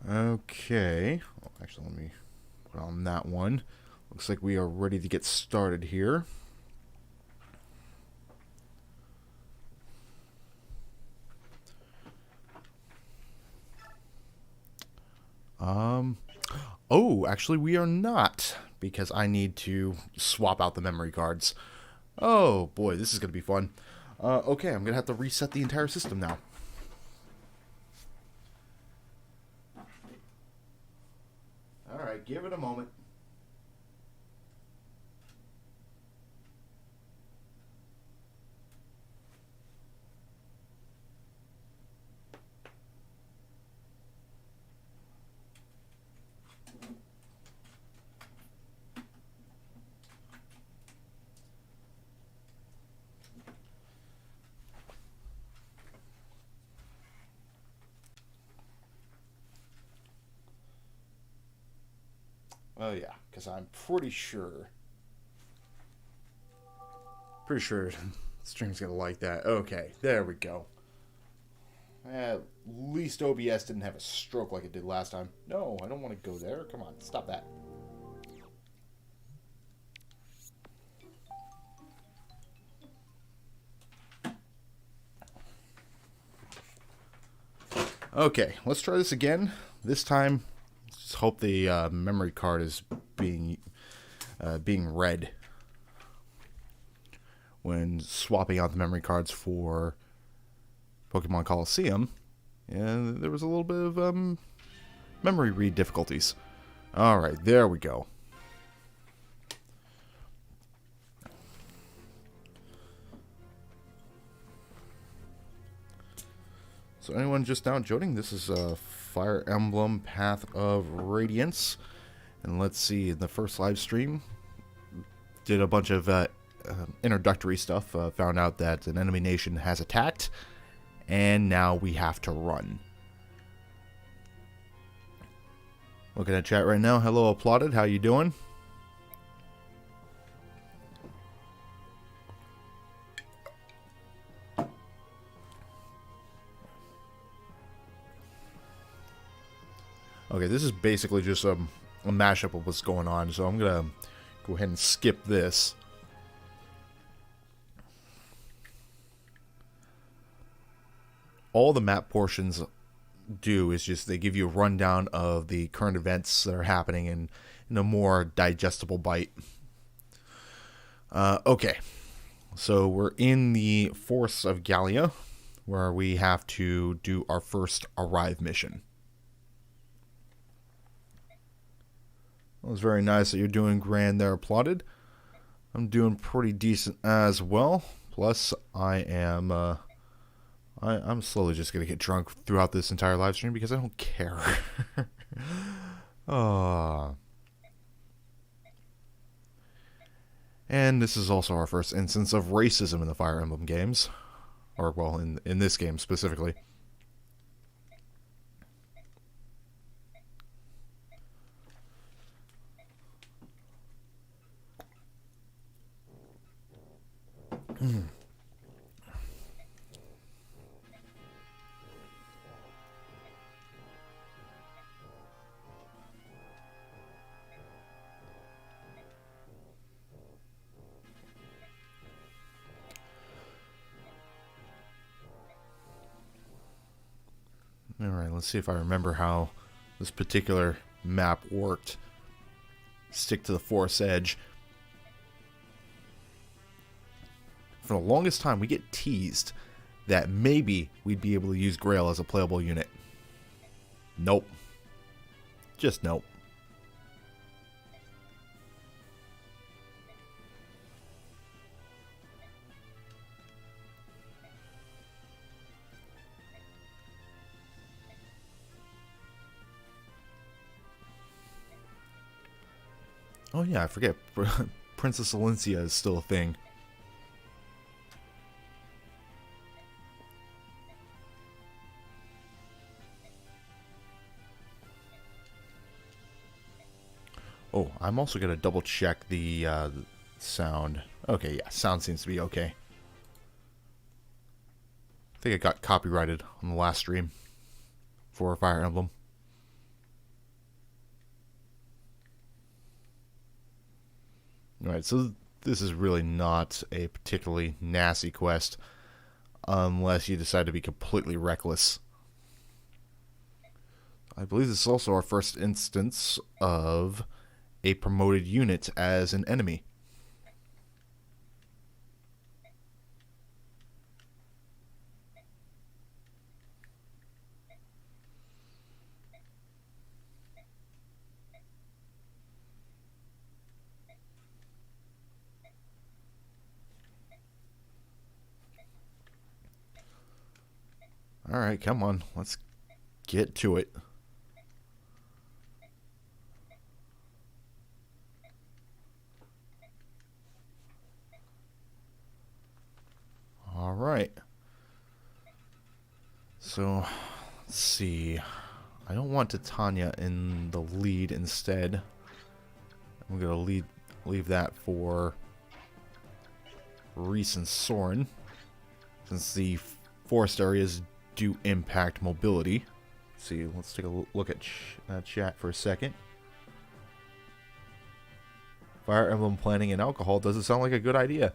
Okay. Oh, actually, let me put on that one. Looks like we are ready to get started here. Oh, actually we are not, because I need to swap out the memory cards. Oh boy, this is going to be fun. Okay, I'm going to have to reset the entire system now. Alright, give it a moment. Oh yeah, because I'm pretty sure stream's gonna like that. Okay, there we go. At least OBS didn't have a stroke like it did last time. No, I don't want to go there. Come on, stop that. Okay, let's try this again. This time, let's just hope the memory card is being read when swapping out the memory cards for Pokemon Coliseum. And there was a little bit of memory read difficulties. Alright, there we go. So anyone just now joining, this is Fire Emblem Path of Radiance. And let's see, in the first live stream, did a bunch of introductory stuff, found out that an enemy nation has attacked, and now we have to run. Looking at chat right now, hello Applauded, how you doing? Okay, this is basically just a mashup of what's going on, so I'm gonna go ahead and skip this. All the map portions do is just they give you a rundown of the current events that are happening in a more digestible bite. Okay, so we're in the Force of Gallia, where we have to do our first arrive mission. It was very nice that you're doing grand there, Applauded. I'm doing pretty decent as well. Plus, I am, I'm slowly just going to get drunk throughout this entire live stream because I don't care. And this is also our first instance of racism in the Fire Emblem games. Or, well, in this game specifically. Alright, let's see if I remember how this particular map worked. Stick to the forest edge. For the longest time, we get teased that maybe we'd be able to use Grail as a playable unit. Nope. Just nope. Oh yeah, I forget. Princess Valencia is still a thing. Oh, I'm also going to double check the sound. Okay, yeah, sound seems to be okay. I think it got copyrighted on the last stream for Fire Emblem. Alright, so this is really not a particularly nasty quest unless you decide to be completely reckless. I believe this is also our first instance of a promoted unit as an enemy. Alright, come on, let's get to it. Alright. So, let's see. I don't want Titania in the lead instead. I'm going to leave that for Reese and Soren, since the forest areas do impact mobility. Let's see, let's take a look at chat for a second. Fire Emblem planning and alcohol doesn't sound like a good idea.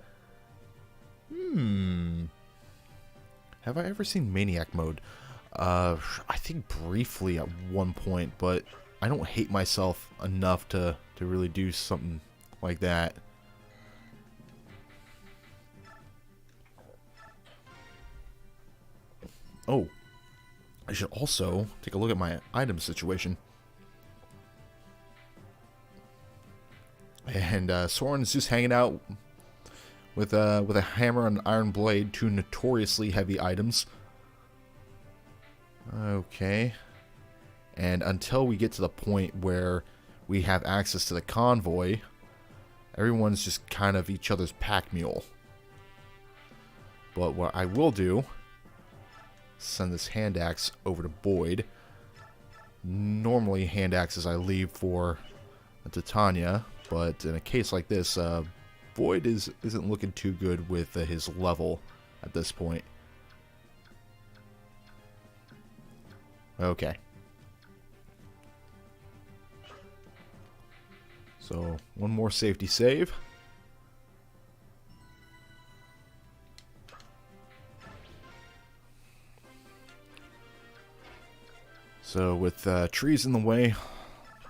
Have I ever seen Maniac Mode? I think briefly at one point, but I don't hate myself enough to really do something like that. Oh, I should also take a look at my item situation. And Soren's just hanging out with a hammer and an iron blade, two notoriously heavy items. Okay. And until we get to the point where we have access to the convoy, everyone's just kind of each other's pack mule. But what I will do, send this hand axe over to Boyd. Normally hand axes I leave for Titania, but in a case like this, Boyd isn't looking too good with his level at this point. Okay. So, one more safety save. So, with trees in the way,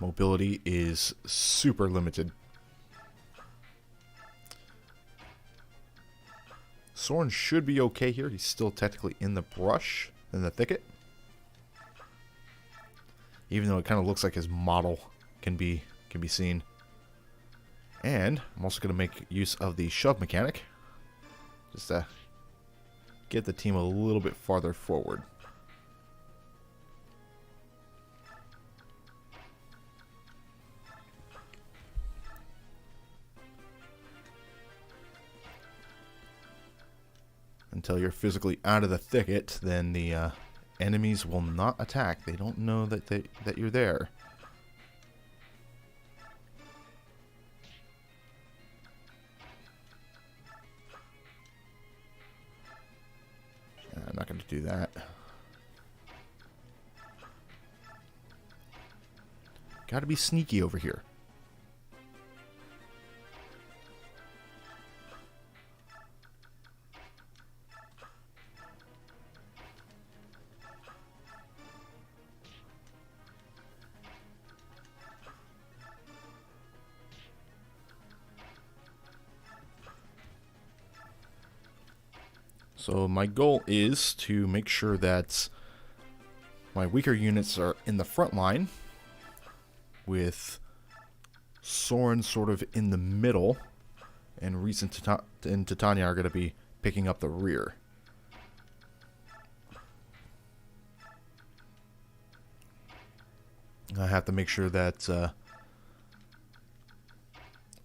mobility is super limited. Soren should be okay here. He's still technically in the brush, in the thicket. Even though it kind of looks like his model can be seen. And I'm also going to make use of the shove mechanic. Just to get the team a little bit farther forward. Until you're physically out of the thicket, then the enemies will not attack. They don't know that you're there. I'm not going to do that. Got to be sneaky over here. So my goal is to make sure that my weaker units are in the front line, with Soren sort of in the middle, and Reese and Titania are going to be picking up the rear. I have to make sure that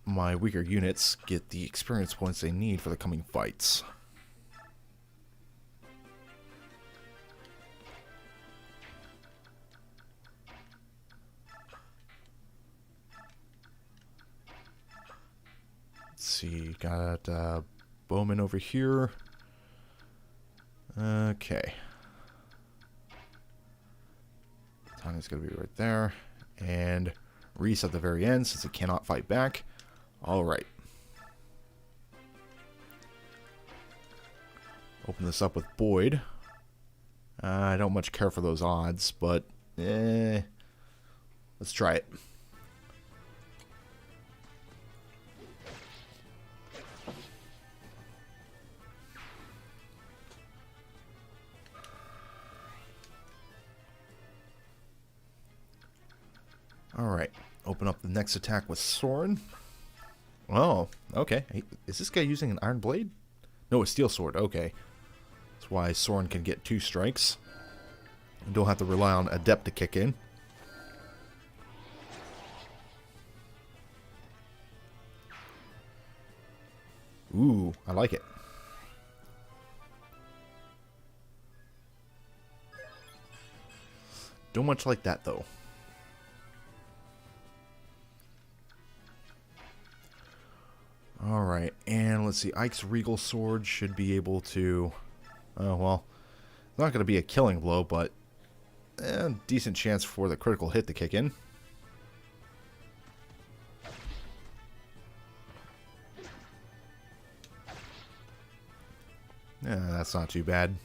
my weaker units get the experience points they need for the coming fights. See, got Bowman over here. Okay. Tanya's going to be right there. And Reese at the very end, since it cannot fight back. Alright. Open this up with Boyd. I don't much care for those odds, but let's try it. Alright, open up the next attack with Soren. Oh, okay. Hey, is this guy using an iron blade? No, a steel sword. Okay. That's why Soren can get 2 strikes. You don't have to rely on Adept to kick in. Ooh, I like it. Don't much like that, though. Alright, and let's see. Ike's Regal Sword should be able to... Oh, well, it's not going to be a killing blow, but decent chance for the critical hit to kick in. Yeah, that's not too bad.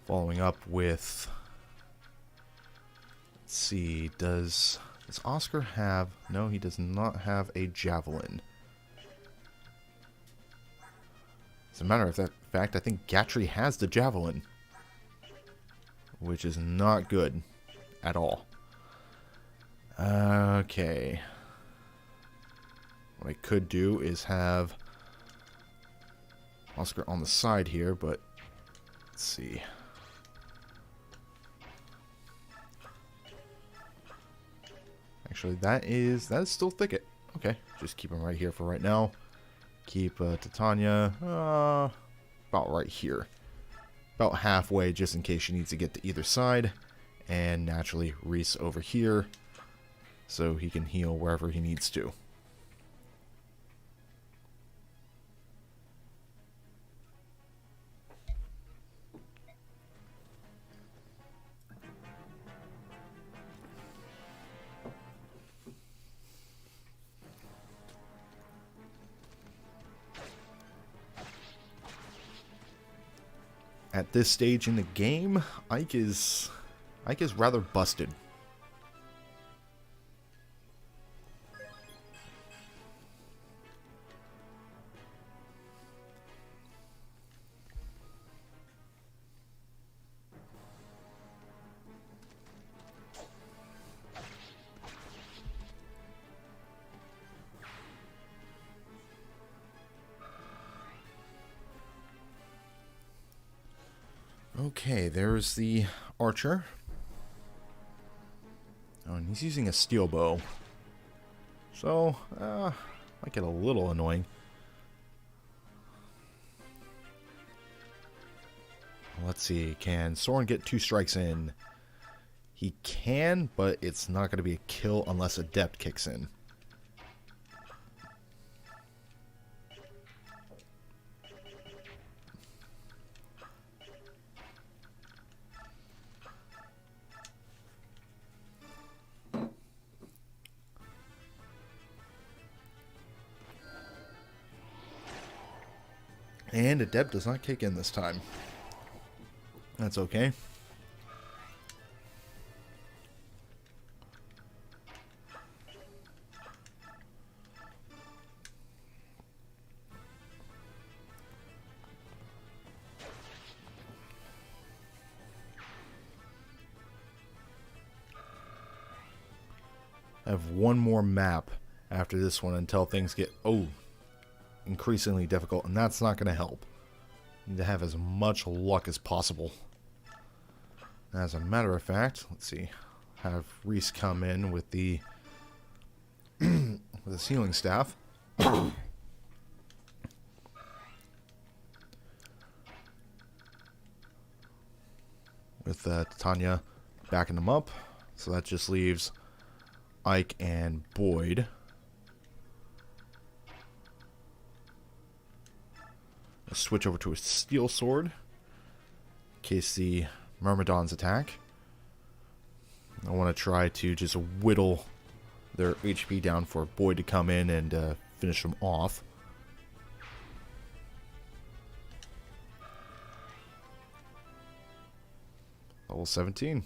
Following up with... Let's see, does Oscar have... No, he does not have a javelin. As a matter of fact, I think Gatry has the javelin. Which is not good at all. Okay. What I could do is have Oscar on the side here, but Let's see. Actually, that is still thicket. Okay, just keep him right here for right now. Keep Titania about right here. About halfway, just in case she needs to get to either side. And naturally, Reese over here, so he can heal wherever he needs to. At this stage in the game, Ike is rather busted. Okay, there's the archer. Oh, and he's using a steel bow. So, might get a little annoying. Let's see, can Soren get 2 strikes in? He can, but it's not going to be a kill unless Adept kicks in. And Adept does not kick in this time. That's okay. I have one more map after this one until things get, increasingly difficult, and that's not going to help. You need to have as much luck as possible. As a matter of fact, let's see, have Reese come in with the with the healing staff. With Tanya backing them up, so that just leaves Ike and Boyd. I'll switch over to a steel sword in case the Myrmidons attack. I want to try to just whittle their HP down for Boyd to come in and finish them off. Level 17.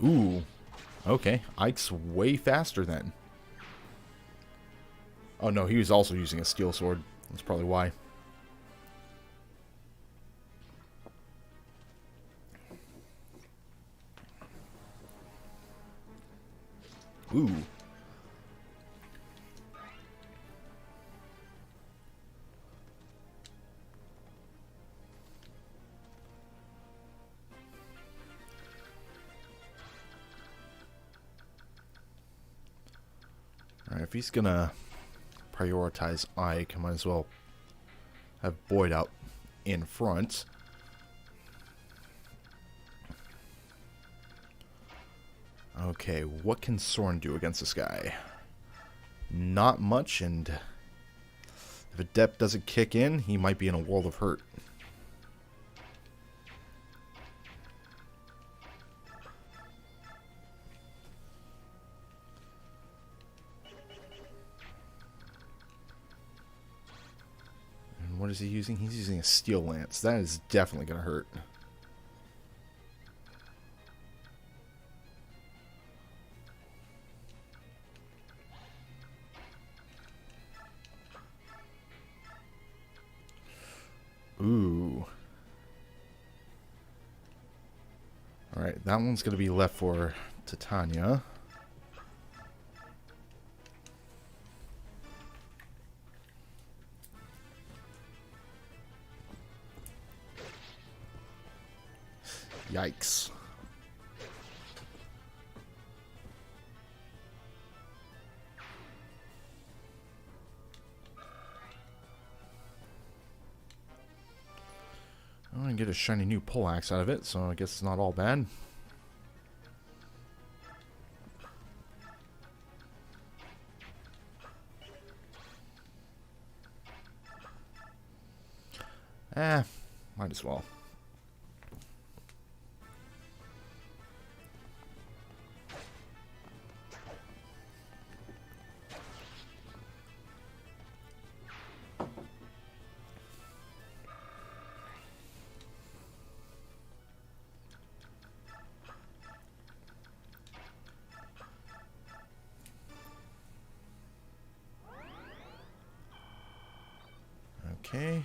Ooh. Okay. Ike's way faster then. Oh no, he was also using a steel sword. That's probably why. Ooh. Alright, if he's gonna prioritize Ike, I might as well have Boyd out in front. Okay, what can Soren do against this guy? Not much, and if Adept doesn't kick in, he might be in a world of hurt. What is he using? He's using a steel lance. That is definitely going to hurt. Ooh. Alright, that one's going to be left for Titania. Yikes. I'm going to get a shiny new poleaxe out of it, so I guess it's not all bad. Might as well. Okay.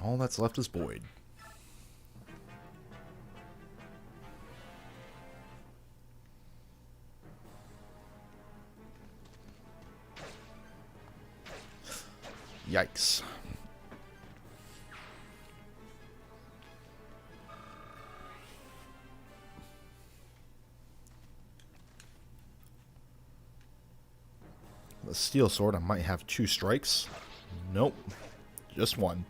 All that's left is Boyd. Yikes. The steel sword, I might have 2 strikes. Nope. Just 1.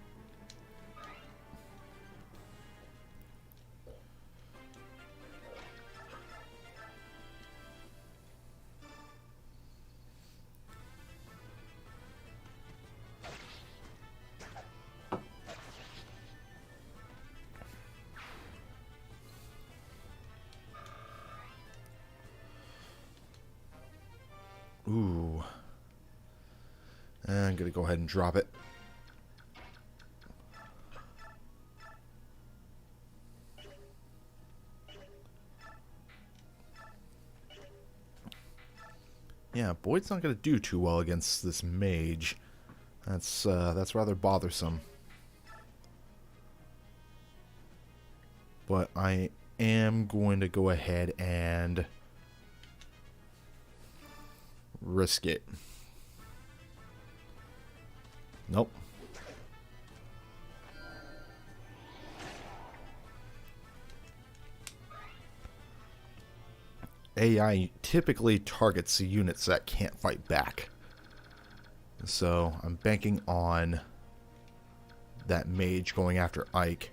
Ooh. I'm going to go ahead and drop it. Yeah, Boyd's not going to do too well against this mage. That's rather bothersome. But I am going to go ahead and risk it. Nope. AI typically targets the units that can't fight back. So I'm banking on that mage going after Ike.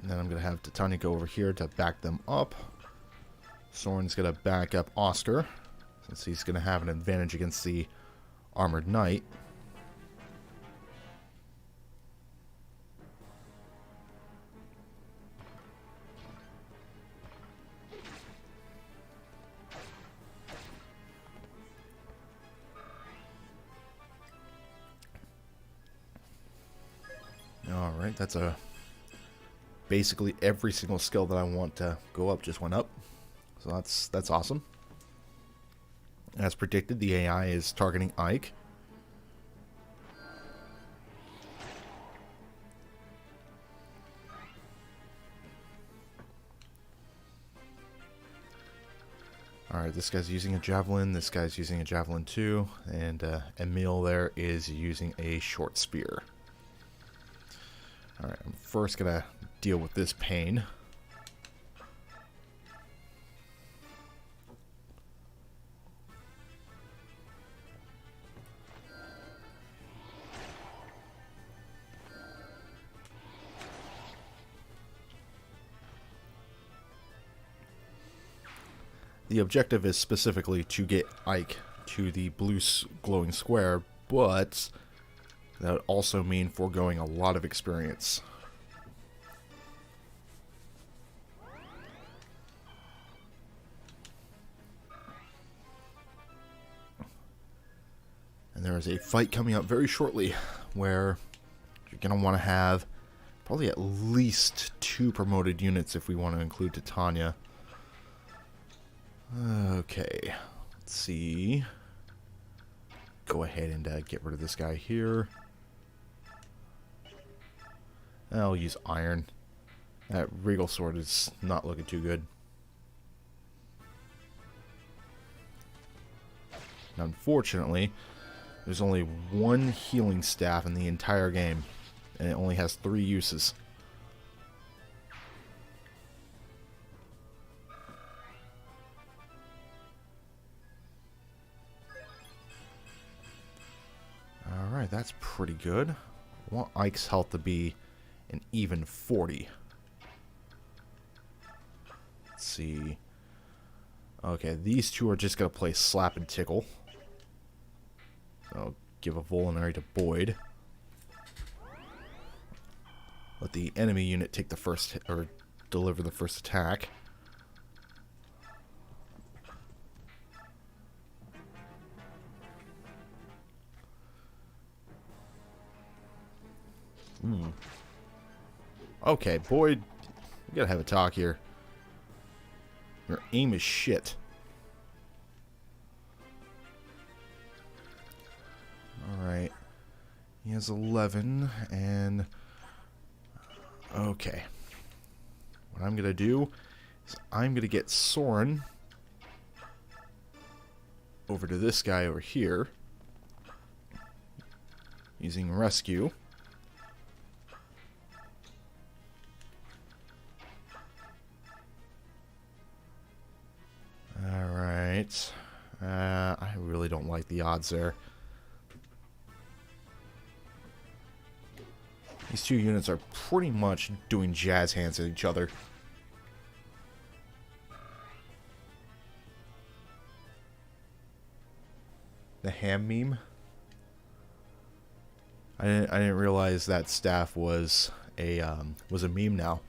Then I'm going to have Titania go over here to back them up. Soren's going to back up Oscar, since he's going to have an advantage against the Armored Knight. Alright, that's basically every single skill that I want to go up just went up. So that's awesome. As predicted, the AI is targeting Ike. Alright, this guy's using a javelin, this guy's using a javelin too, and Emil there is using a short spear. Alright, I'm first gonna deal with this pain. The objective is specifically to get Ike to the blue glowing square, but that would also mean foregoing a lot of experience. And there is a fight coming up very shortly where you're going to want to have probably at least 2 promoted units if we want to include Titania. Okay, let's see. Go ahead and get rid of this guy here. I'll use iron. That Regal Sword is not looking too good. Unfortunately, there's only 1 healing staff in the entire game, and it only has 3 uses. Alright, that's pretty good. I want Ike's health to be an even 40. Let's see. Okay, these 2 are just going to play Slap and Tickle. So, give a Vulnerary to Boyd. Let the enemy unit take the first hit, or deliver the first attack. Okay, Boyd, we gotta have a talk here. Your aim is shit. Alright. He has 11, and... Okay. What I'm gonna do is I'm gonna get Soren over to this guy over here. Using Rescue. Alright. I really don't like the odds there. These 2 units are pretty much doing jazz hands at each other. The ham meme? I didn't realize that staff was a meme now.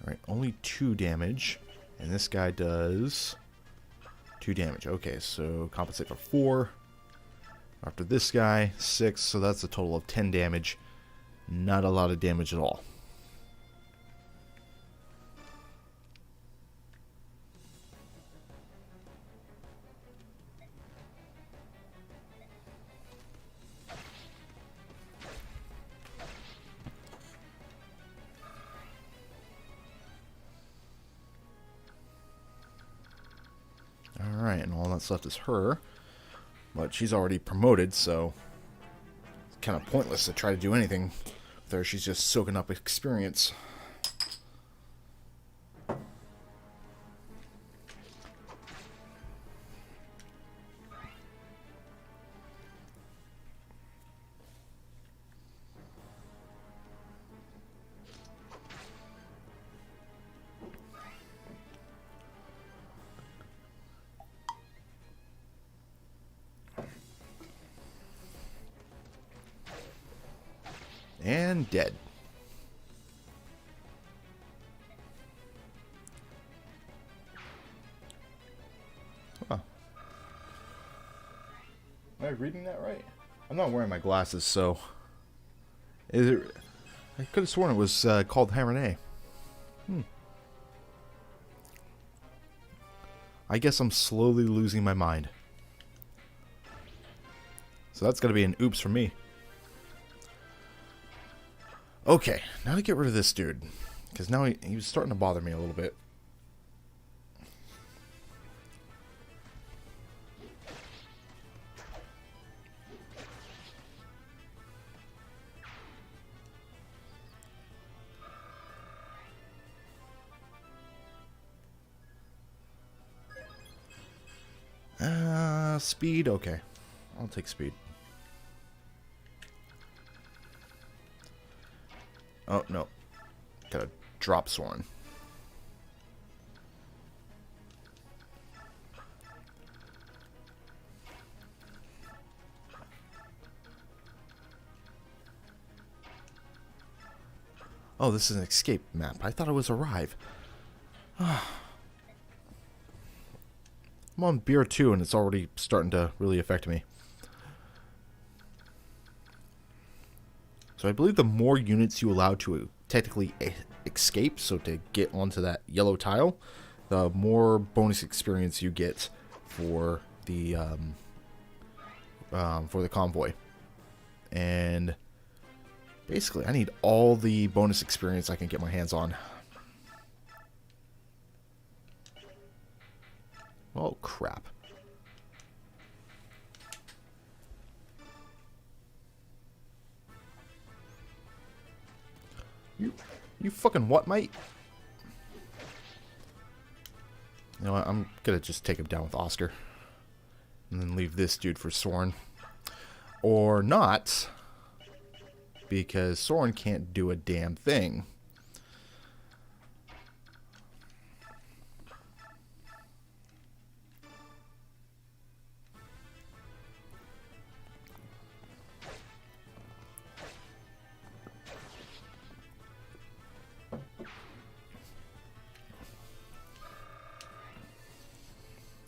Alright, only 2 damage. And this guy does 2 damage. Okay, so compensate for 4. After this guy, 6. So that's a total of 10 damage. Not a lot of damage at all. Alright, and all that's left is her. But she's already promoted, so it's kind of pointless to try to do anything with her. She's just soaking up experience. And dead. Huh. Am I reading that right? I'm not wearing my glasses, so... Is it... I could have sworn it was called Hammer. I guess I'm slowly losing my mind. So that's going to be an oops for me. Okay, now to get rid of this dude. Because now he was starting to bother me a little bit. Speed, okay. I'll take speed. Oh, no. Gotta drop Soren. Oh, this is an escape map. I thought it was arrive. I'm on beer 2 and it's already starting to really affect me. So I believe the more units you allow to technically escape, so to get onto that yellow tile, the more bonus experience you get for the convoy. And basically, I need all the bonus experience I can get my hands on. Oh, crap. You fucking what, mate? You know what, I'm gonna just take him down with Oscar. And then leave this dude for Soren. Or not, because Soren can't do a damn thing.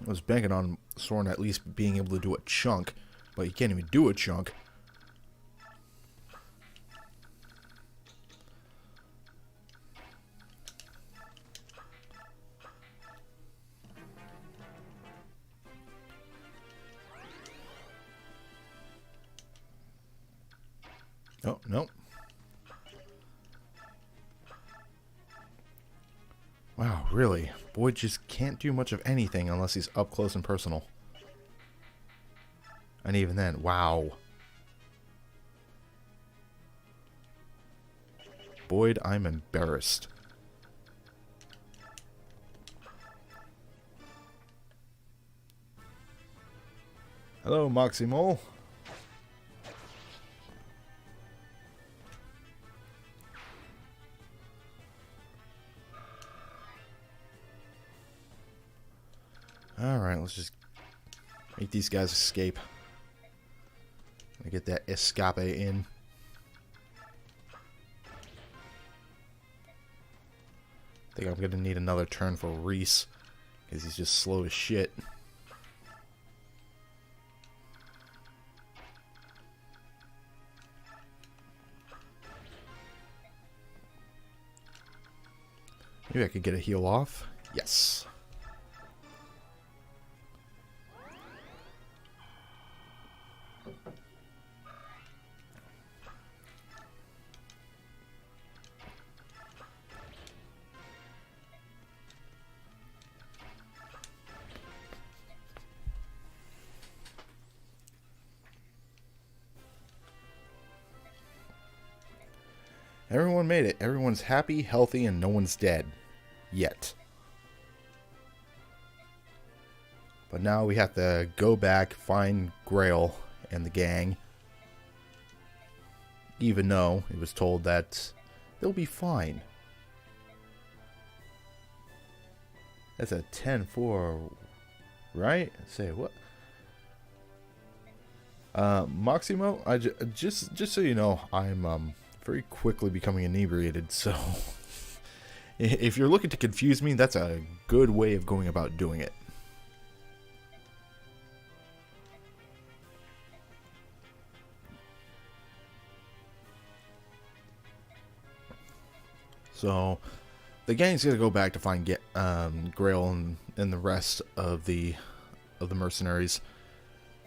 I was banking on Soren at least being able to do a chunk, but he can't even do a chunk. Oh, no. Wow, really? Boyd just can't do much of anything unless he's up close and personal. And even then, wow. Boyd, I'm embarrassed. Hello, Moxie Mole. Alright, let's just make these guys escape. Get that escape in. I think I'm going to need another turn for Reese, because he's just slow as shit. Maybe I could get a heal off. Yes. Everyone made it. Everyone's happy, healthy, and no one's dead. Yet. But now we have to go back, find Grail and the gang. Even though it was told that they'll be fine. That's a 10-4, right? Say what? Moximo, just so you know, I'm very quickly becoming inebriated, so if you're looking to confuse me, that's a good way of going about doing it. So the gang's gonna go back to find Grail and the rest of the mercenaries,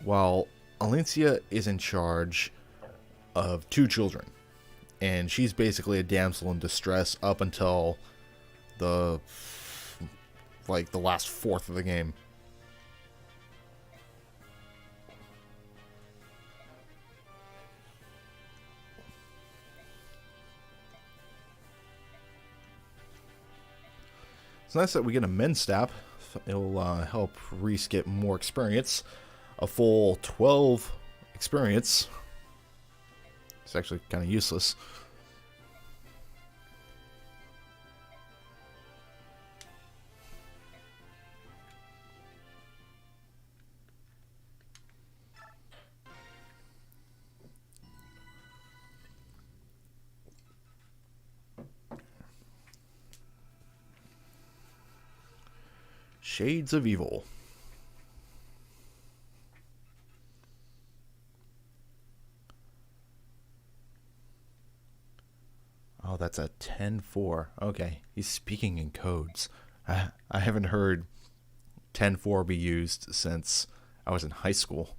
while Alencia is in charge of 2 children. And she's basically a damsel in distress up until the last fourth of the game. It's nice that we get a men's stab. It'll help Reese get more experience. A full 12 experience. It's actually kind of useless. Shades of Evil. Oh, that's a 10-4. Okay, he's speaking in codes. I haven't heard 10-4 be used since I was in high school.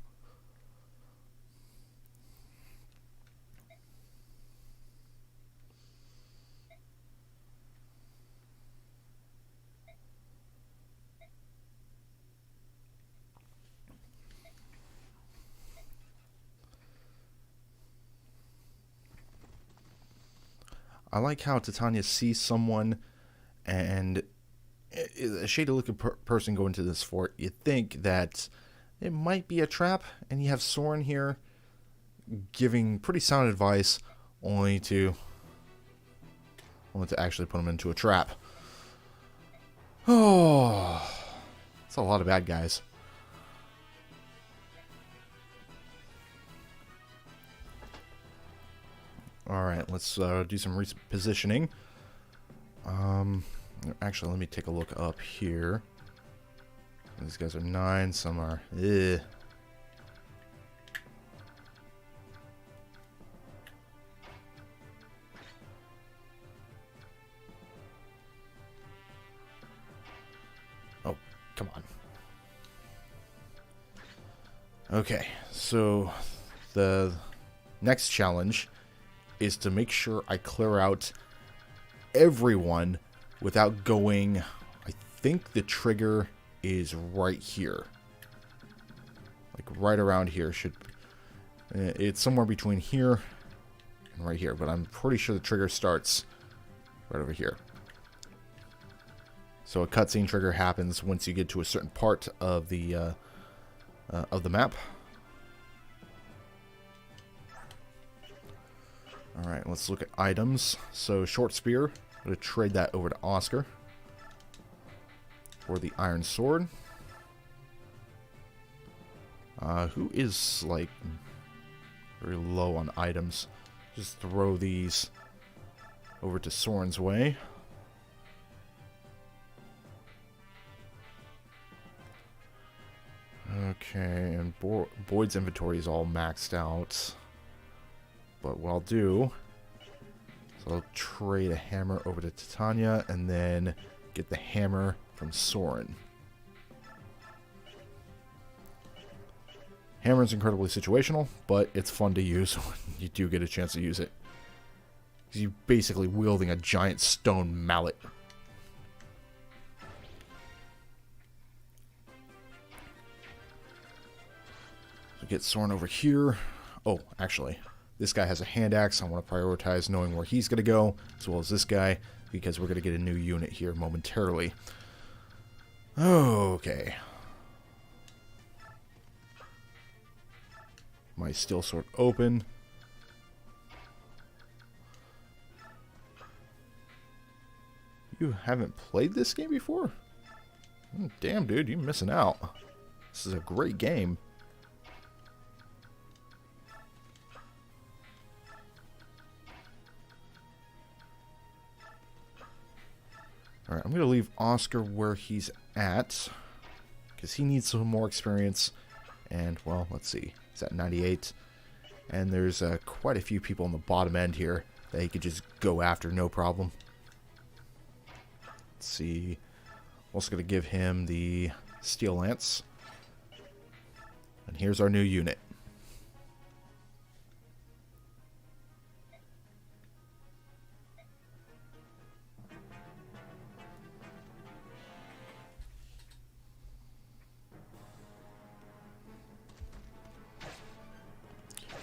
I like how Titania sees someone, and a shady-looking person go into this fort. You think that it might be a trap, and you have Soren here giving pretty sound advice, only to actually put him into a trap. Oh, it's a lot of bad guys. Alright, let's do some repositioning. Actually, let me take a look up here. These guys are 9, some are... Oh, come on. Okay, so the next challenge is to make sure I clear out everyone without going... I think the trigger is right here. Like right around here should... It's somewhere between here and right here, but I'm pretty sure the trigger starts right over here. So a cutscene trigger happens once you get to a certain part of the map. Alright, let's look at items. So, short spear. I'm going to trade that over to Oscar. For the iron sword. Who is, like, very low on items. Just throw these over to Soren's way. Okay, and Boyd's inventory is all maxed out. But what I'll do is I'll trade a hammer over to Titania and then get the hammer from Soren. Hammer is incredibly situational, but it's fun to use when you do get a chance to use it. Because you're basically wielding a giant stone mallet. So get Soren over here. Oh, actually... This guy has a hand axe. I want to prioritize knowing where he's going to go, as well as this guy, because we're going to get a new unit here momentarily. Okay. My steel sword open. You haven't played this game before? Damn, dude, you're missing out. This is a great game. Alright, I'm going to leave Oscar where he's at, because he needs some more experience, and, well, let's see, he's at 98, and there's quite a few people on the bottom end here that he could just go after, no problem. Let's see, I'm also going to give him the Steel Lance, and here's our new unit.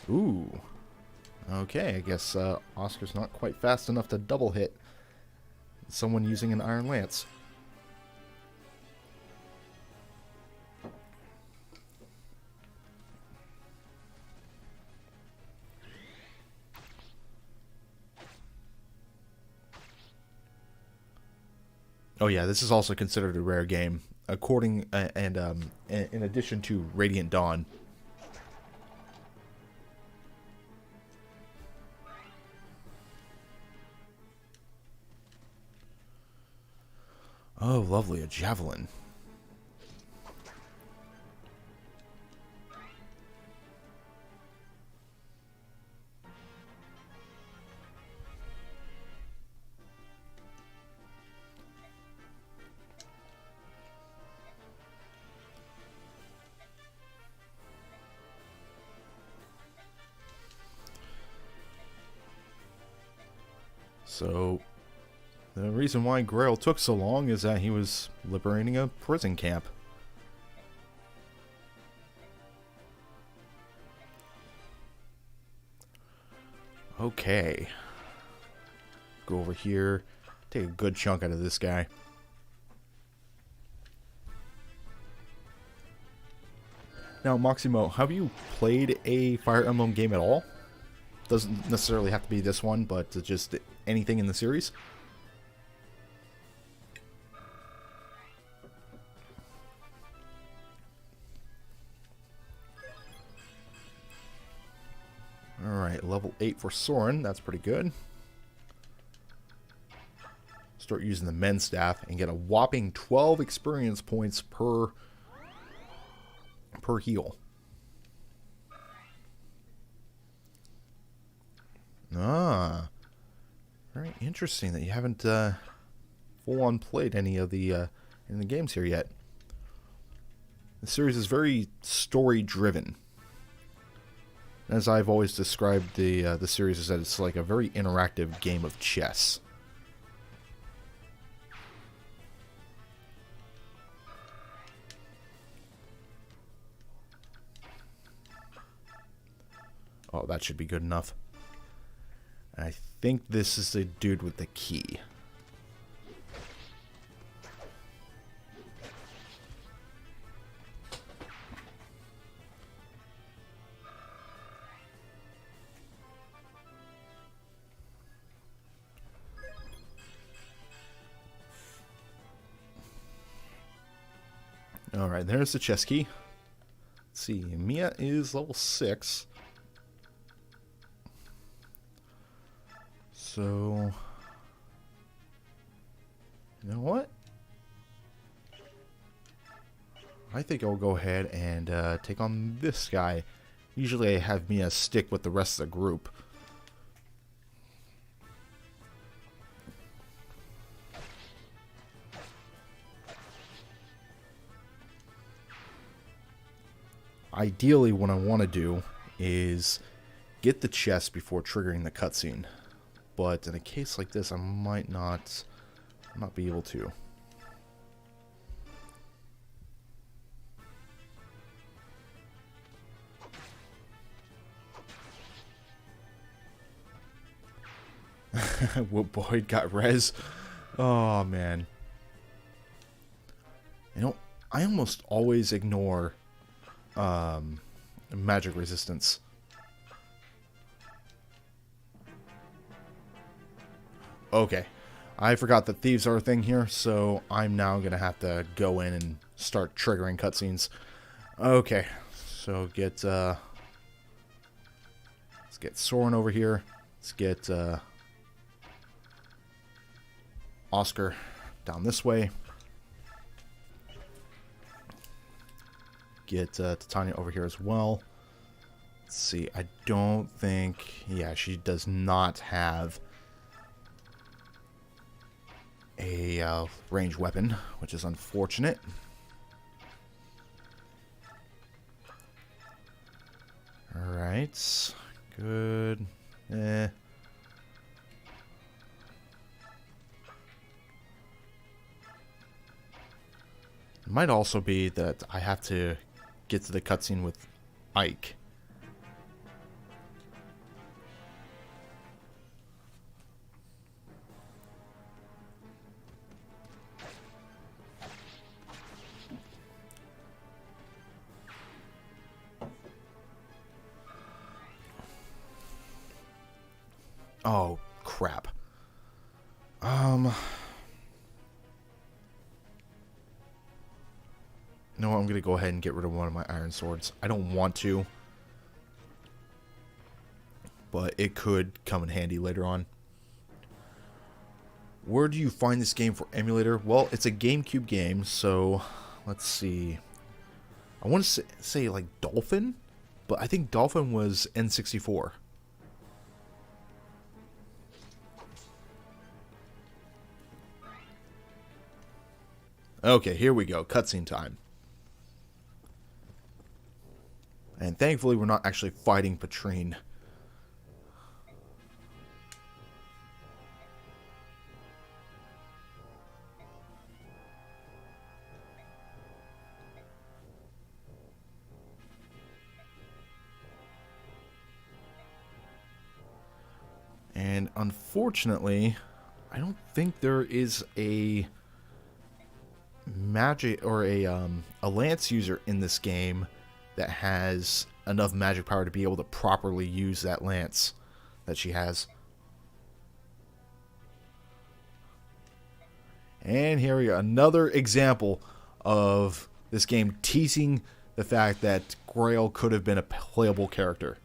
Ooh. Okay, I guess Oscar's not quite fast enough to double hit someone using an iron lance. Oh yeah, this is also considered a rare game, according in addition to Radiant Dawn. Oh, lovely, a javelin. So, the reason why Grail took so long is that he was liberating a prison camp. Okay. Go over here. Take a good chunk out of this guy. Now, Maximo, have you played a Fire Emblem game at all? Doesn't necessarily have to be this one, but just anything in the series? Alright, level 8 for Soren. That's pretty good. Start using the Men's Staff and get a whopping 12 experience points per heal. Ah, very interesting that you haven't full-on played any of the games here yet. The series is very story-driven. As I've always described the series, is that it's like a very interactive game of chess. Oh, that should be good enough. And I think this is the dude with the key. Alright, there's the chess key. Let's see, Mia is level 6. So, you know what? I think I'll go ahead and take on this guy. Usually I have Mia stick with the rest of the group. Ideally, what I want to do is get the chest before triggering the cutscene. But in a case like this, I might not be able to. Well, Boyd got res. Oh, man. You know, I almost always ignore magic resistance. Okay, I forgot that thieves are a thing here, so I'm now going to have to go in and start triggering cutscenes. Okay, so let's get Soren over here. Let's get Oscar down this way. Get Titania over here as well. Let's see, I don't think... Yeah, she does not have a ranged weapon, which is unfortunate. Alright. Good. It might also be that I have to get to the cutscene with Ike. Oh, crap. You know what, I'm going to go ahead and get rid of one of my iron swords. I don't want to, but it could come in handy later on. Where do you find this game for emulator? Well, it's a GameCube game, so let's see. I want to say like Dolphin, but I think Dolphin was N64. Okay, here we go. Cutscene time. And thankfully, we're not actually fighting Patrine. And unfortunately, I don't think there is a magic or a lance user in this game that has enough magic power to be able to properly use that lance that she has. And here we go, another example of this game teasing the fact that Grail could have been a playable character.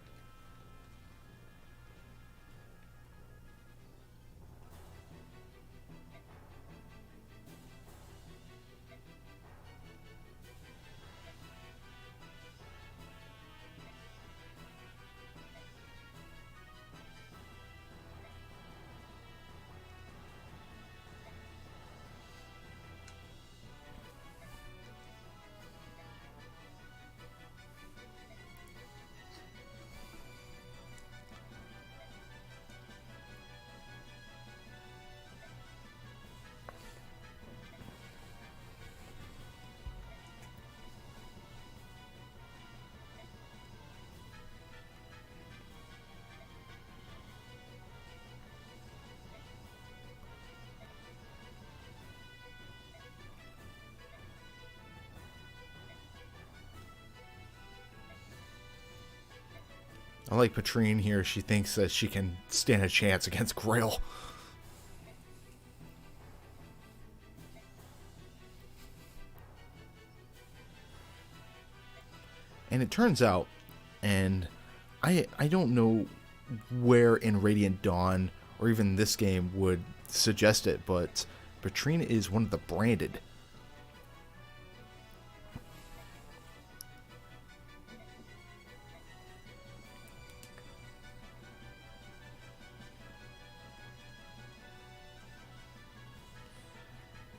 I like Patrine here. She thinks that she can stand a chance against Grail. And it turns out, and I don't know where in Radiant Dawn or even this game would suggest it, but Patrine is one of the branded.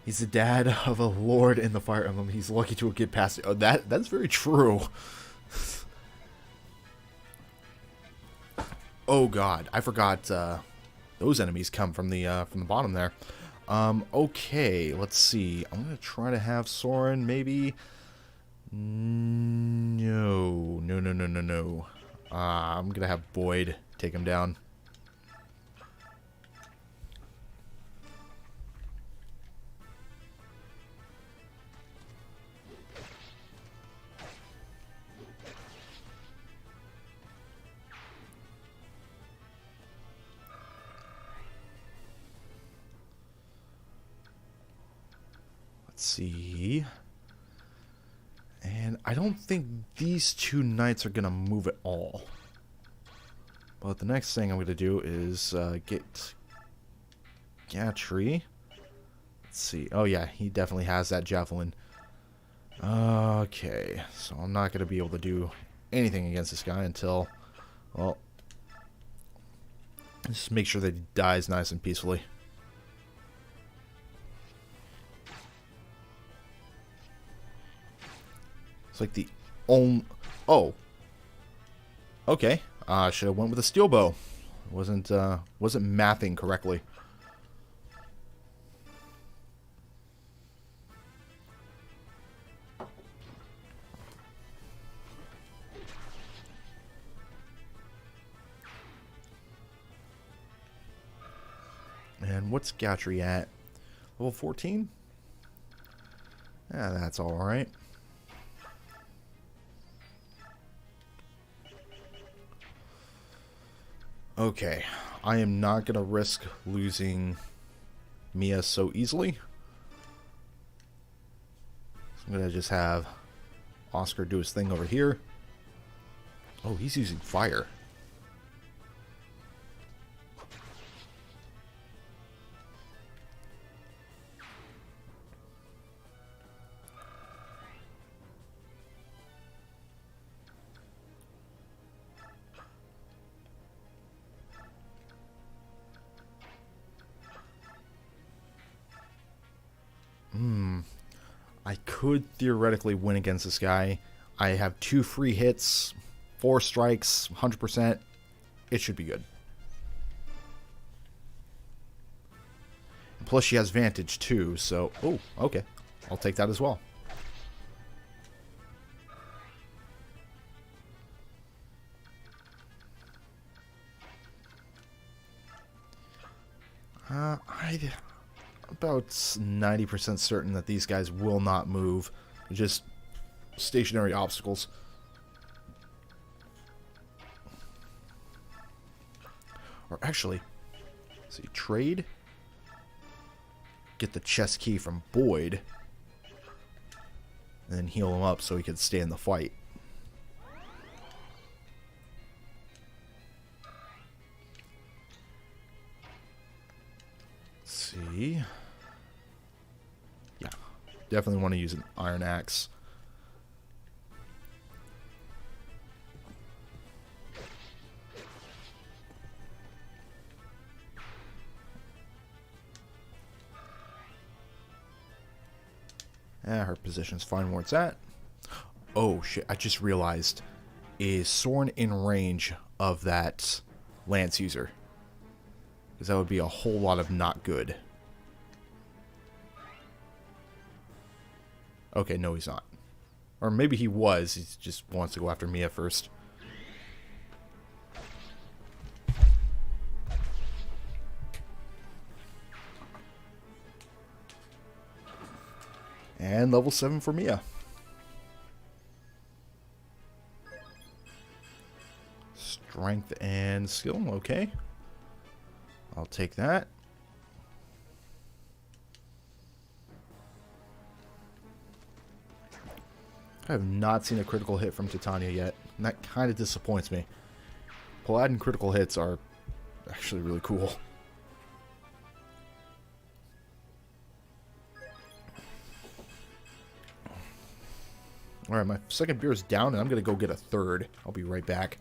He's the dad of a lord in the Fire Emblem. He's lucky to get past it. Oh, that's very true. Oh god, I forgot those enemies come from the bottom there. Okay, let's see. I'm gonna try to have Soren maybe. No. I'm gonna have Boyd take him down. Let's see. And I don't think these two knights are going to move at all. But the next thing I'm going to do is get Gatry. Let's see. Oh yeah, he definitely has that javelin. Okay, so I'm not going to be able to do anything against this guy until, well, just make sure that he dies nice and peacefully. It's like the only... Oh. Okay. I should have went with a steel bow. Wasn't mathing correctly. And what's Gatry at? Level 14? Yeah, that's alright. Okay, I am not going to risk losing Mia so easily. So I'm going to just have Oscar do his thing over here. Oh, he's using fire. I could theoretically win against this guy. I have 2 free hits, 4 strikes, 100%. It should be good. Plus she has Vantage too, so... Oh, okay. I'll take that as well. I'm about 90% certain that these guys will not move. They're just stationary obstacles. Or actually, see, trade. Get the chest key from Boyd. And then heal him up so he can stay in the fight. Let's see. Yeah, definitely want to use an iron axe. Her position's fine where it's at. Oh shit, I just realized. Is Soren in range of that lance user? Because that would be a whole lot of not good. Okay, no he's not. Or maybe he was, he just wants to go after Mia first. And level 7 for Mia. Strength and skill, okay. I'll take that. I have not seen a critical hit from Titania yet, and that kind of disappoints me. Paladin critical hits are actually really cool. Alright, my second beer is down, and I'm going to go get a third. I'll be right back.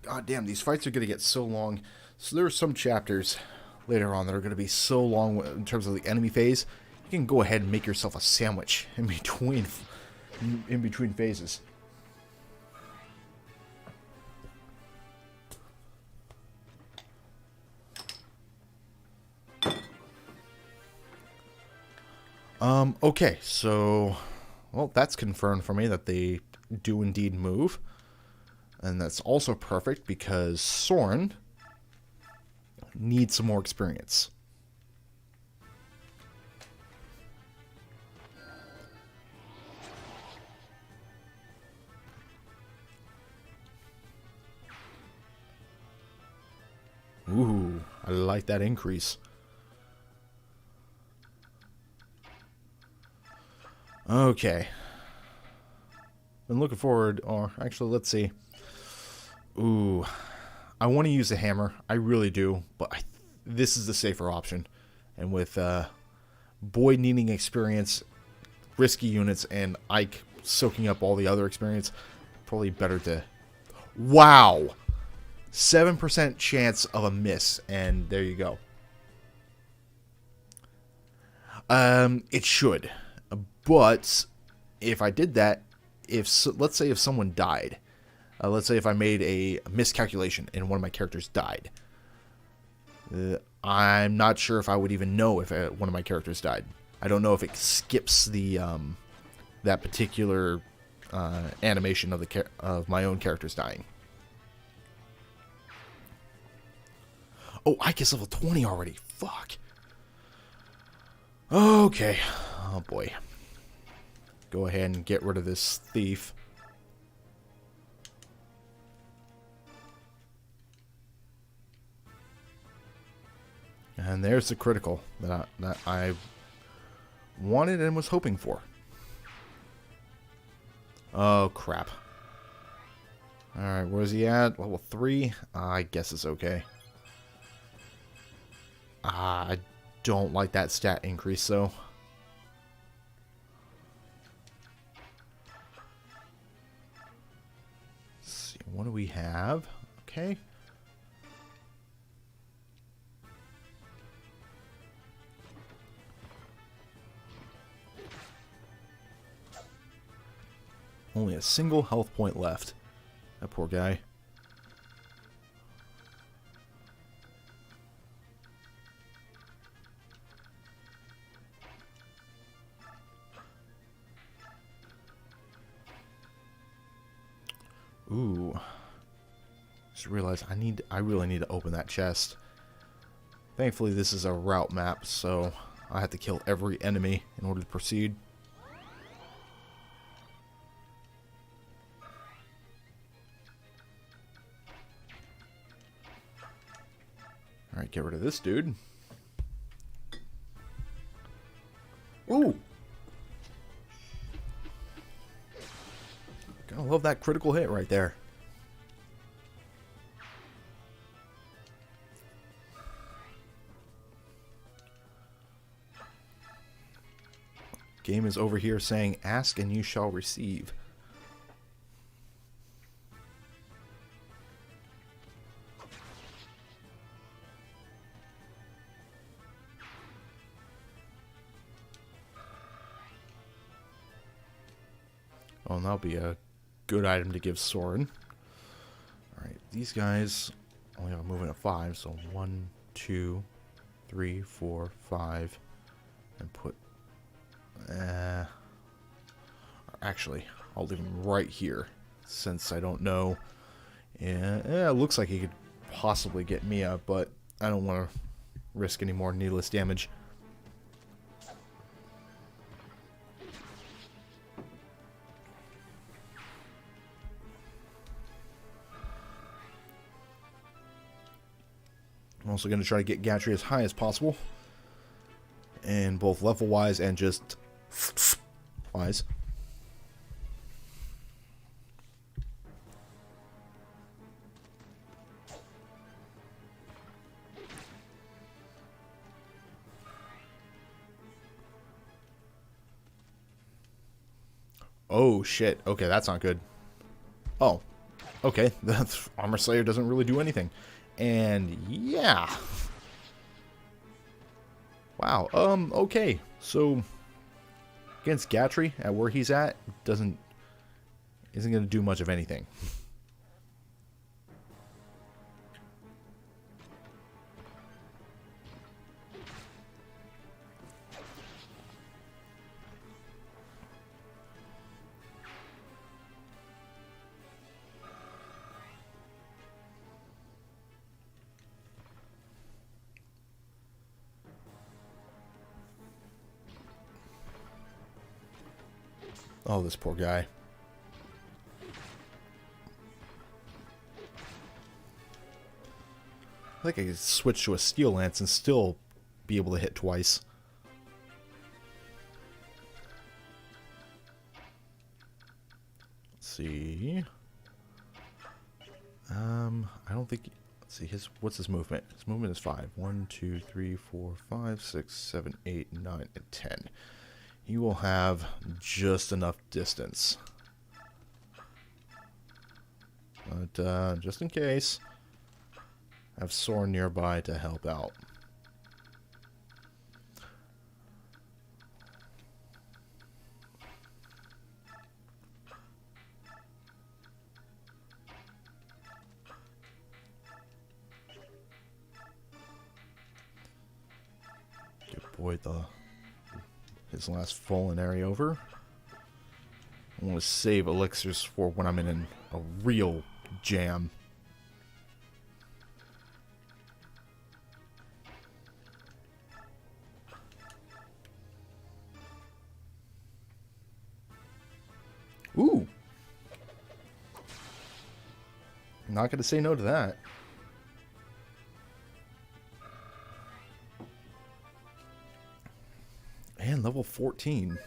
God damn, these fights are going to get so long. So there are some chapters later on that are going to be so long in terms of the enemy phase. You can go ahead and make yourself a sandwich in between phases. Okay, so, well, that's confirmed for me that they do indeed move. And that's also perfect because Soren needs some more experience. Ooh, I like that increase. Okay. Been looking forward, or actually, let's see. Ooh, I want to use a hammer. I really do, but this is the safer option. And with Boyd needing experience, risky units, and Ike soaking up all the other experience, probably better to... Wow! 7% chance of a miss, and there you go. It should. But if I did that, let's say if someone died, let's say if I made a miscalculation and one of my characters died, I'm not sure if I would even know if one of my characters died. I don't know if it skips the that particular animation of of my own characters dying. Oh, I guess level 20 already. Fuck. Okay. Oh boy. Go ahead and get rid of this thief. And there's the critical that I wanted and was hoping for. Oh, crap. Alright, where's he at? Level 3? I guess it's okay. I don't like that stat increase, though. Let's see, what do we have? Okay. Only a single health point left. That poor guy. Ooh. Just realized I really need to open that chest. Thankfully this is a route map, so I have to kill every enemy in order to proceed. Alright, get rid of this dude. Ooh! Gotta love that critical hit right there. Game is over here saying, ask and you shall receive. Oh, and that'll be a good item to give Soren. Alright, these guys only have a movement of 5, so 1, 2, 3, 4, 5, and put... actually, I'll leave him right here, since I don't know. Yeah, it looks like he could possibly get Mia, but I don't want to risk any more needless damage. I'm also going to try to get Gatry as high as possible. And both level-wise and just... wise. Oh, shit. Okay, that's not good. Oh. Okay, the Armor Slayer doesn't really do anything. And yeah. Wow. Okay. So against Gatry at where he's at isn't going to do much of anything. Oh, this poor guy. I think I could switch to a Steel Lance and still be able to hit twice. Let's see. I don't think... Let's see, what's his movement? His movement is 5. 1, 2, 3, 4, 5, 6, 7, 8, 9, and 10. He will have just enough distance. But just in case, I have Soren nearby to help out. void his last vulnerary over. I want to save elixirs for when I'm in a real jam. Ooh! Not gonna say no to that. And level 14.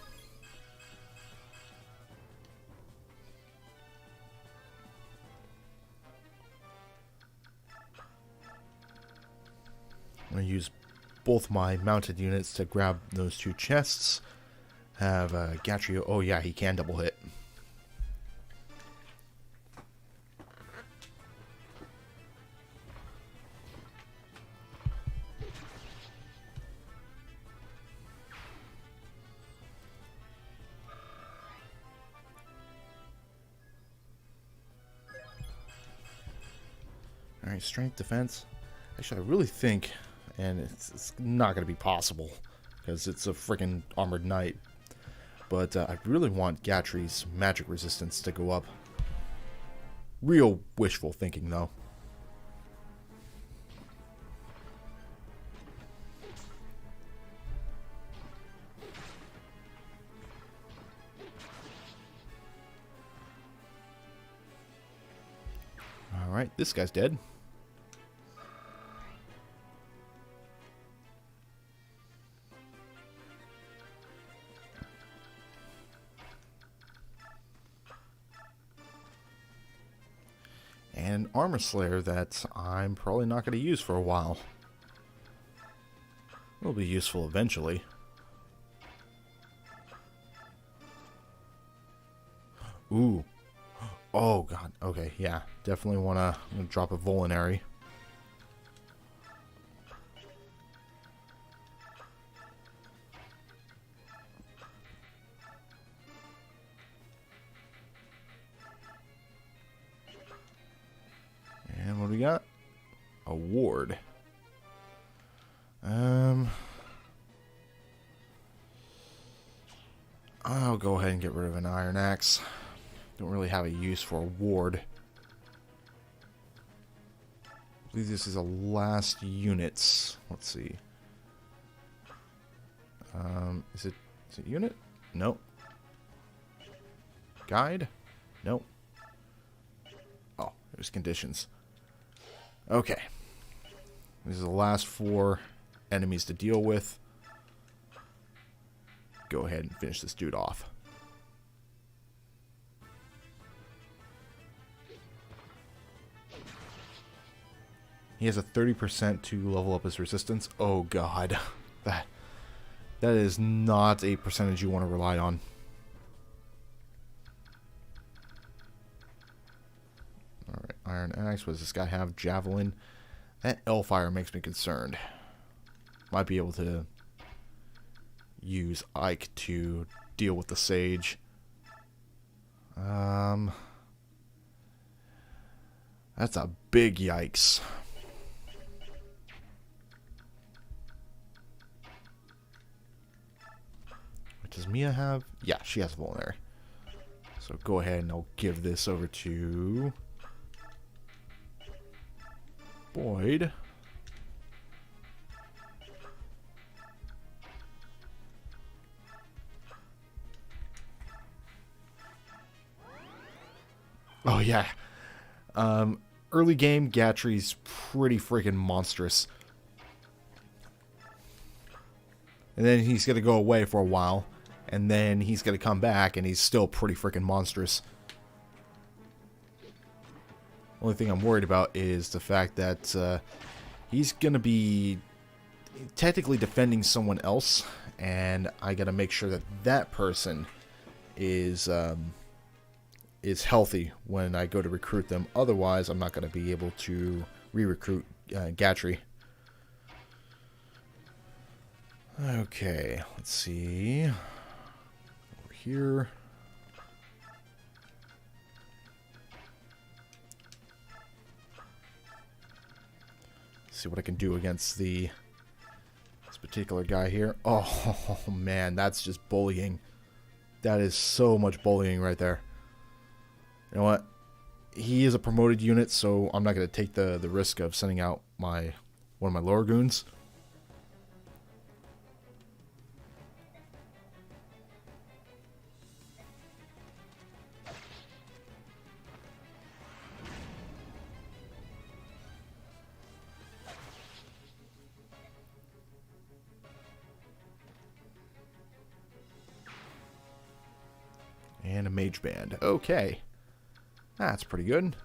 I'm going to use both my mounted units to grab those two chests. Have Gatrio. Oh yeah, he can double hit. Alright, strength, defense. Actually, I really think, and it's not going to be possible, because it's a freaking armored knight, but I really want Gatri's magic resistance to go up. Real wishful thinking, though. Alright, this guy's dead. And Armor Slayer that I'm probably not going to use for a while. Will be useful eventually. Ooh. Oh god. Okay, yeah. Definitely want to drop a vulnerary. And what do we got? A ward. I'll go ahead and get rid of an iron axe. Don't really have a use for a ward. I believe this is the last units. Let's see. Is it unit? Nope. Guide? Nope. Oh, there's conditions. Okay. These are the last 4 enemies to deal with. Go ahead and finish this dude off. He has a 30% to level up his resistance. Oh god. That is not a percentage you want to rely on. Alright, Iron Axe. What does this guy have? Javelin. That Elfire makes me concerned. Might be able to use Ike to deal with the Sage. That's a big yikes. Does Mia have? Yeah, she has a vulnerary. So go ahead and I'll give this over to Boyd. Oh yeah. Early game, Gatri's pretty freaking monstrous. And then he's going to go away for a while. And then he's going to come back and he's still pretty freaking monstrous. Only thing I'm worried about is the fact that he's going to be technically defending someone else. And I got to make sure that that person is healthy when I go to recruit them. Otherwise, I'm not going to be able to re-recruit Gatri. Okay, let's see. Over here. See what I can do against this particular guy here. Oh, man, that's just bullying. That is so much bullying right there. You know what? He is a promoted unit, so I'm not going to take the risk of sending out one of my lower goons. And a mage band. Okay. That's pretty good.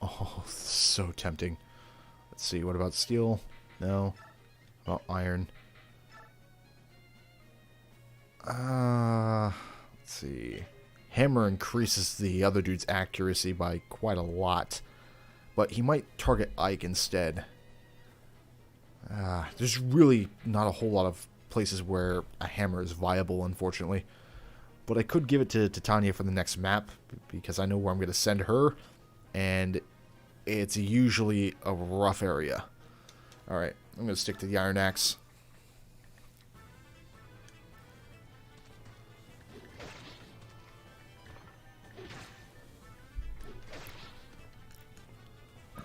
Oh, so tempting. Let's see, what about steel? No. About iron? Let's see. Hammer increases the other dude's accuracy by quite a lot. But he might target Ike instead. There's really not a whole lot of places where a hammer is viable, unfortunately. But I could give it to Titania for the next map, because I know where I'm going to send her, and it's usually a rough area. Alright, I'm going to stick to the Iron Axe.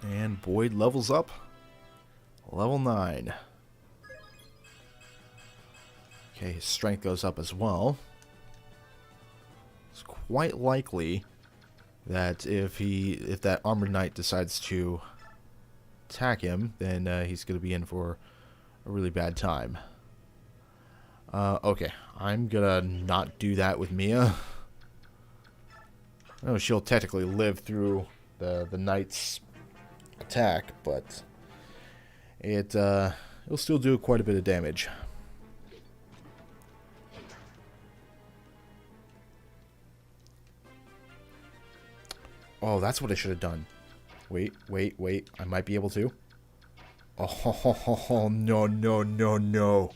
And Boyd levels up. Level 9. Okay, his strength goes up as well. It's quite likely that if that Armored Knight decides to attack him, then he's going to be in for a really bad time. Okay, I'm going to not do that with Mia. I know she'll technically live through the Knight's attack, but it'll still do quite a bit of damage. Oh, that's what I should have done. Wait. I might be able to. Oh, no.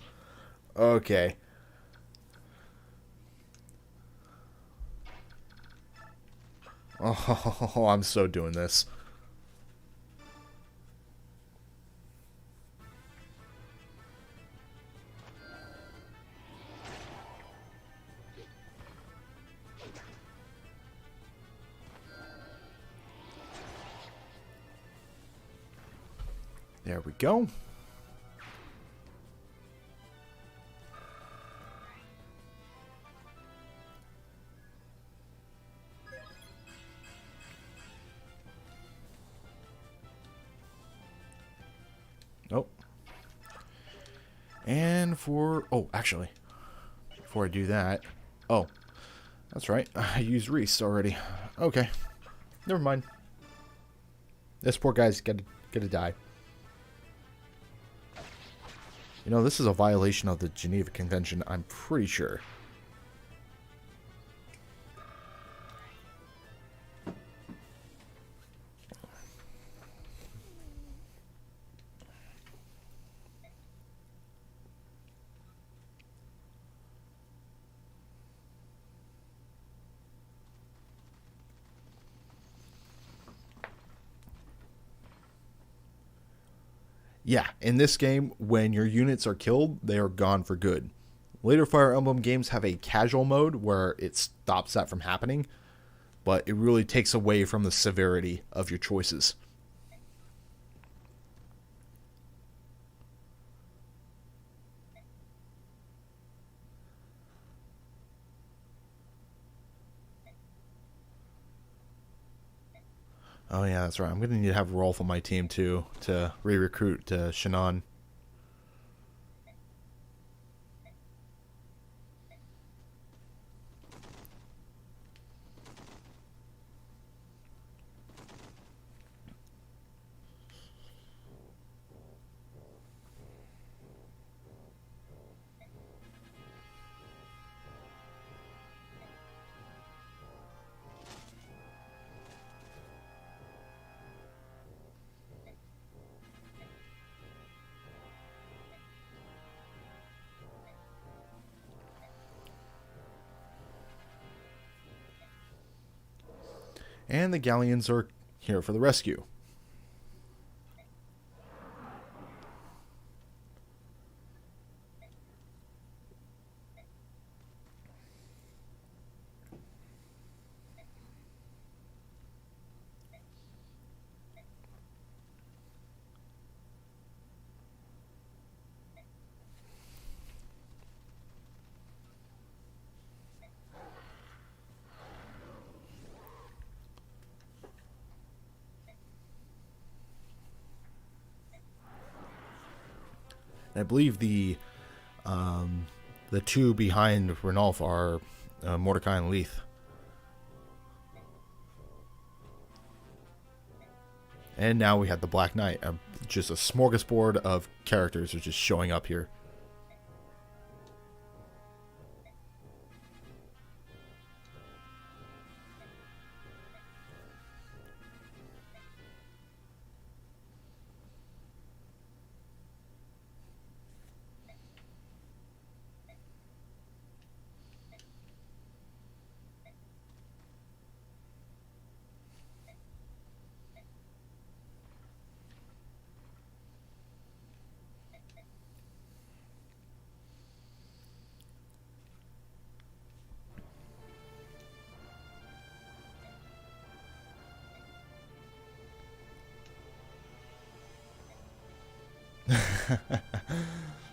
Okay. Oh, I'm so doing this. There we go. Nope. And oh, actually, before I do that, oh, that's right, I used Reese already. Okay, never mind. This poor guy's gonna die. You know, this is a violation of the Geneva Convention, I'm pretty sure. Yeah, in this game, when your units are killed, they are gone for good. Later Fire Emblem games have a casual mode where it stops that from happening, but it really takes away from the severity of your choices. Oh yeah, that's right. I'm going to need to have Rolf on my team too to re-recruit Shannon. And the galleons are here for the rescue. I believe the two behind Renolf are Mordecai and Leith. And now we have the Black Knight. Just a smorgasbord of characters are just showing up here.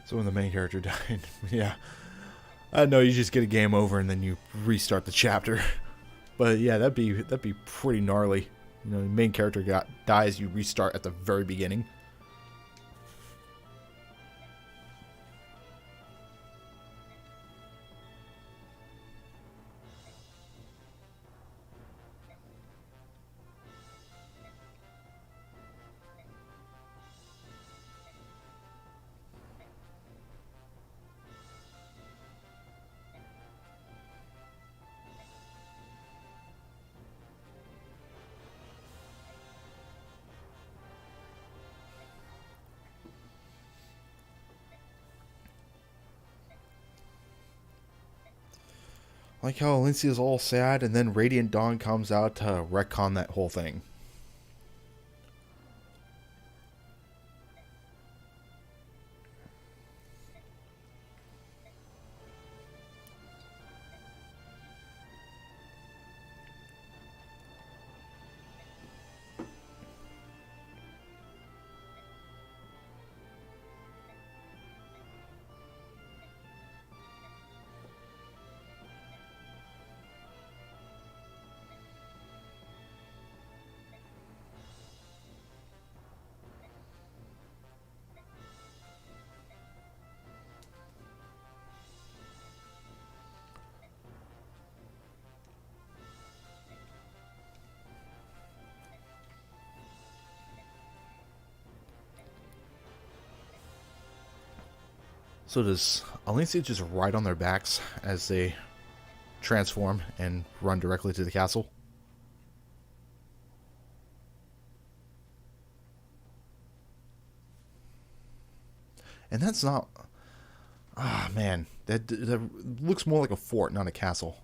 So when the main character died, yeah. I know you just get a game over and then you restart the chapter. But yeah, that'd be pretty gnarly. You know, the main character dies, you restart at the very beginning. Like how Alencia's all sad and then Radiant Dawn comes out to retcon that whole thing. So does Alencia just ride on their backs as they transform and run directly to the castle? And that's not... Ah, man. That looks more like a fort, not a castle.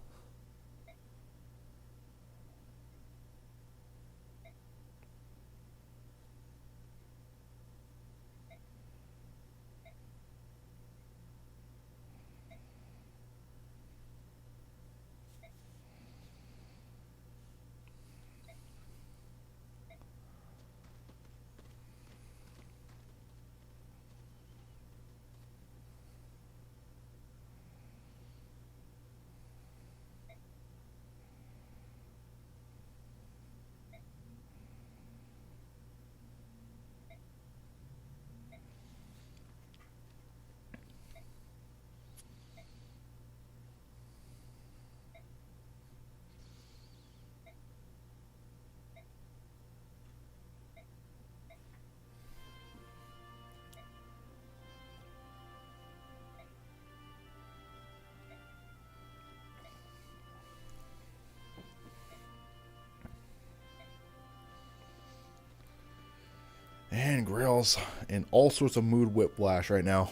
And Grail's in all sorts of mood whiplash right now.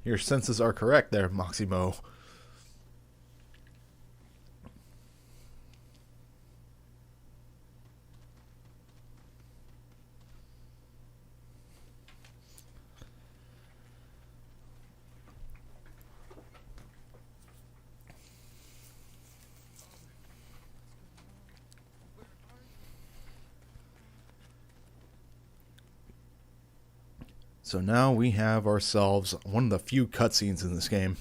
Your senses are correct there, Moximo. So now we have ourselves one of the few cutscenes in this game.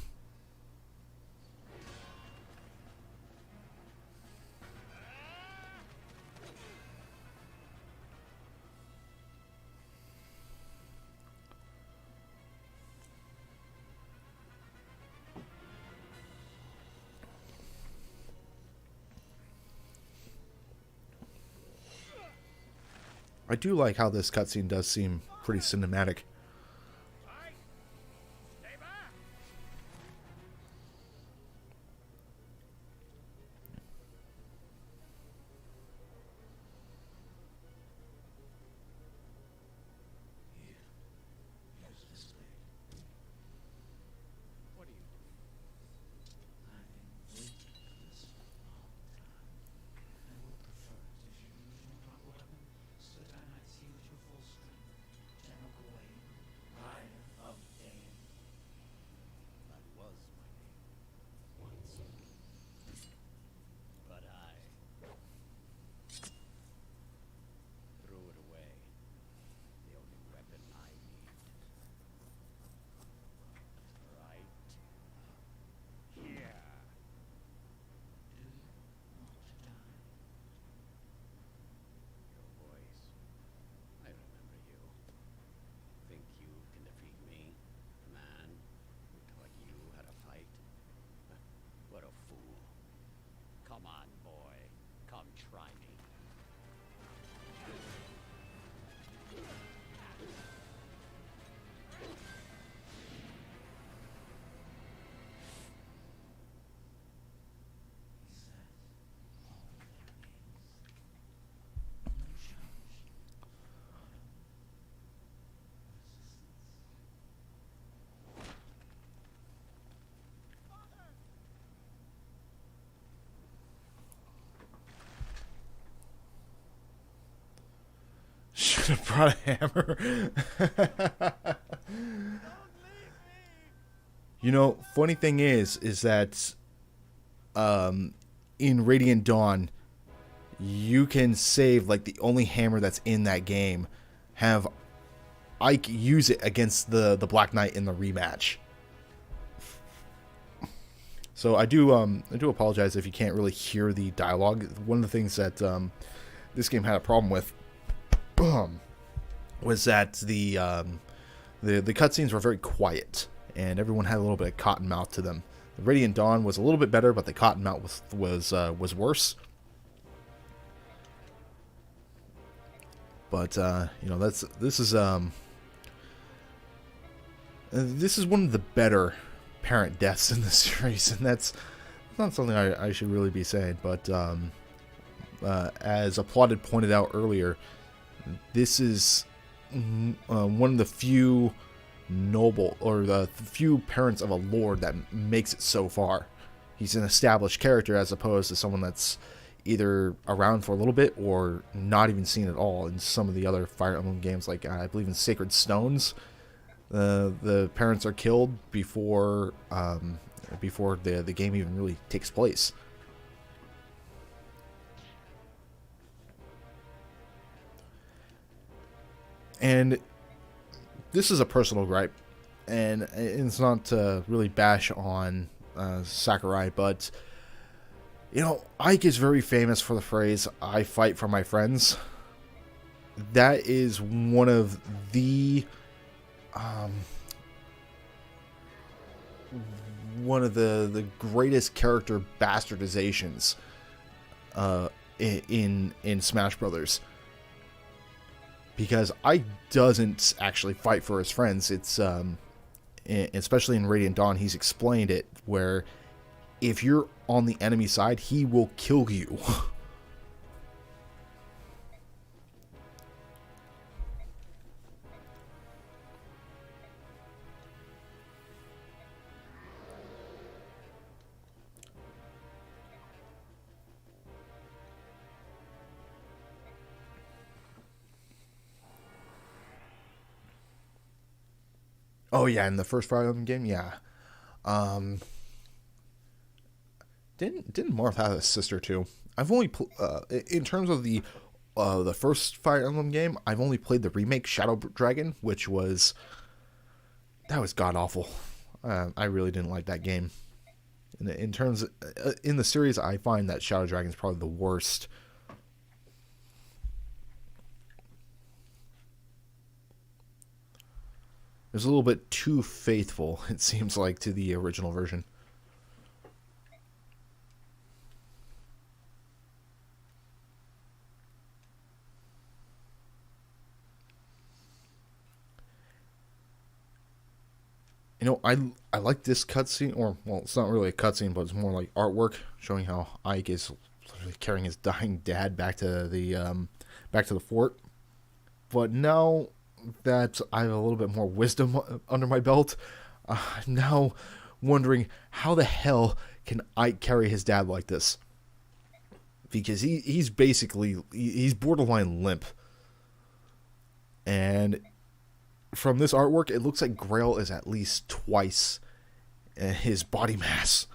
I do like how this cutscene does seem pretty cinematic. Should have brought a hammer. You know, funny thing is that in Radiant Dawn, you can save like the only hammer that's in that game. Have Ike use it against the Black Knight in the rematch. So I do apologize if you can't really hear the dialogue. One of the things that this game had a problem with was that the cutscenes were very quiet and everyone had a little bit of cotton mouth to them. The Radiant Dawn was a little bit better, but the cotton mouth was worse. But you know, this is one of the better parent deaths in the series, and that's not something I should really be saying. But as Applauded pointed out earlier, this is one of the few noble, or the few parents of a lord that makes it so far. He's an established character as opposed to someone that's either around for a little bit or not even seen at all in some of the other Fire Emblem games. Like I believe in Sacred Stones, the parents are killed before the game even really takes place. And this is a personal gripe, and it's not to really bash on Sakurai, but you know, Ike is very famous for the phrase, "I fight for my friends." That is one of the greatest character bastardizations in Smash Brothers. Because Ike doesn't actually fight for his friends. It's especially in Radiant Dawn, he's explained it, where if you're on the enemy side, he will kill you. Oh yeah, in the first Fire Emblem game, yeah. Didn't Marth have a sister too? I've only in terms of the first Fire Emblem game, I've only played the remake Shadow Dragon, which was that was god awful. I really didn't like that game. In terms of, in the series, I find that Shadow Dragon is probably the worst. It was a little bit too faithful, it seems like, to the original version. You know, I like this cutscene, or well, it's not really a cutscene, but it's more like artwork showing how Ike is literally carrying his dying dad back to the fort. But now that I have a little bit more wisdom under my belt, I'm now wondering how the hell can Ike carry his dad like this? Because he's borderline limp, and from this artwork, it looks like Grail is at least twice his body mass.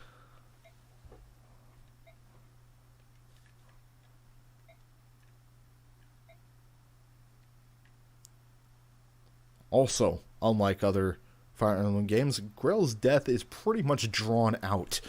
Also, unlike other Fire Emblem games, Grail's death is pretty much drawn out.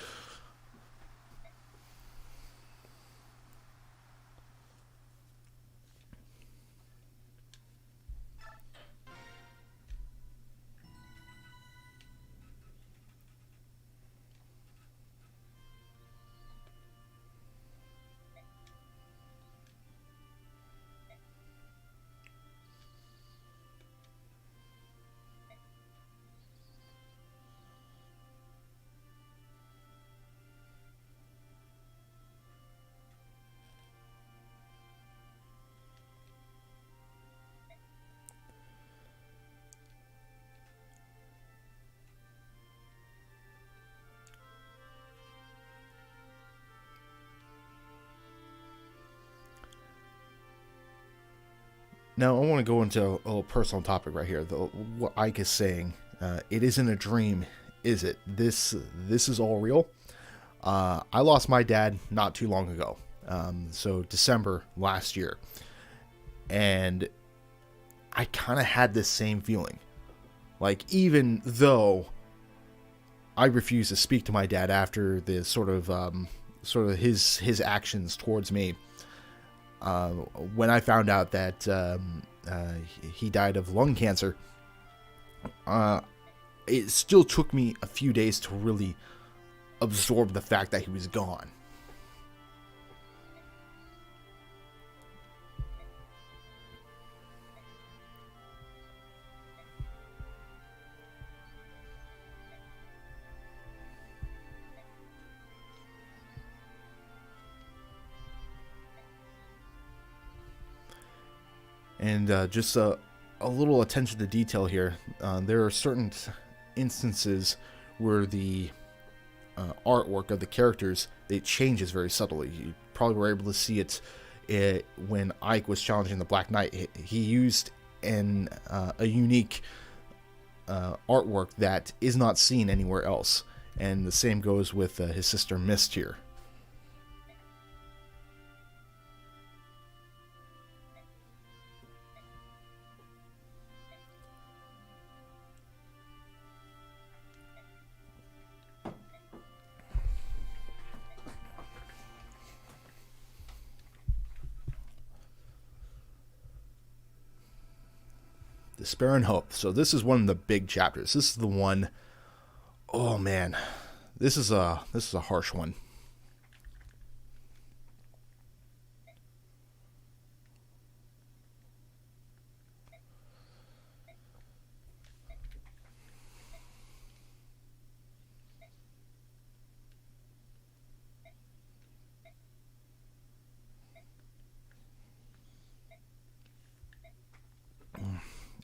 Now, I want to go into a little personal topic right here. What Ike is saying, it isn't a dream, is it? This is all real. I lost my dad not too long ago, so December last year, and I kind of had this same feeling. Like, even though I refused to speak to my dad after the sort of his actions towards me, when I found out that he died of lung cancer, it still took me a few days to really absorb the fact that he was gone. And just a little attention to detail here. There are certain instances where the artwork of the characters, it changes very subtly. You probably were able to see it when Ike was challenging the Black Knight. He used a unique artwork that is not seen anywhere else. And the same goes with his sister Mist here. Despair and Hope. So this is one of the big chapters. This is the one. Oh man, this is a harsh one.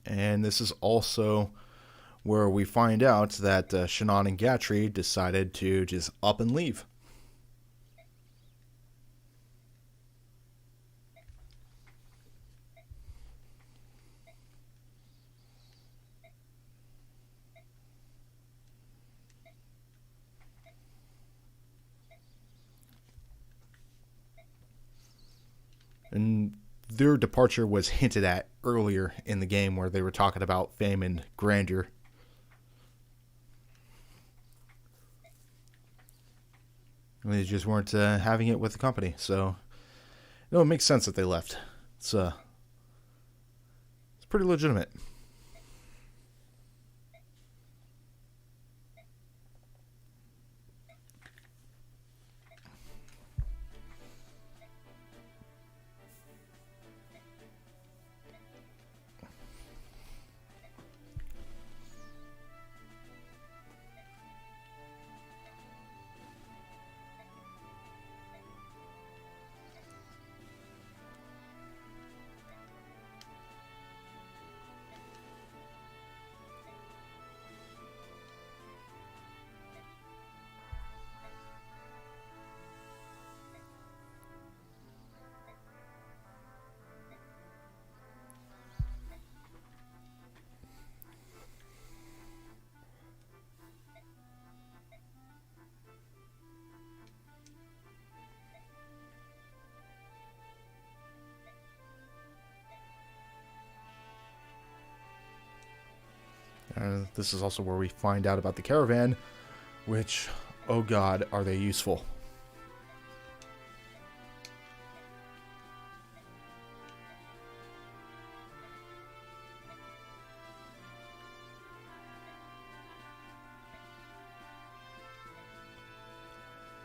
And this is also where we find out that Shannon and Gatry decided to just up and leave. And their departure was hinted at earlier in the game where they were talking about fame and grandeur. They just weren't having it with the company. So, it makes sense that they left. It's pretty legitimate. This is also where we find out about the caravan, which, oh god, are they useful.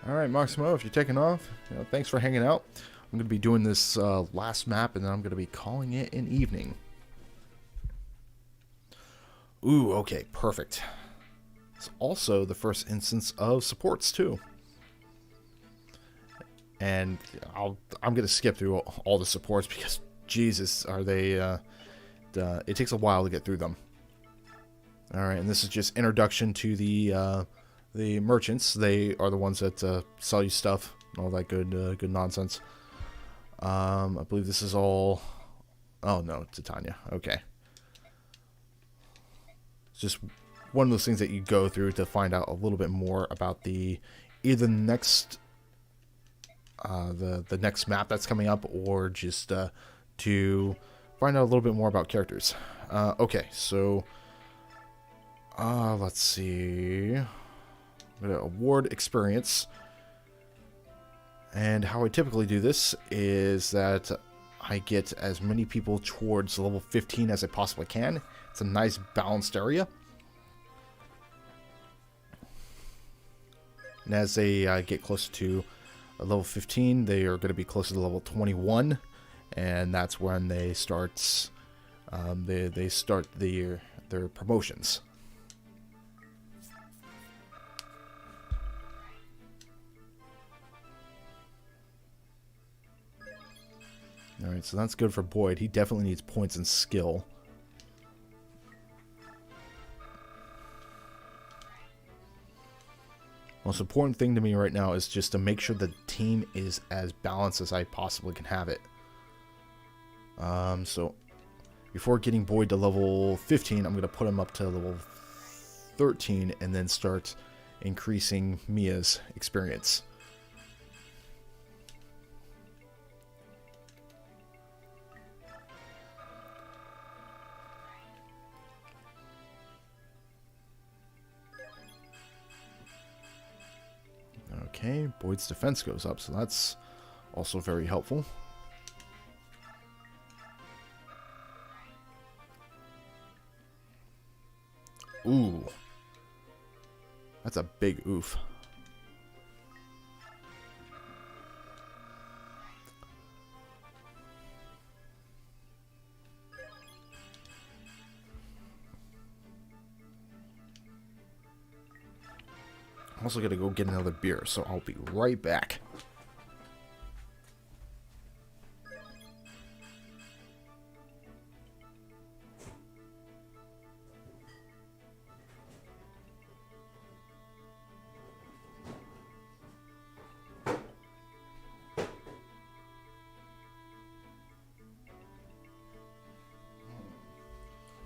Alright, Maximo, if you're taking off, thanks for hanging out. I'm going to be doing this last map, and then I'm going to be calling it an evening. Ooh, okay, perfect. It's also the first instance of supports, too. And I'm going to skip through all the supports because, Jesus, are they... it takes a while to get through them. Alright, and this is just introduction to the merchants. They are the ones that sell you stuff, all that good nonsense. I believe this is all... Oh, no, Titania. Okay. It's just one of those things that you go through to find out a little bit more about either next the next map that's coming up, or just to find out a little bit more about characters. Okay, so let's see. I'm gonna award experience, and how I typically do this is that I get as many people towards level 15 as I possibly can. It's a nice balanced area. And as they get closer to level 15, they are going to be closer to level 21, and that's when they start they start their promotions. Alright, so that's good for Boyd. He definitely needs points and skill. Most important thing to me right now is just to make sure the team is as balanced as I possibly can have it. So before getting Boyd to level 15, I'm going to put him up to level 13 and then start increasing Mia's experience. Okay, Boyd's defense goes up, so that's also very helpful. Ooh. That's a big oof. I'm also gonna go get another beer, so I'll be right back.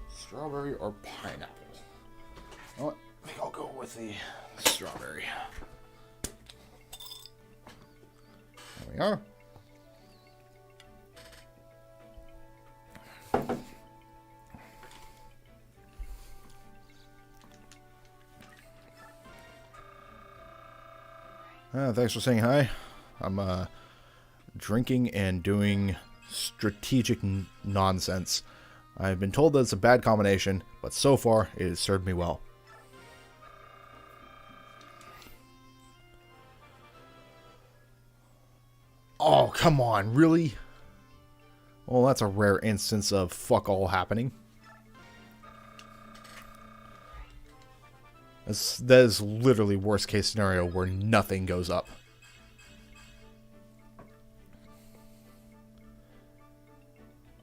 Strawberry or pineapple? Well, I think I'll go with the strawberry. There we are. Thanks for saying hi. I'm drinking and doing strategic nonsense. I've been told that it's a bad combination, but so far it has served me well. Oh, come on, really? Well, that's a rare instance of fuck all happening. That is literally worst case scenario where nothing goes up.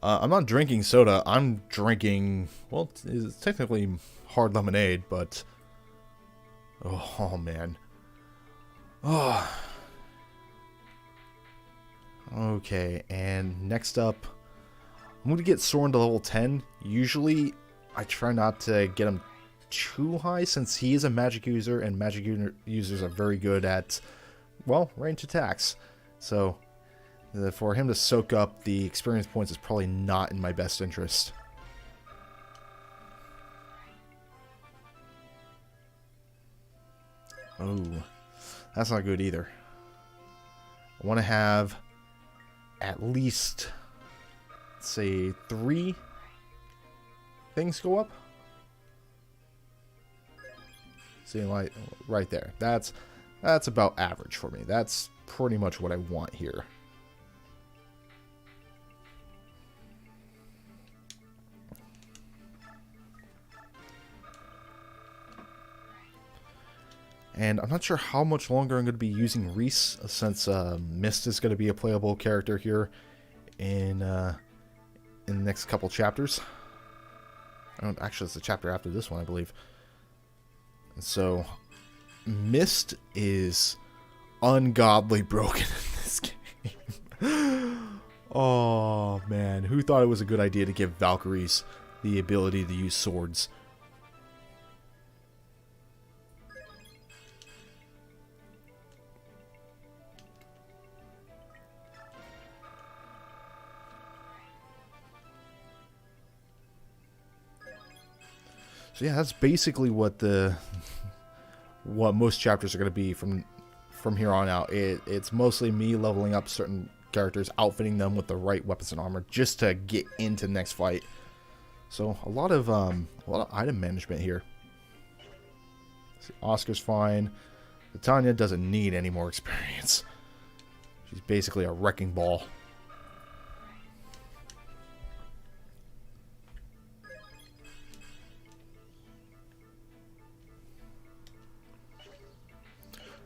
I'm not drinking soda. I'm drinking, well, it's technically hard lemonade, but oh man. Oh. Okay, and next up, I'm going to get Soren to level 10. Usually, I try not to get him too high since he is a magic user, and magic users are very good at, well, range attacks. So, for him to soak up the experience points is probably not in my best interest. Oh, that's not good either. I want to have at least, let's say, 3 things go up. See, like right there. That's about average for me. That's pretty much what I want here. And I'm not sure how much longer I'm going to be using Reese, since Mist is going to be a playable character here in the next couple chapters. Actually, it's a chapter after this one, I believe. And so, Mist is ungodly broken in this game. Oh, man. Who thought it was a good idea to give Valkyries the ability to use swords? So yeah, that's basically what most chapters are going to be from here on out. It's mostly me leveling up certain characters, outfitting them with the right weapons and armor just to get into the next fight. So a lot of item management here. See, Oscar's fine. Titania doesn't need any more experience. She's basically a wrecking ball.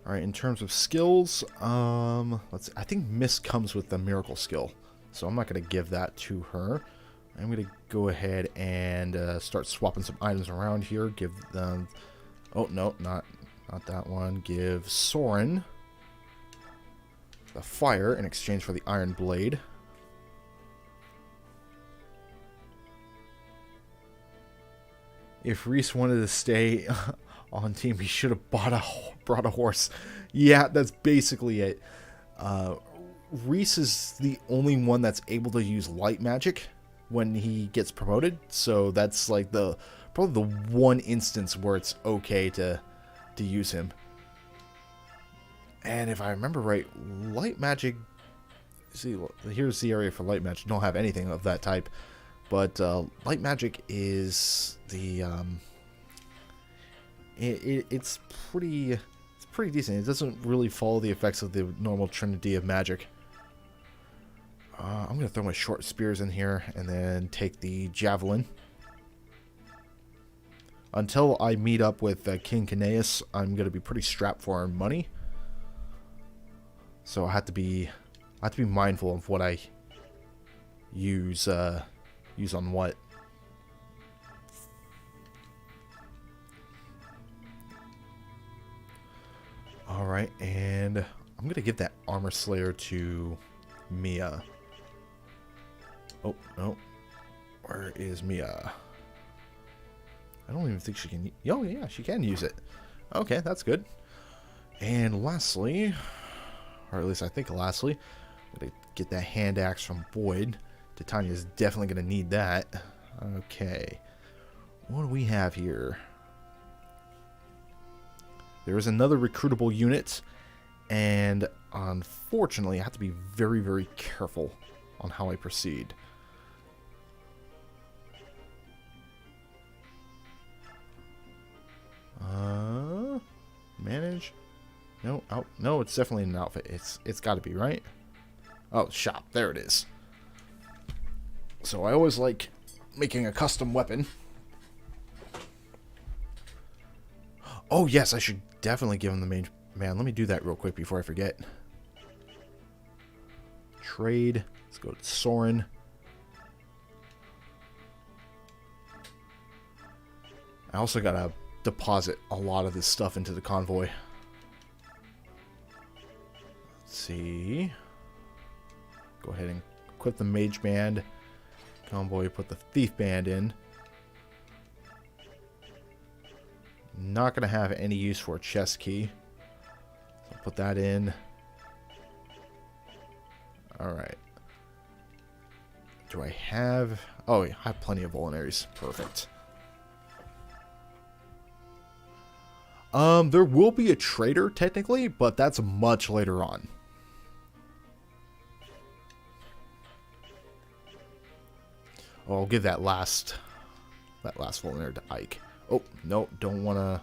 Alright, in terms of skills, I think Mist comes with the miracle skill, so I'm not going to give that to her. I'm going to go ahead and start swapping some items around here. Give them, oh no, not that one. Give Soren the fire in exchange for the iron blade. If Reese wanted to stay on team, he should have brought a horse. Yeah, that's basically it. Reese is the only one that's able to use light magic when he gets promoted, so that's like probably the one instance where it's okay to use him. And if I remember right, light magic, see, here's the area for light magic. Don't have anything of that type, but light magic is the it's pretty decent. It doesn't really follow the effects of the normal trinity of magic. I'm gonna throw my short spears in here and then take the javelin. Until I meet up with King Kineas, I'm gonna be pretty strapped for money. So I have to be mindful of what I use on what. Alright, and I'm going to give that Armor Slayer to Mia. Oh, no. Where is Mia? I don't even think she can... Oh, yeah, she can use it. Okay, that's good. And lastly, or at least I think lastly, I'm going to get that hand axe from Boyd. Titania's definitely going to need that. Okay. What do we have here? There is another recruitable unit, And unfortunately, I have to be very, very careful on how I proceed. Manage? No, oh, no, it's definitely an outfit. It's got to be, right? Oh, shop. There it is. So I always like making a custom weapon. Oh, yes, I should definitely give him the main... Man, let me do that real quick before I forget. Trade. Let's go to Soren. I also gotta deposit a lot of this stuff into the convoy. Let's see. Go ahead and equip the mage band. Convoy, put the thief band in. Not gonna have any use for a chest key. So I'll put that in. Alright. Do I have... Oh, I have plenty of vulneraries. Perfect. There will be a trader, technically, but that's much later on. Oh, I'll give that last vulnerary to Ike. Oh, no, don't want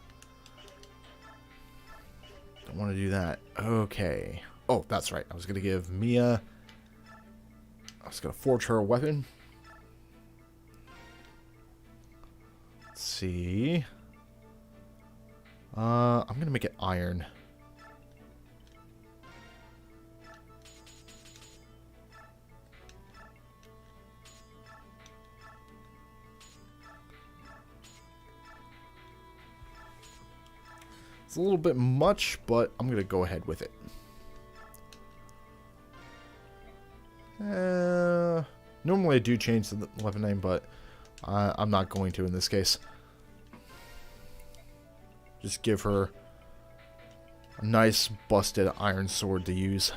to do that. Okay. Oh, that's right. I was going to give Mia... I was going to forge her a weapon. Let's see... I'm going to make it iron. It's a little bit much, but I'm going to go ahead with it. Normally I do change the weapon name, but I'm not going to in this case. Just give her a nice busted iron sword to use.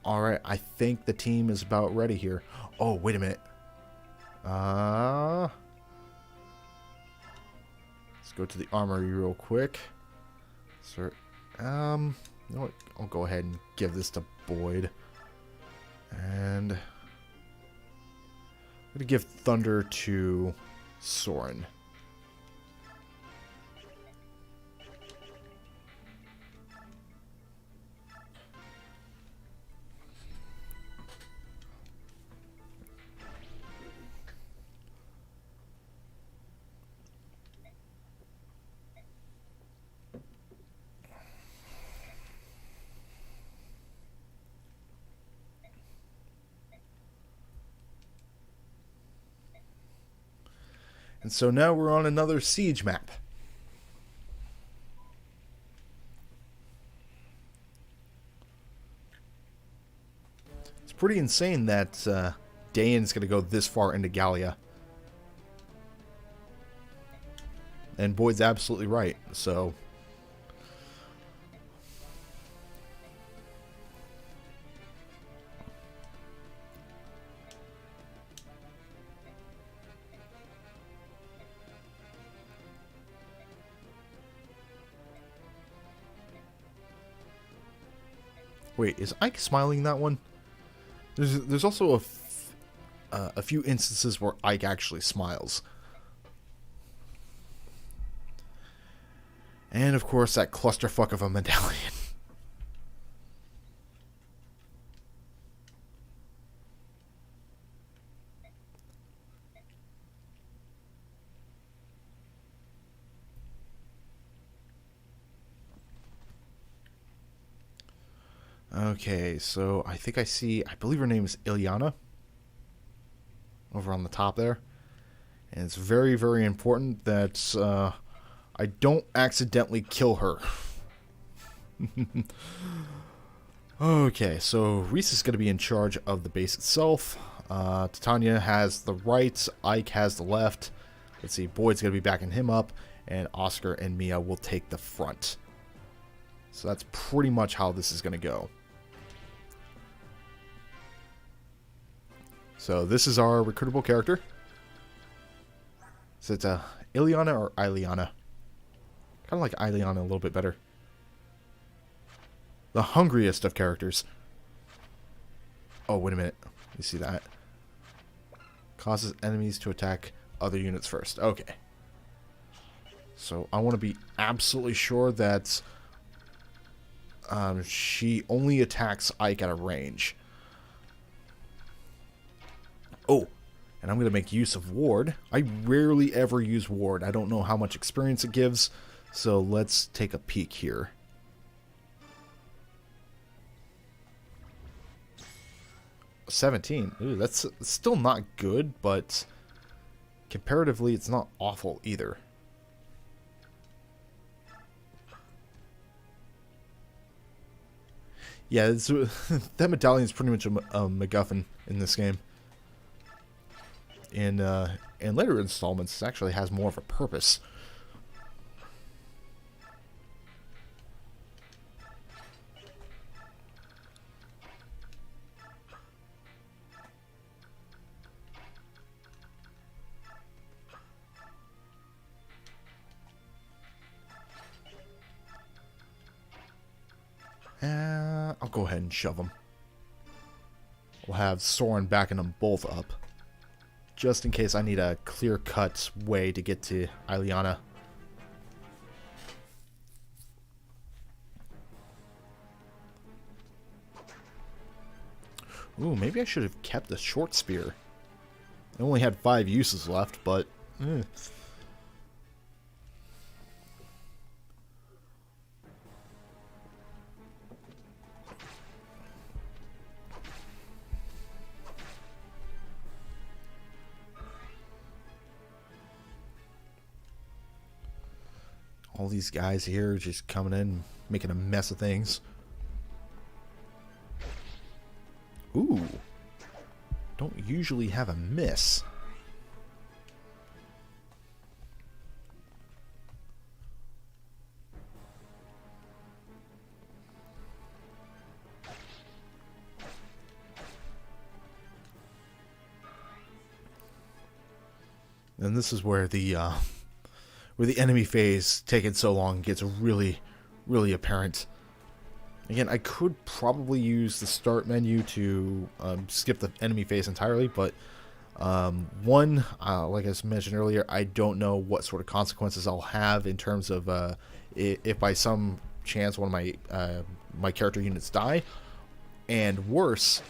Alright, I think the team is about ready here. Oh, wait a minute. Let's go to the armory real quick. Sir, you know what? I'll go ahead and give this to Boyd. And I'm going to give Thunder to Soren. And so now we're on another siege map. It's pretty insane that Dane's going to go this far into Gallia. And Boyd's absolutely right, so... Wait, is Ike smiling that one? There's also a few instances where Ike actually smiles. And of course that clusterfuck of a medallion. Okay, so I think I see, I believe her name is Ilyana. Over on the top there. And it's very, very important that I don't accidentally kill her. Okay, so Reese is going to be in charge of the base itself. Titania has the right, Ike has the left. Let's see, Boyd's going to be backing him up. And Oscar and Mia will take the front. So that's pretty much how this is going to go. So this is our recruitable character. So it's Ilyana or Ileana. Kind of like Ileana a little bit better. The hungriest of characters. Oh, wait a minute. You see that? Causes enemies to attack other units first. Okay. So I want to be absolutely sure that she only attacks Ike at a range. Oh, and I'm going to make use of Ward. I rarely ever use Ward. I don't know how much experience it gives, so let's take a peek here. $17. Ooh, that's still not good, but comparatively, it's not awful either. Yeah, that medallion is pretty much a MacGuffin in this game. In later installments, it actually has more of a purpose. I'll go ahead and shove them. We'll have Soren backing them both up, just in case I need a clear-cut way to get to Ileana. Ooh, maybe I should have kept the short spear. I only had 5 uses left, but... all these guys here just coming in, making a mess of things. Ooh. Don't usually have a miss. And this is where the enemy phase taking so long gets really, really apparent. Again, I could probably use the start menu to skip the enemy phase entirely, but like I mentioned earlier, I don't know what sort of consequences I'll have in terms of if by some chance one of my my character units die, and worse,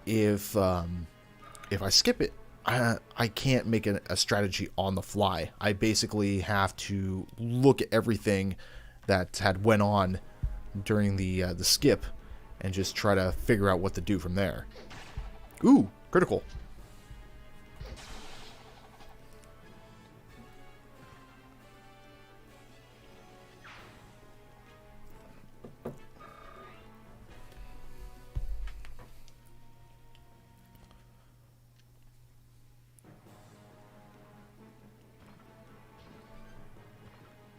if I skip it, I can't make a strategy on the fly. I basically have to look at everything that had went on during the skip and just try to figure out what to do from there. Ooh, critical.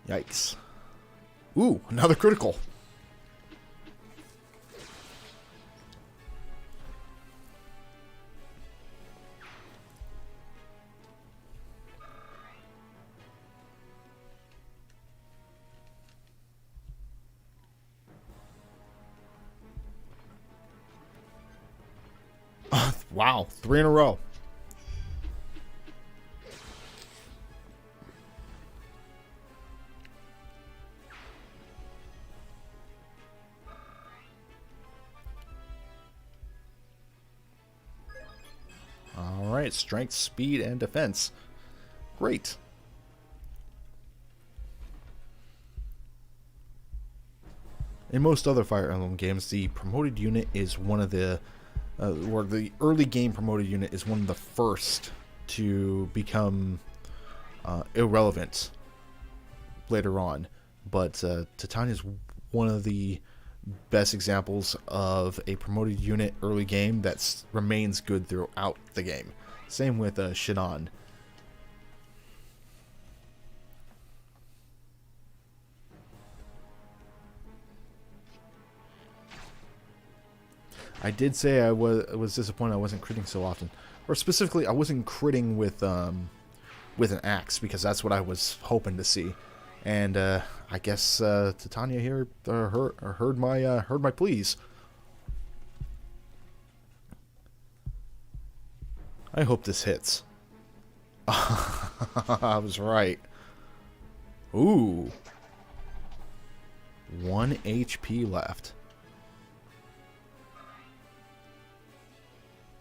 Yikes. Ooh, another critical. Wow, 3 in a row. Alright, strength, speed, and defense. Great. In most other Fire Emblem games, the promoted unit is one of the or the early game promoted unit is one of the first to become irrelevant later on. But Titania is one of the best examples of a promoted unit early game that remains good throughout the game. Same with Shinon. I did say I was disappointed I wasn't critting so often, or specifically I wasn't critting with an axe, because that's what I was hoping to see. And I guess Titania here heard my pleas. I hope this hits. I was right. Ooh. 1 HP left.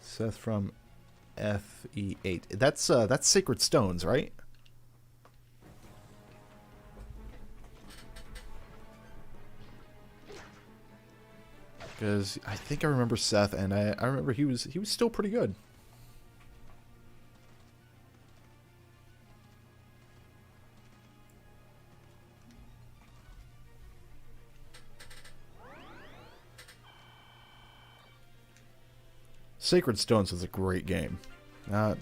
Seth from FE8. That's Sacred Stones, right? Because I think I remember Seth, and I remember he was still pretty good. Sacred Stones was a great game. That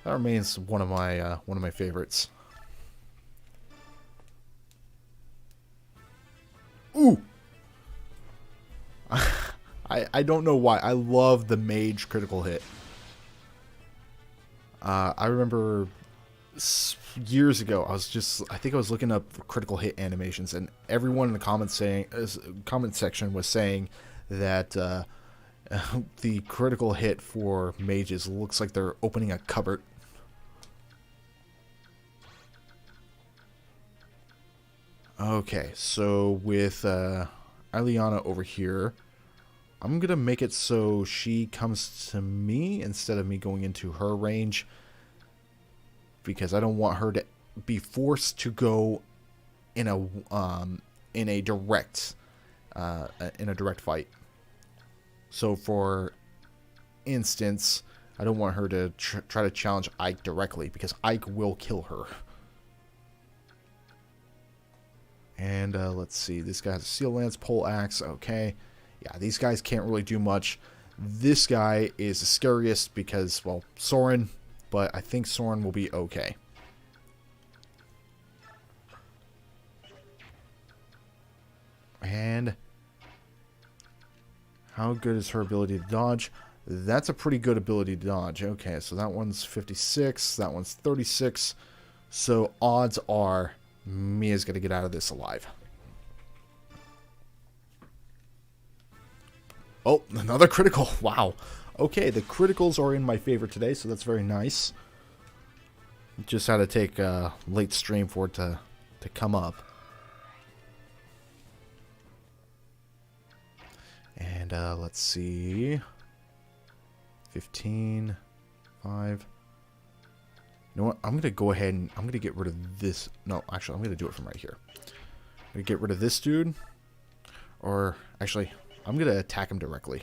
remains one of my favorites. Ooh. I don't know why. I love the mage critical hit. I remember years ago, I think I was looking up critical hit animations, and everyone in the comment section was saying that the critical hit for mages looks like they're opening a cupboard. Okay, so with Ileana over here, I'm going to make it so she comes to me instead of me going into her range, because I don't want her to be forced to go in a direct fight. So for instance, I don't want her to try to challenge Ike directly, because Ike will kill her. And let's see, this guy has a Seal Lance, Pole Axe, okay. Yeah, these guys can't really do much. This guy is the scariest because, well, Soren, but I think Soren will be okay. And how good is her ability to dodge? That's a pretty good ability to dodge. Okay, so that one's 56, that one's 36. So odds are Mia's going to get out of this alive. Oh, another critical. Wow. Okay, the criticals are in my favor today, so that's very nice. Just had to take a late stream for it to come up. And let's see. 15, 5. You know what? I'm going to go ahead and I'm going to get rid of this. No, actually, I'm going to do it from right here. I'm going to get rid of this dude. Or, actually, I'm going to attack him directly.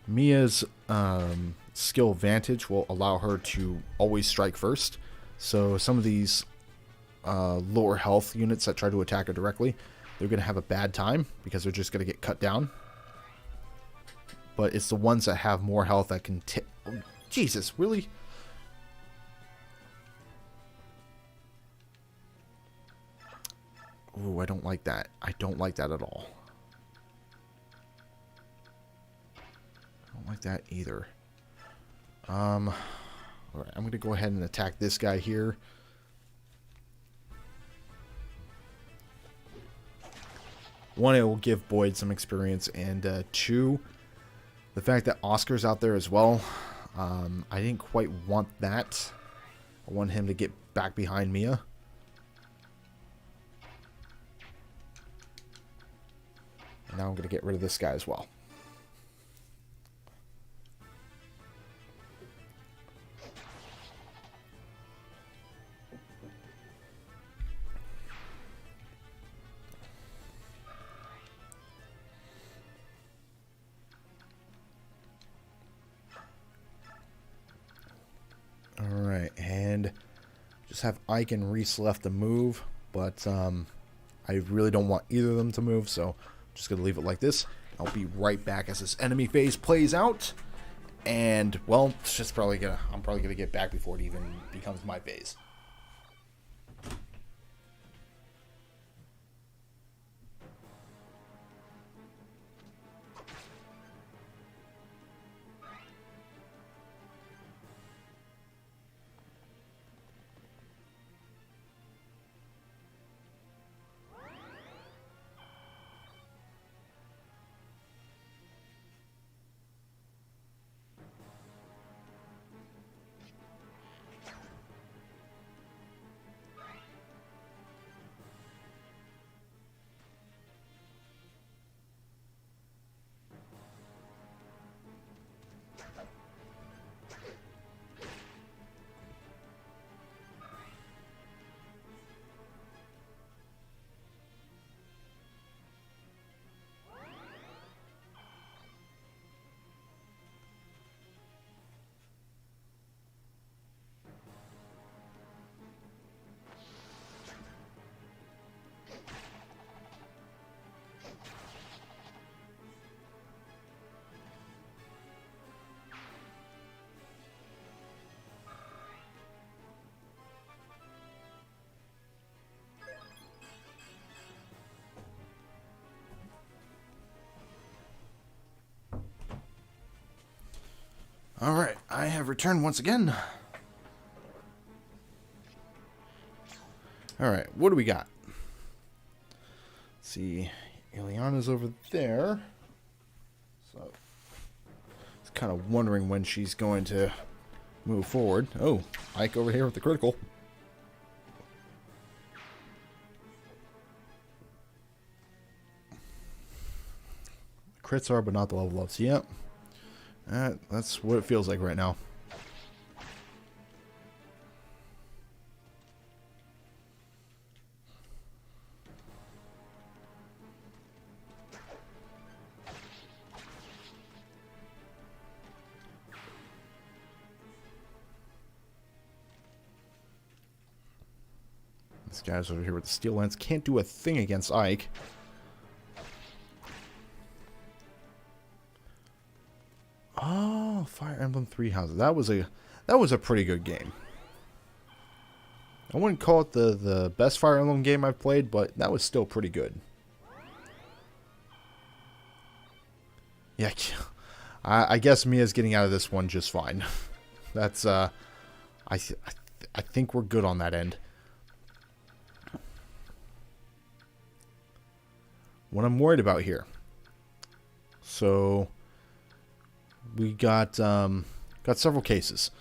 Mia's skill advantage will allow her to always strike first. So some of these lower health units that try to attack her directly, they're going to have a bad time because they're just going to get cut down. But it's the ones that have more health that can... Oh, Jesus, really? Ooh, I don't like that. I don't like that at all. I don't like that either. Alright, I'm going to go ahead and attack this guy here. One, it will give Boyd some experience, and two, the fact that Oscar's out there as well. I didn't quite want that. I want him to get back behind Mia. And now I'm going to get rid of this guy as well. Alright, and just have Ike and Reese left to move, but I really don't want either of them to move, so I'm just going to leave it like this. I'll be right back as this enemy phase plays out, and, well, it's just I'm probably gonna get back before it even becomes my phase. Alright, I have returned once again. Alright, what do we got? Let's see, Ileana's over there. So, I was kind of wondering when she's going to move forward. Oh, Ike over here with the critical. Crits are, but not the level ups. Yep. That's what it feels like right now. This guy's over here with the steel lance. Can't do a thing against Ike. Oh, Fire Emblem Three Houses. That was a pretty good game. I wouldn't call it the best Fire Emblem game I've played, but that was still pretty good. Yeah, I guess Mia's getting out of this one just fine. That's I think we're good on that end. What I'm worried about here. So we got several cases.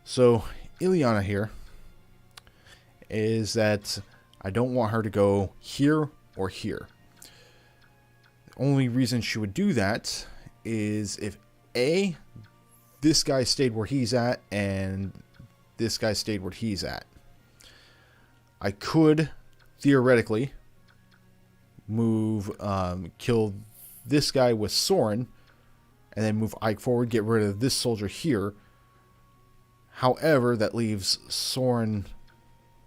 So Ileana here is that I don't want her to go here or here. The only reason she would do that is if A, this guy stayed where he's at and this guy stayed where he's at. I could theoretically move, kill this guy with Soren, and then move Ike forward, get rid of this soldier here. However, that leaves Soren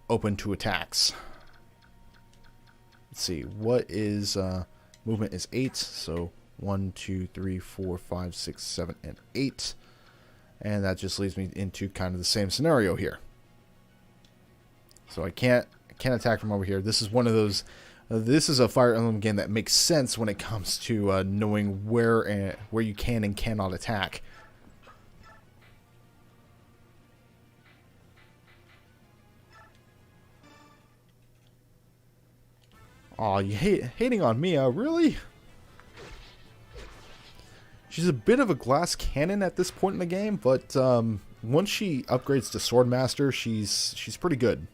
open to attacks. Let's see, what is, movement is 8, so 1, 2, 3, 4, 5, 6, 7, and 8. And that just leaves me into kind of the same scenario here. So I can't attack from over here. This is one of those. This is a Fire Emblem game that makes sense when it comes to knowing where you can and cannot attack. Aw, you hating on Mia, really? She's a bit of a glass cannon at this point in the game, but once she upgrades to Swordmaster, she's pretty good.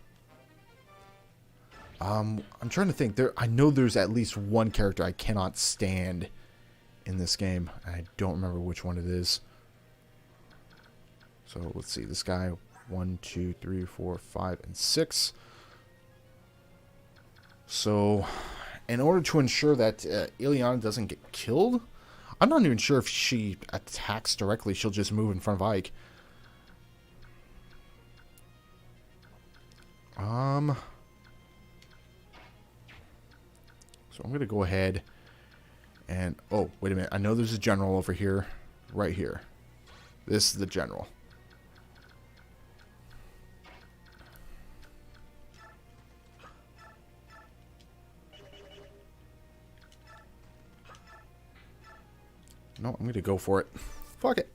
I'm trying to think. I know there's at least one character I cannot stand in this game. I don't remember which one it is. So let's see. This guy, 1, 2, 3, 4, 5, and 6. So, in order to ensure that Ileana doesn't get killed, I'm not even sure if she attacks directly. She'll just move in front of Ike. So I'm going to go ahead and... Oh, wait a minute. I know there's a general over here. Right here. This is the general. No, I'm going to go for it. Fuck it.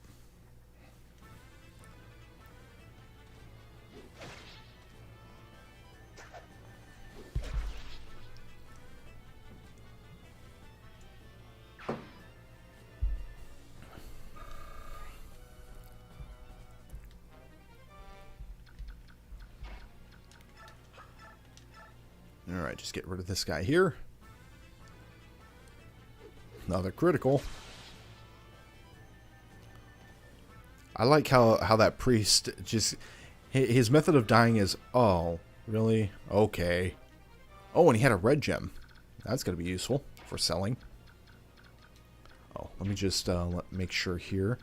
Alright, just get rid of this guy here. Another critical. I like how that priest just... His method of dying is, oh, really? Okay. Oh, and he had a red gem. That's going to be useful for selling. Oh, let me just make sure here.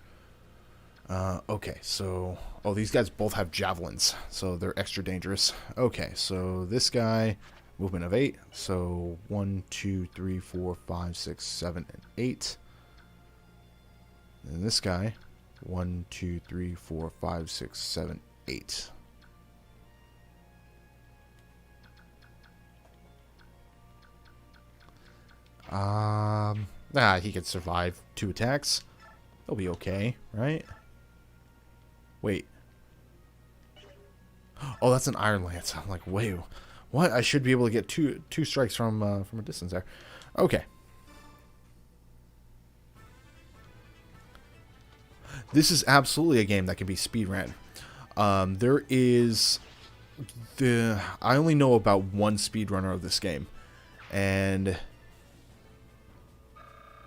Okay, so... Oh, these guys both have javelins, so they're extra dangerous. Okay, so this guy, movement of 8. So 1, 2, 3, 4, 5, 6, 7, and 8. And this guy, 1, 2, 3, 4, 5, 6, 7, 8. He could survive 2 attacks. He'll be okay, right? Wait. Oh, that's an Iron Lance. I'm like, wait, what? I should be able to get two strikes from a distance there. Okay. This is absolutely a game that can be speedrun. There is I only know about one speedrunner of this game, and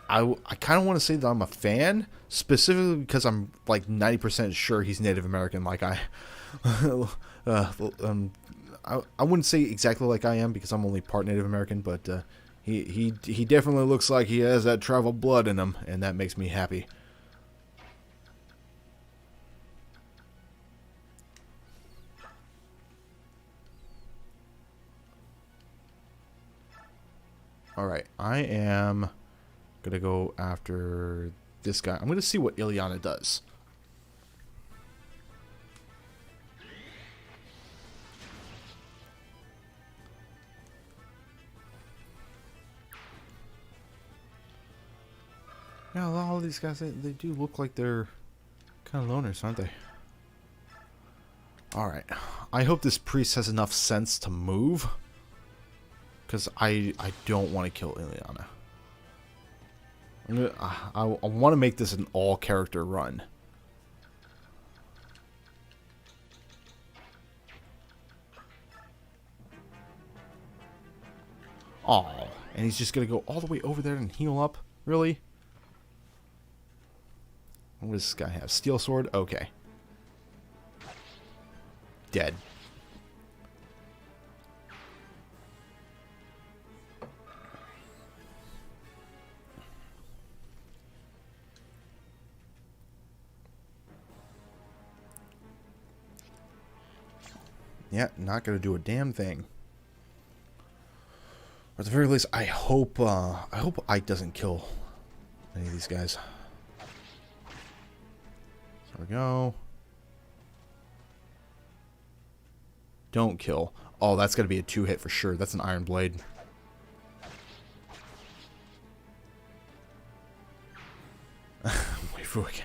I kind of want to say that I'm a fan, specifically because I'm like 90% sure he's Native American, like I. I wouldn't say exactly like I am because I'm only part Native American, but he definitely looks like he has that travel blood in him, and that makes me happy. Alright, I am gonna go after this guy. I'm gonna see what Ileana does. Yeah, all these guys, they do look like they're kind of loners, aren't they? Alright, I hope this priest has enough sense to move, because I don't want to kill Ileana. I want to make this an all-character run. Aw, and he's just going to go all the way over there and heal up? Really? What does this guy have? Steel sword? Okay. Dead. Yeah, not gonna do a damn thing. Or at the very least, I hope Ike doesn't kill any of these guys. There we go. Don't kill. Oh, that's gonna be a 2-hit for sure. That's an Iron Blade. Wait for it.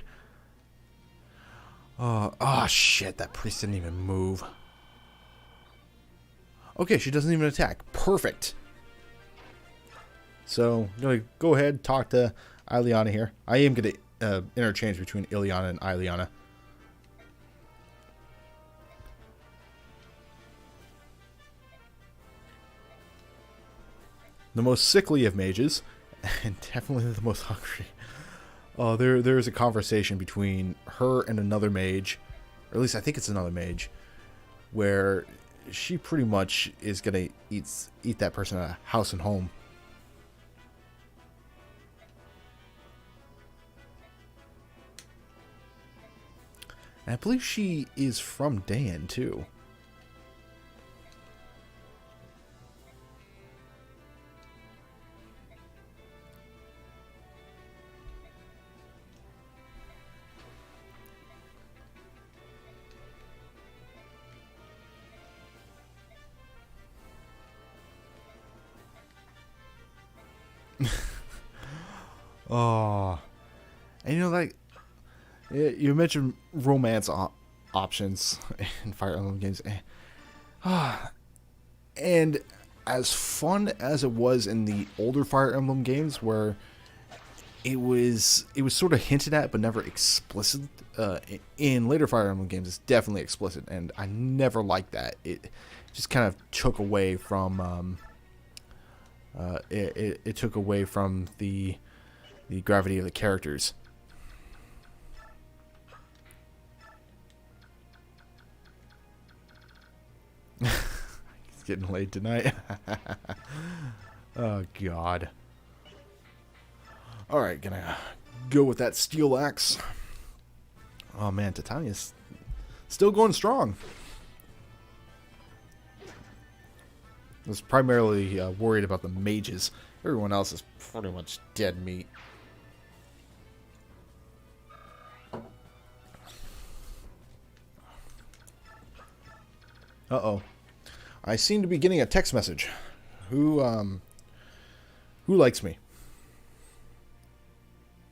Oh shit! That priest didn't even move. Okay, she doesn't even attack. Perfect. So, I'm going to go ahead and talk to Ileana here. I am going to interchange between Ileana and Ileana. The most sickly of mages, and definitely the most hungry. There's a conversation between her and another mage, or at least I think it's another mage, where she pretty much is gonna eat that person out of house and home. And I believe she is from Dan too. Oh, and you know, like, you mentioned romance options in Fire Emblem games, and as fun as it was in the older Fire Emblem games, where it was sort of hinted at but never explicit. In later Fire Emblem games, it's definitely explicit, and I never liked that. It just kind of took away from it took away from the gravity of the characters. It's getting late tonight. Oh god. Alright, gonna go with that steel axe. Oh man, Titania's still going strong. I was primarily worried about the mages. Everyone else is pretty much dead meat. Uh-oh. I seem to be getting a text message. Who likes me?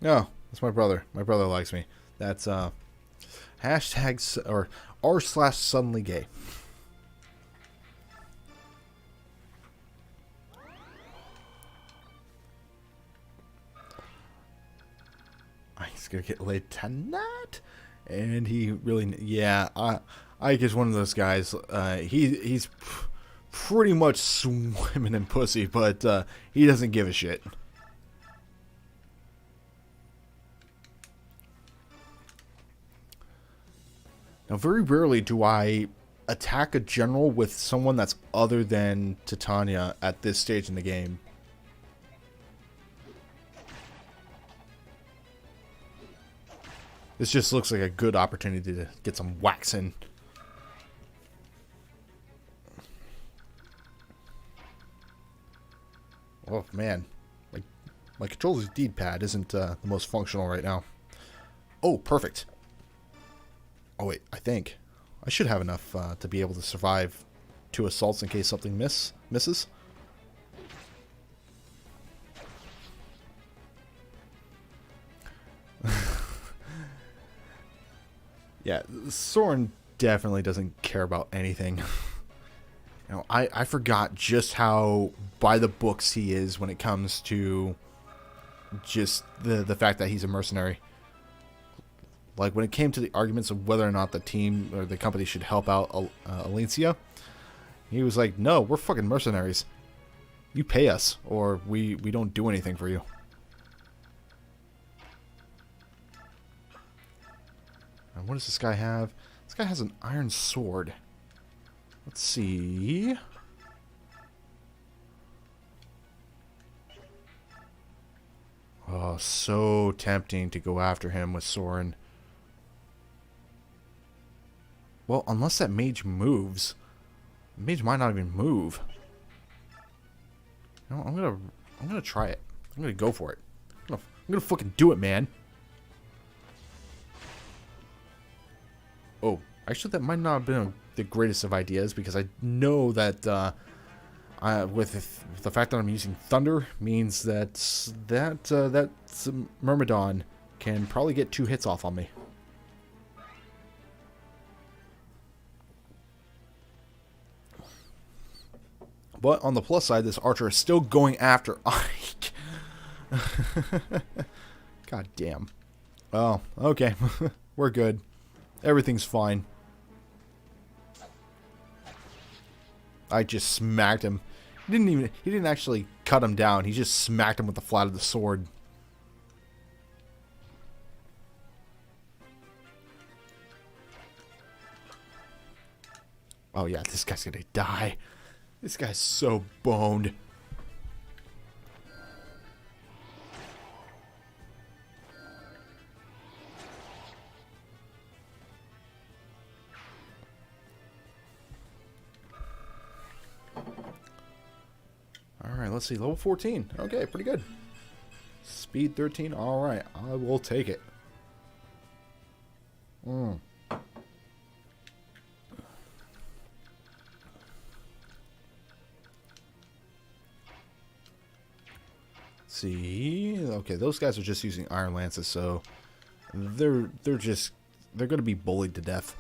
Oh, that's my brother. My brother likes me. That's Hashtag or r/suddenly gay. He's gonna get laid tonight, and he really, yeah. Ike is one of those guys. He's pretty much swimming in pussy, but he doesn't give a shit. Now, very rarely do I attack a general with someone that's other than Titania at this stage in the game. This just looks like a good opportunity to get some wax in. Oh man, my controller's D-pad isn't the most functional right now. Oh, perfect. Oh wait, I think I should have enough to be able to survive 2 assaults in case something misses. Yeah, Soren definitely doesn't care about anything. You know, I forgot just how by the books he is when it comes to just the fact that he's a mercenary. Like, when it came to the arguments of whether or not the team or the company should help out Alencia, he was like, no, we're fucking mercenaries. You pay us, or we don't do anything for you. And what does this guy have? This guy has an iron sword. Let's see. Oh, so tempting to go after him with Soren. Well, unless that mage moves. The mage might not even move. No, I'm gonna try it. I'm gonna go for it. I'm gonna fucking do it, man. Oh, actually, that might not have been the greatest of ideas, because I know that with the fact that I'm using thunder means that Myrmidon can probably get 2 hits off on me. But on the plus side, this archer is still going after Ike. God damn. Oh, okay. We're good. Everything's fine. I just smacked him. He didn't actually cut him down. He just smacked him with the flat of the sword. Oh yeah, this guy's gonna die. This guy's so boned. Alright, let's see. Level 14. Okay, pretty good. Speed 13. Alright, I will take it. See, okay, those guys are just using iron lances, so they're gonna be bullied to death,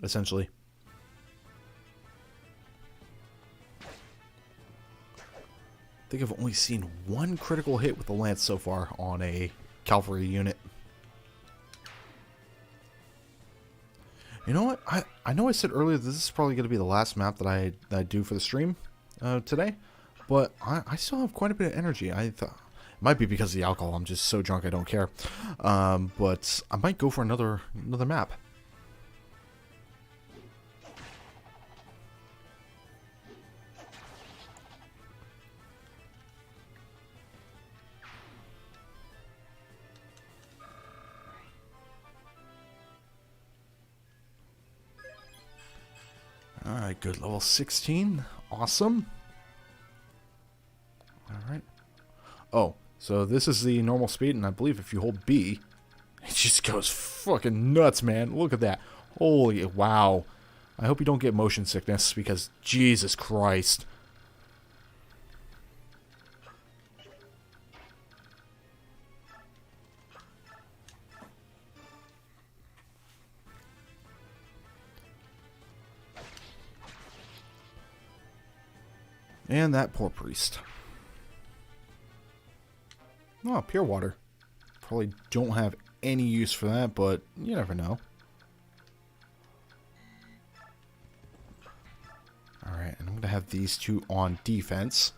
essentially. I think I've only seen 1 critical hit with the lance so far on a cavalry unit. You know what? I know I said earlier that this is probably going to be the last map that I do for the stream today, but I still have quite a bit of energy. I thought it might be because of the alcohol. I'm just so drunk I don't care. But I might go for another map. Alright, good. Level 16. Awesome. Alright. Oh, so this is the normal speed, and I believe if you hold B, it just goes fucking nuts, man. Look at that. Holy, wow. I hope you don't get motion sickness, because Jesus Christ. And that poor priest. Oh, pure water. Probably don't have any use for that, but you never know. Alright, and I'm going to have these two on defense.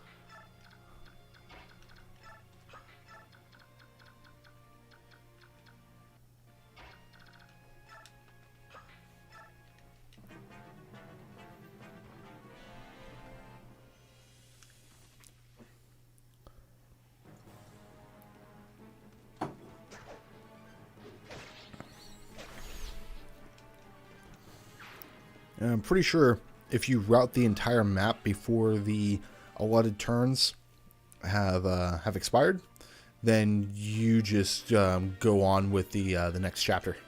And I'm pretty sure if you route the entire map before the allotted turns have expired, then you just go on with the next chapter.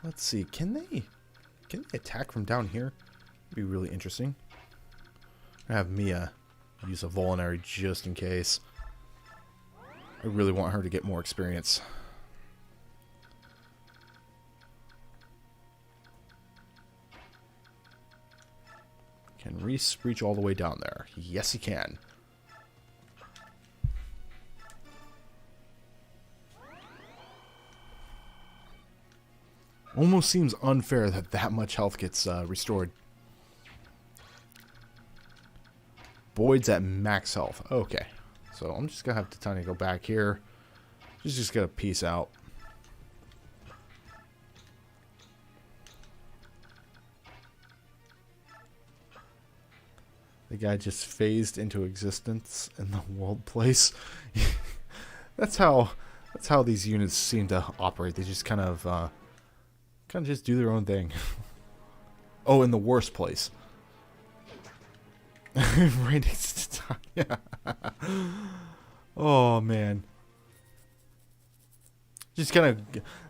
Let's see, can they attack from down here? It'd be really interesting. I have Mia use a vulnerary just in case. I really want her to get more experience. Can Reese reach all the way down there? Yes, he can. Almost seems unfair that that much health gets restored. Boyd's at max health. Okay. So I'm just going to have to kind of go back here. She's just going to peace out. The guy just phased into existence in the world place. That's how these units seem to operate. They just kind of just do their own thing. Oh, in the worst place. Right next to time. Yeah. Oh man. Just kind of,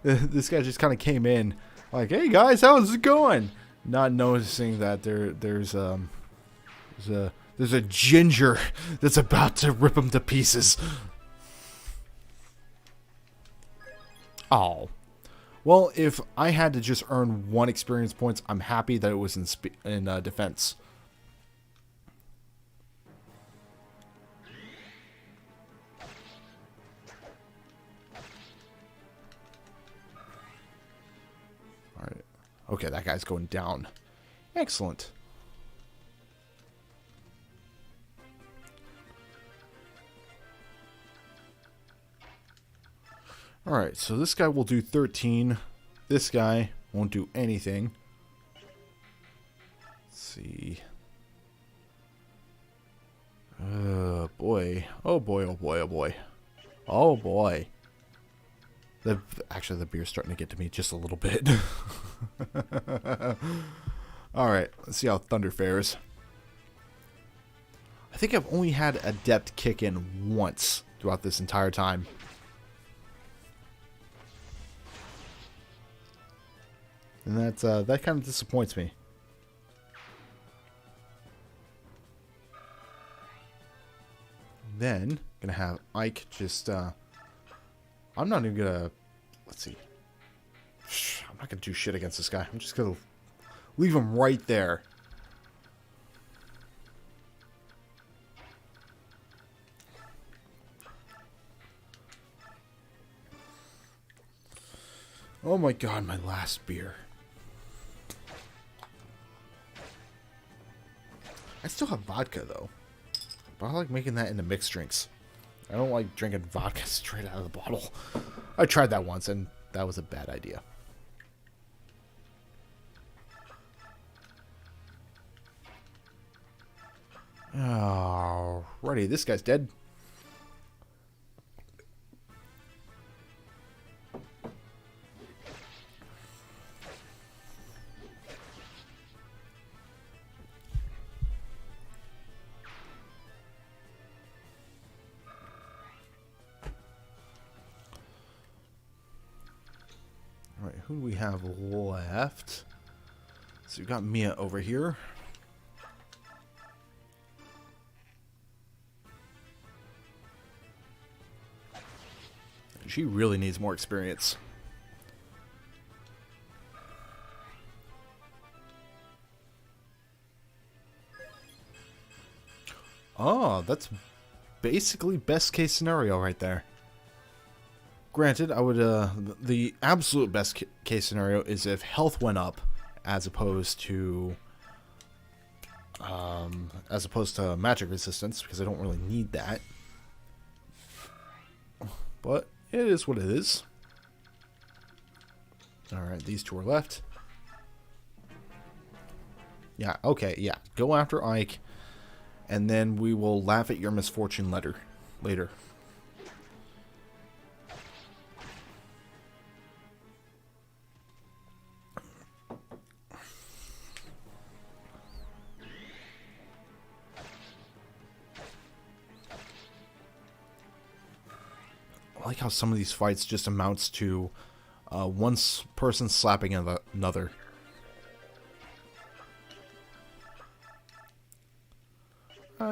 this guy just kind of came in, like, "Hey guys, how's it going?" Not noticing that there's a ginger that's about to rip him to pieces. Oh. Well, if I had to just earn 1 experience points, I'm happy that it was in defense. All right. Okay, that guy's going down. Excellent. Alright, so this guy will do 13. This guy won't do anything. Let's see. Boy. Oh boy, oh boy, oh boy. Oh boy. Actually, the beer's starting to get to me just a little bit. Alright, let's see how Thunder fares. I think I've only had Adept kick in once throughout this entire time. And that kind of disappoints me. Then, gonna have Ike just, I'm not even gonna, let's see. I'm not gonna do shit against this guy. I'm just gonna leave him right there. Oh my god, my last beer. I still have vodka, though. But I like making that into mixed drinks. I don't like drinking vodka straight out of the bottle. I tried that once, and that was a bad idea. Alrighty, this guy's dead. Alright, who do we have left? So we got Mia over here. She really needs more experience. Oh, that's basically best case scenario right there. Granted, I would, the absolute best case scenario is if health went up as opposed to magic resistance, because I don't really need that. But it is what it is. Alright, these two are left. Yeah, okay, yeah. Go after Ike, and then we will laugh at your misfortune later. I like how some of these fights just amounts to one person slapping another.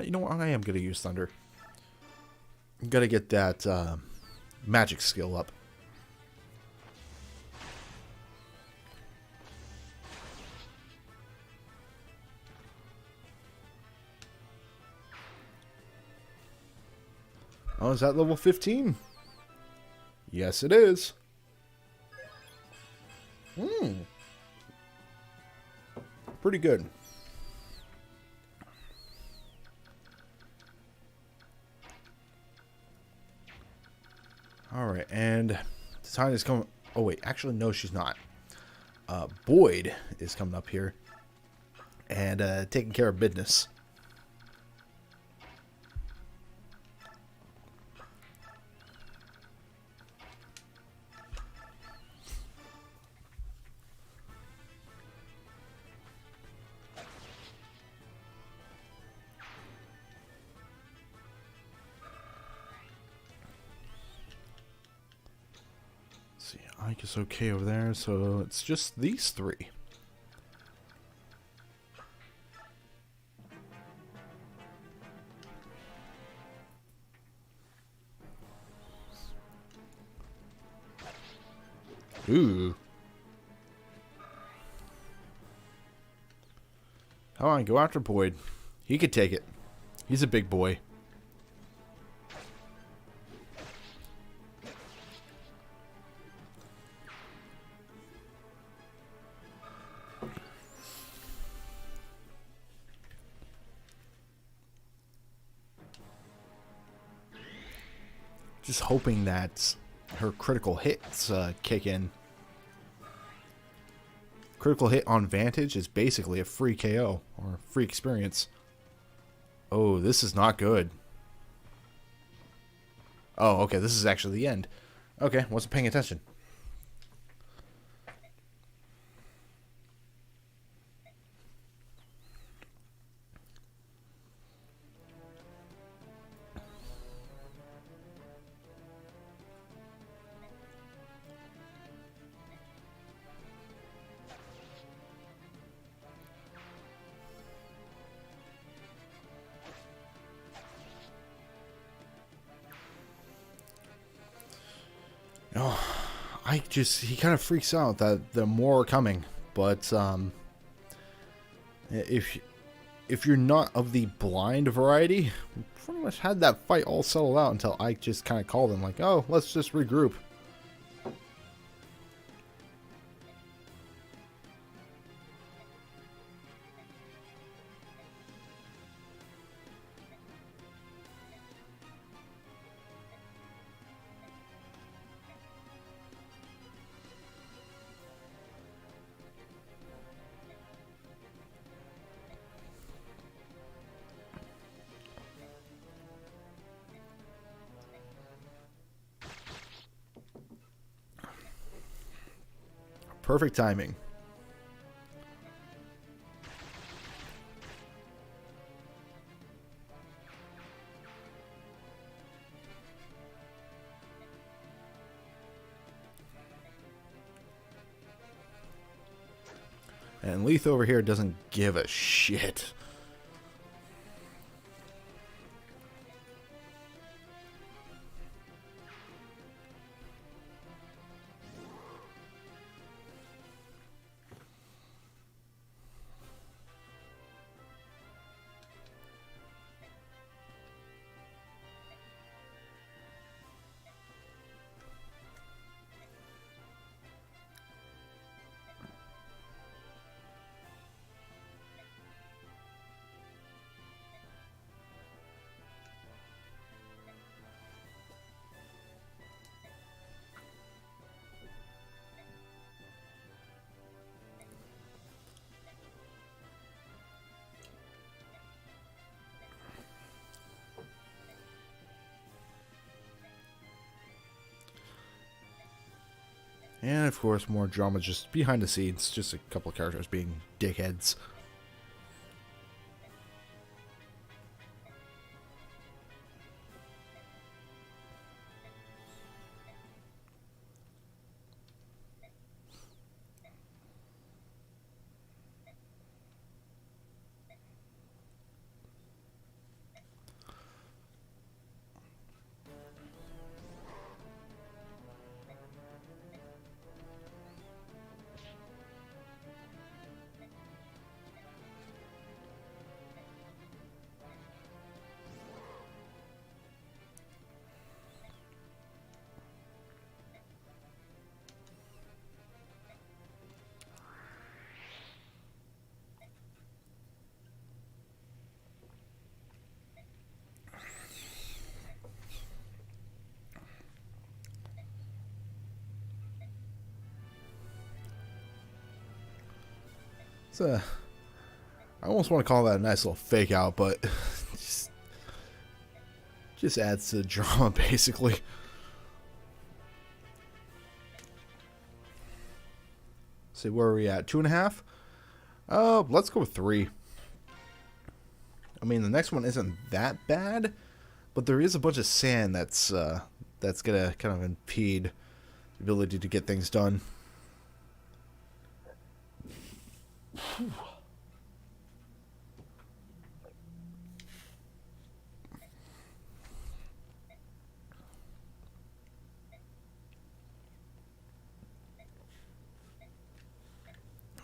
You know what? I am going to use Thunder. I'm going to get that magic skill up. Oh, is that level 15? Yes, it is. Pretty good. Alright, and Titania's coming... Oh, wait. Actually, no, she's not. Boyd is coming up here and taking care of business. See, Ike is okay over there, so it's just these three. Ooh. Come on, go after Boyd. He could take it. He's a big boy. Just hoping that her critical hits kick in. Critical hit on Vantage is basically a free KO, or free experience. Oh, this is not good. Oh, okay, this is actually the end. Okay, wasn't paying attention. Oh, he kind of freaks out that the more are coming, but if you're not of the blind variety, we pretty much had that fight all settled out until Ike just kind of called him like, oh, let's just regroup. Perfect timing. And Leith over here doesn't give a shit. And of course, more drama just behind the scenes. Just a couple of characters being dickheads. I almost want to call that a nice little fake out, but just adds to the drama, basically. See, where are we at? 2.5? Let's go with 3. I mean, the next one isn't that bad, but there is a bunch of sand that's gonna kind of impede the ability to get things done.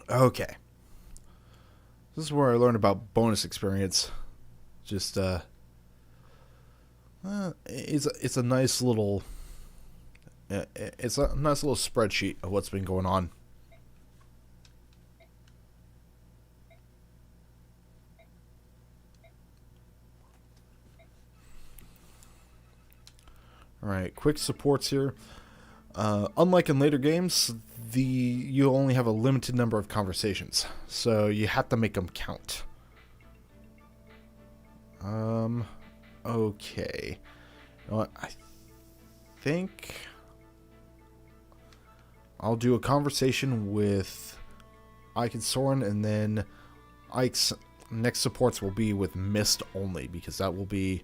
Okay. This is where I learned about bonus experience. Just it's a nice little spreadsheet of what's been going on. Alright, quick supports here. Unlike in later games, you only have a limited number of conversations, so you have to make them count. Okay. You know what? I think I'll do a conversation with Ike and Soren, and then Ike's next supports will be with Mist only, because that will be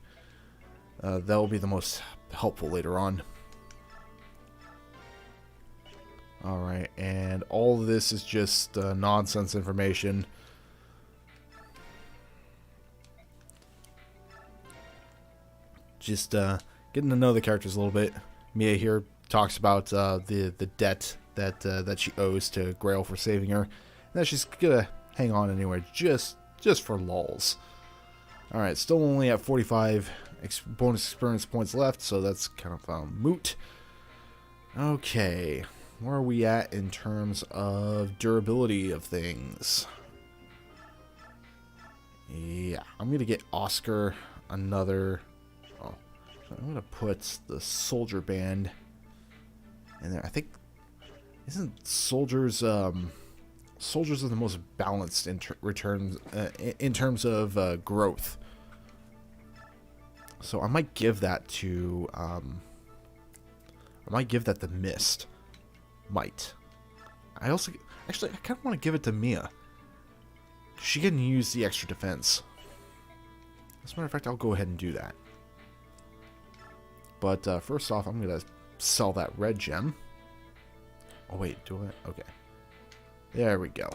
the most helpful later on. Alright, and all of this is just nonsense information. Just getting to know the characters a little bit. Mia here talks about the debt that she owes to Grail for saving her, and that she's gonna hang on anyway, just for lulz. Alright, still only at 45 bonus experience points left, so that's kind of moot. Okay, where are we at in terms of durability of things? Yeah, I'm gonna get Oscar another. Oh, I'm gonna put the soldier band in there. I think isn't soldiers soldiers are the most balanced in terms of growth. So I might give that to the Mist. Might. I kind of want to give it to Mia. She can use the extra defense. As a matter of fact, I'll go ahead and do that. But first off, I'm gonna sell that red gem. Oh wait, do I? Okay. There we go.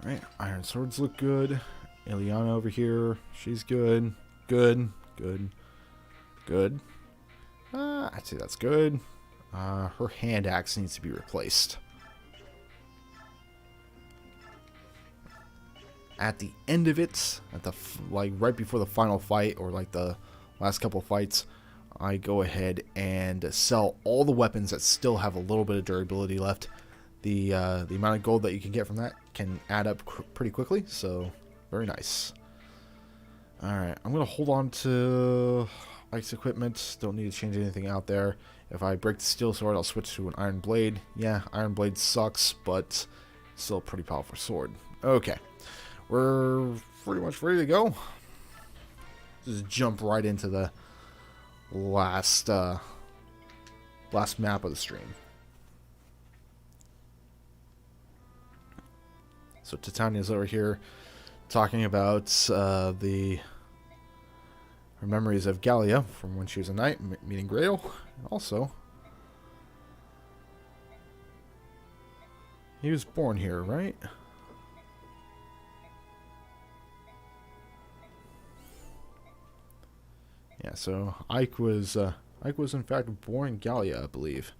Alright, iron swords look good. Ileana over here, she's good. Good. I'd say that's good. Her hand axe needs to be replaced. At the end of it, right before the final fight, or like the last couple fights, I go ahead and sell all the weapons that still have a little bit of durability left. The amount of gold that you can get from that can add up pretty quickly, so very nice. Alright, I'm going to hold on to Ike's equipment. Don't need to change anything out there. If I break the steel sword, I'll switch to an iron blade. Yeah, iron blade sucks, but still a pretty powerful sword. Okay, we're pretty much ready to go. Just jump right into the last map of the stream. So Titania's over here talking about her memories of Gallia from when she was a knight, meeting Grail. Also, he was born here, right? Yeah, so Ike was in fact born in Gallia, I believe.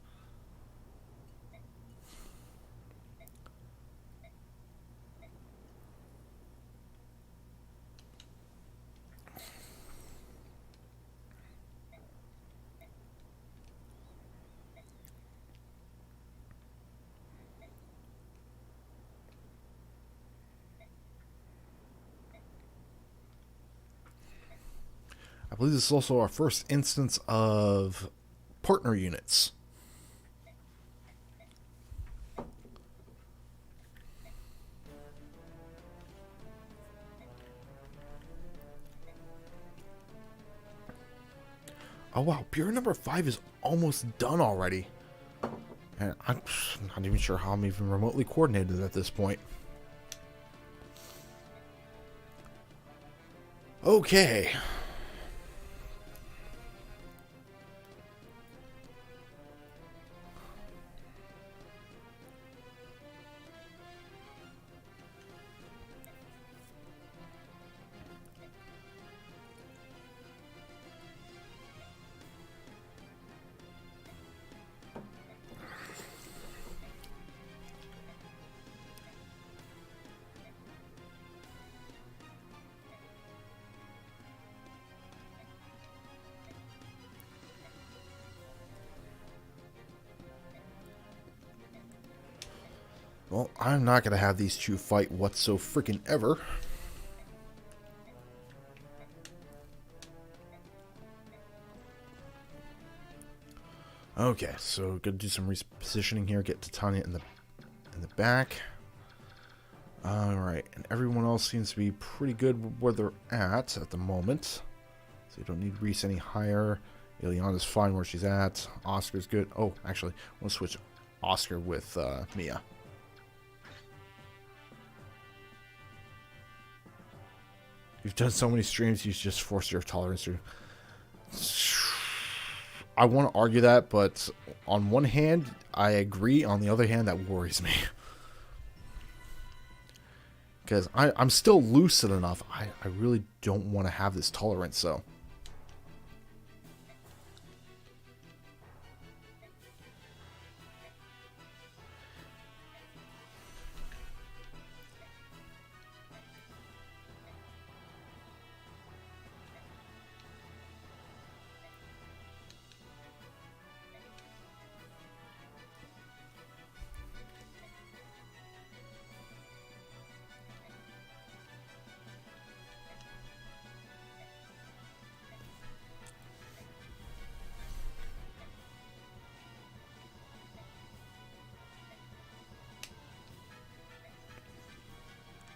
I believe this is also our first instance of partner units. Oh wow, beer number 5 is almost done already. And I'm not even sure how I'm even remotely coordinated at this point. Okay. Well, I'm not going to have these two fight whatso freaking ever. Okay, so gonna do some repositioning here. Get Titania in the back. All right, and everyone else seems to be pretty good where they're at the moment. So you don't need Reese any higher. Ileana's fine where she's at. Oscar's good. Oh, actually, we'll switch Oscar with Mia. You've done so many streams, you've just forced your tolerance through. I want to argue that, but on one hand, I agree. On the other hand, that worries me. Because I'm still lucid enough. I really don't want to have this tolerance, so.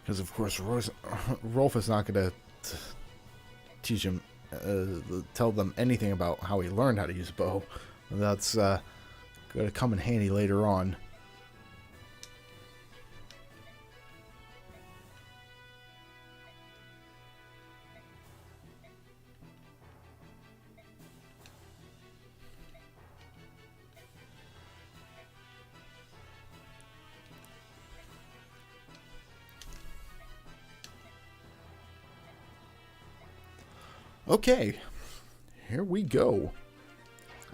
Because, of course, Rolf is not going to teach him, tell them anything about how he learned how to use a bow. That's going to come in handy later on. Okay, here we go.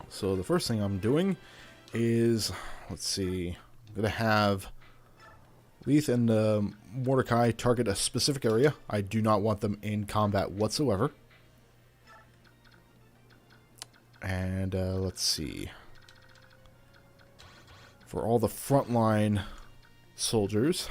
So the first thing I'm doing is, let's see, I'm going to have Leith and Mordecai target a specific area. I do not want them in combat whatsoever. And let's see. For all the frontline soldiers,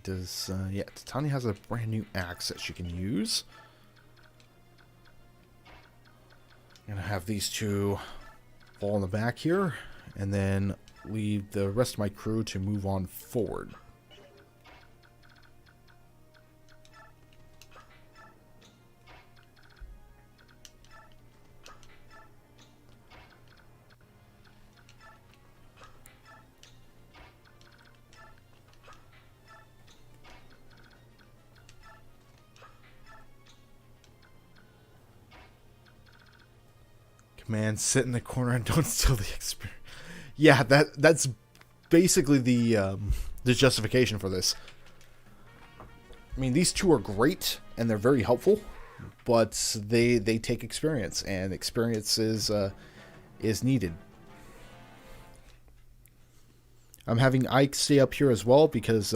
does, yeah, Titania has a brand new axe that she can use. I'm gonna have these two fall in the back here, and then leave the rest of my crew to move on forward. Command, sit in the corner and don't steal the experience. Yeah, that's basically the justification for this. I mean, these two are great and they're very helpful, but they take experience, and experience is needed. I'm having Ike stay up here as well because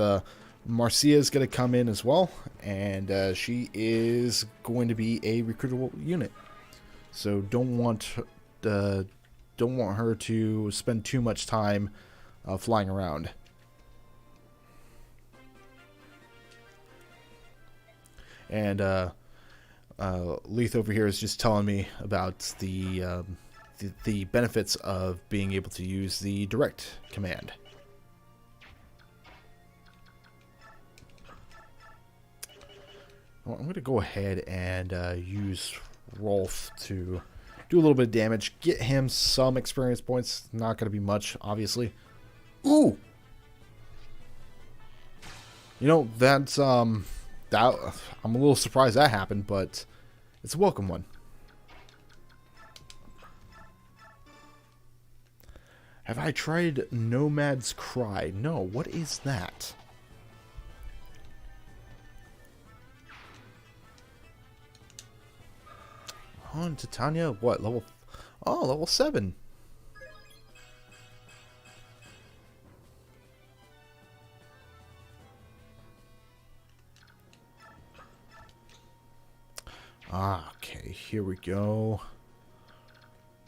Marcia is going to come in as well, and she is going to be a recruitable unit. So don't want her to spend too much time flying around. And Leith over here is just telling me about the benefits of being able to use the direct command. Well, I'm going to go ahead and use Rolf to do a little bit of damage, get him some experience points. Not going to be much, obviously. Ooh! You know, that's, I'm a little surprised that happened, but it's a welcome one. Have I tried Nomad's Cry? No, what is that? On Titania, what level? Oh, level 7. Okay, here we go.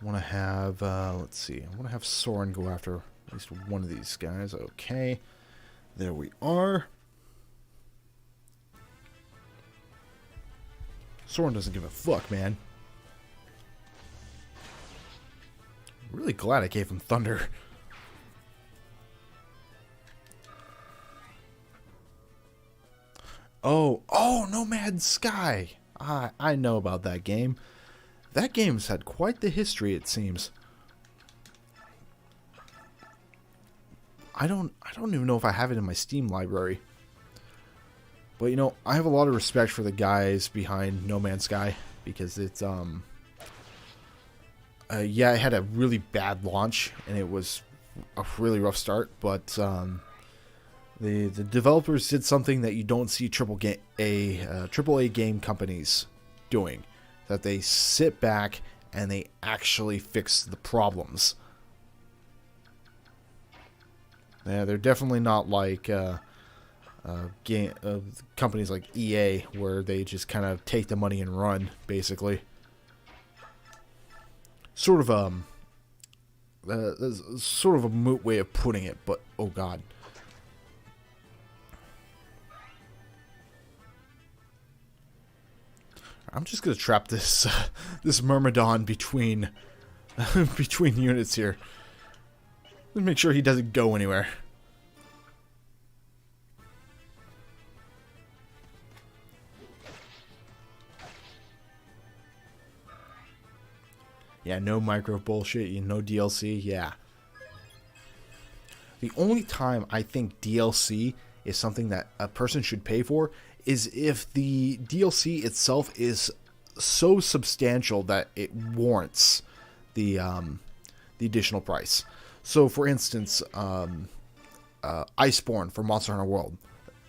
I want to have, let's see, I want to have Soren go after at least one of these guys. Okay, there we are. Soren doesn't give a fuck, man. Really glad I gave him Thunder. Oh, Nomad Sky. I know about that game. That game's had quite the history, it seems. I don't even know if I have it in my Steam library. But you know, I have a lot of respect for the guys behind No Man's Sky because it's yeah, it had a really bad launch, and it was a really rough start, but the developers did something that you don't see AAA game companies doing. That they sit back and they actually fix the problems. Yeah, they're definitely not like companies like EA, where they just kind of take the money and run, basically. Sort of a moot way of putting it, but oh god. I'm just gonna trap this this Myrmidon between between units here. Let's make sure he doesn't go anywhere. Yeah, no micro bullshit, no DLC, yeah. The only time I think DLC is something that a person should pay for is if the DLC itself is so substantial that it warrants the additional price. So, for instance, Iceborne for Monster Hunter World.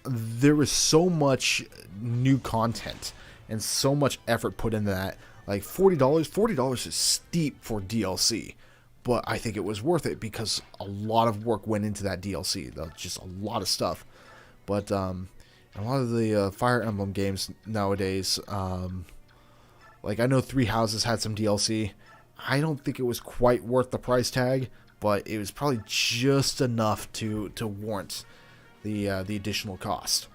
There is so much new content and so much effort put into that. Like $40, $40 is steep for DLC, but I think it was worth it because a lot of work went into that DLC. Just a lot of stuff. But a lot of the Fire Emblem games nowadays, like I know Three Houses had some DLC. I don't think it was quite worth the price tag, but it was probably just enough to warrant the additional cost.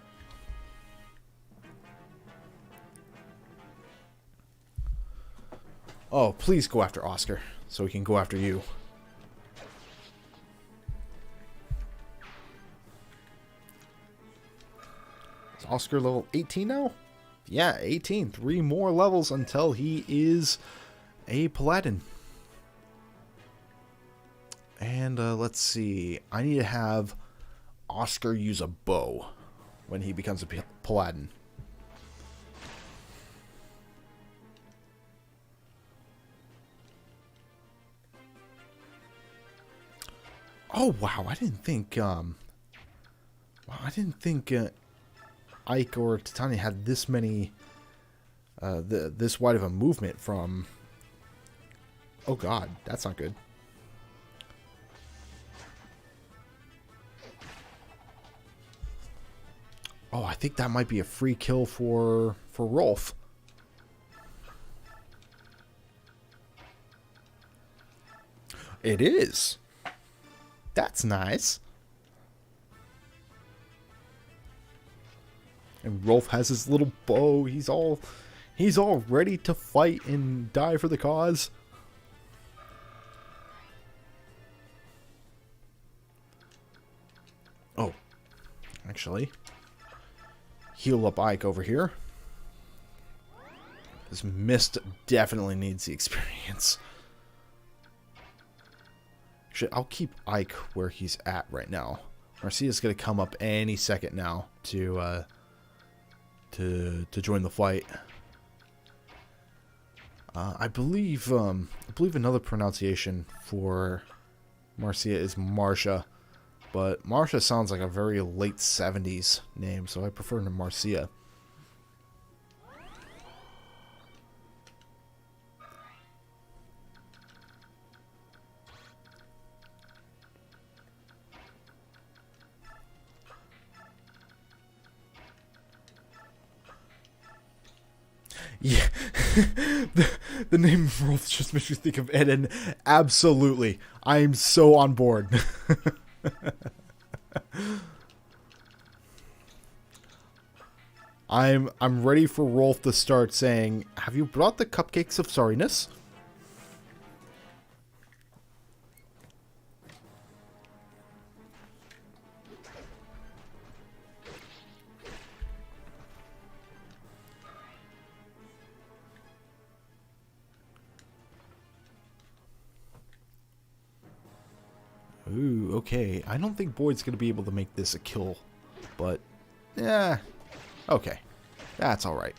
Oh, please go after Oscar, so we can go after you. Is Oscar level 18 now? Yeah, 18. 3 more levels until he is a Paladin. And let's see. I need to have Oscar use a bow when he becomes a Paladin. Oh wow! I didn't think. Ike or Titania had this many. This wide of a movement from. Oh god, that's not good. Oh, I think that might be a free kill for Rolf. It is. That's nice. And Rolf has his little bow. He's all ready to fight and die for the cause. Oh, actually. Heal up Ike over here. This Mist definitely needs the experience. Actually, I'll keep Ike where he's at right now. Marcia's going to come up any second now to join the fight. I believe another pronunciation for Marcia is Marcia. But Marcia sounds like a very late 70s name, so I prefer to Marcia. Yeah, the name of Rolf just makes me think of Ed, and absolutely, I'm so on board. I'm ready for Rolf to start saying, "Have you brought the cupcakes of sorriness?" Ooh, okay. I don't think Boyd's going to be able to make this a kill. But, yeah. Okay. That's alright.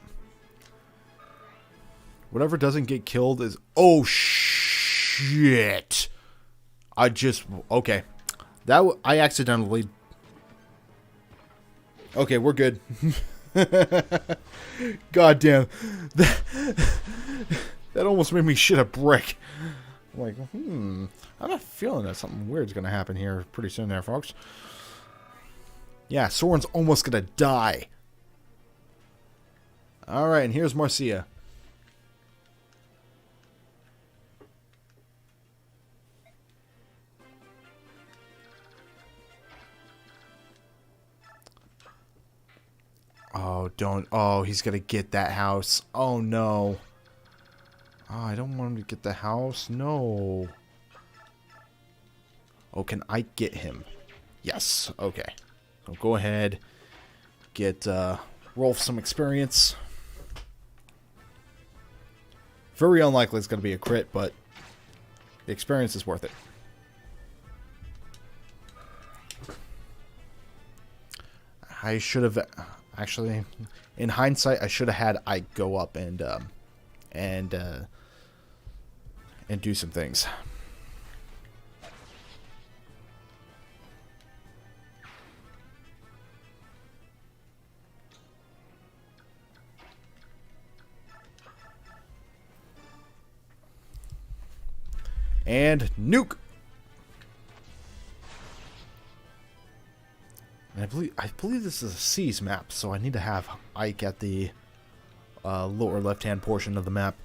Whatever doesn't get killed is... Oh, shit! I just... Okay. I accidentally... Okay, we're good. God damn. That almost made me shit a brick. I'm like, I'm not feeling that something weird's gonna happen here pretty soon there, folks. Yeah, Soren's almost gonna die. Alright, and here's Marcia. Oh, don't. Oh, he's gonna get that house. Oh, no. Oh, I don't want him to get the house. No. Oh, can I get him? Yes. Okay. So go ahead. Get Rolf some experience. Very unlikely it's going to be a crit, but the experience is worth it. I should have... Actually, in hindsight, I should have had Ike go up and do some things. And nuke. And I believe this is a seas map, so I need to have Ike at the lower left-hand portion of the map.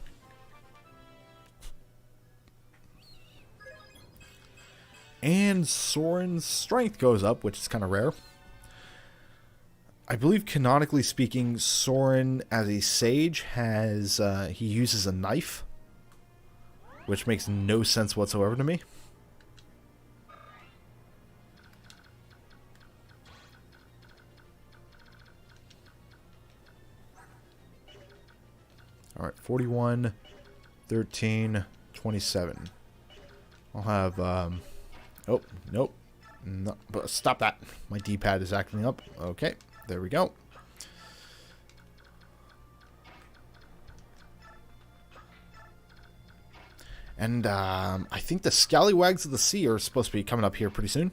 And Soren's strength goes up, which is kind of rare. I believe canonically speaking, Soren as a sage has he uses a knife, which makes no sense whatsoever to me. All right, 41, 13, 27. I'll have oh, nope. No, stop that. My D-pad is acting up. Okay, there we go. And I think the Scallywags of the Sea are supposed to be coming up here pretty soon.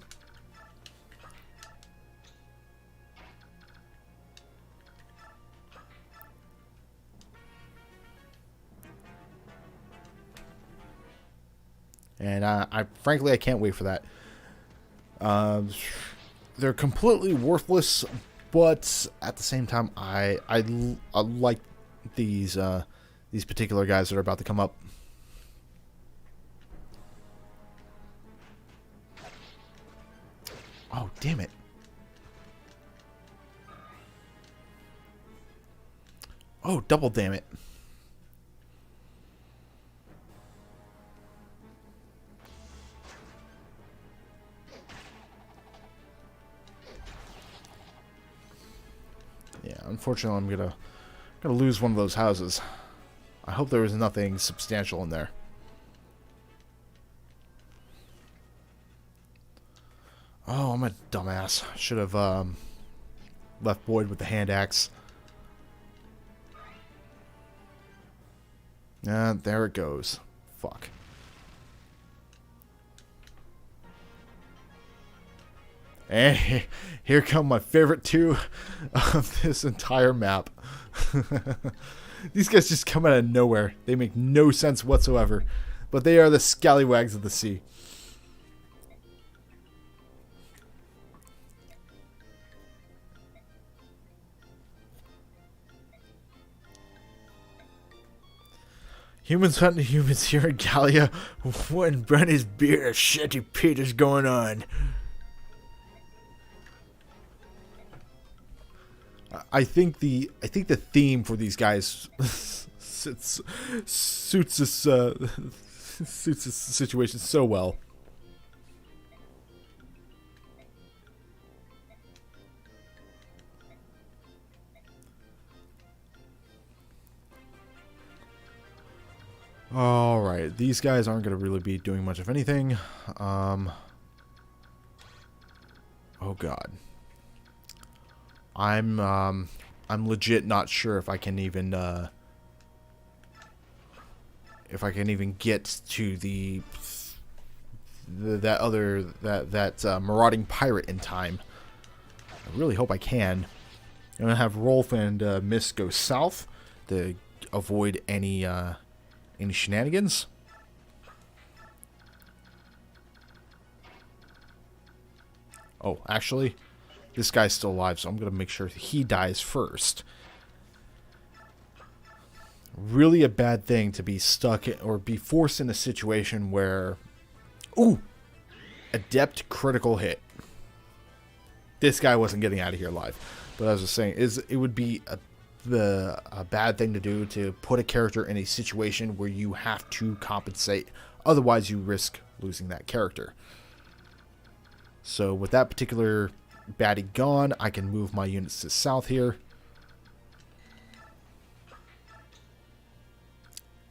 And frankly, I can't wait for that. They're completely worthless, but at the same time, I like these particular guys that are about to come up. Oh, damn it. Oh, double damn it. Yeah, unfortunately, I'm gonna lose one of those houses. I hope there was nothing substantial in there. Oh, I'm a dumbass. Should have left Boyd with the hand axe. There it goes. Fuck. And here come my favorite two of this entire map. These guys just come out of nowhere. They make no sense whatsoever. But they are the Scallywags of the Sea. Humans hunting humans here in Gallia. When Brenny's beer, Shetty Pete is going on. I think the theme for these guys suits this suits this situation so well. All right, these guys aren't going to really be doing much of anything. Oh God. I'm legit not sure if I can even get to that marauding pirate in time. I really hope I can. I'm gonna have Rolf and Miss go south to avoid any shenanigans. Oh, actually, this guy's still alive, so I'm going to make sure he dies first. Really a bad thing to be stuck in, or be forced in a situation where... Ooh! Adept critical hit. This guy wasn't getting out of here alive. But as I was saying, it would be a bad thing to do, to put a character in a situation where you have to compensate. Otherwise, you risk losing that character. So with that particular baddie gone, I can move my units to south here.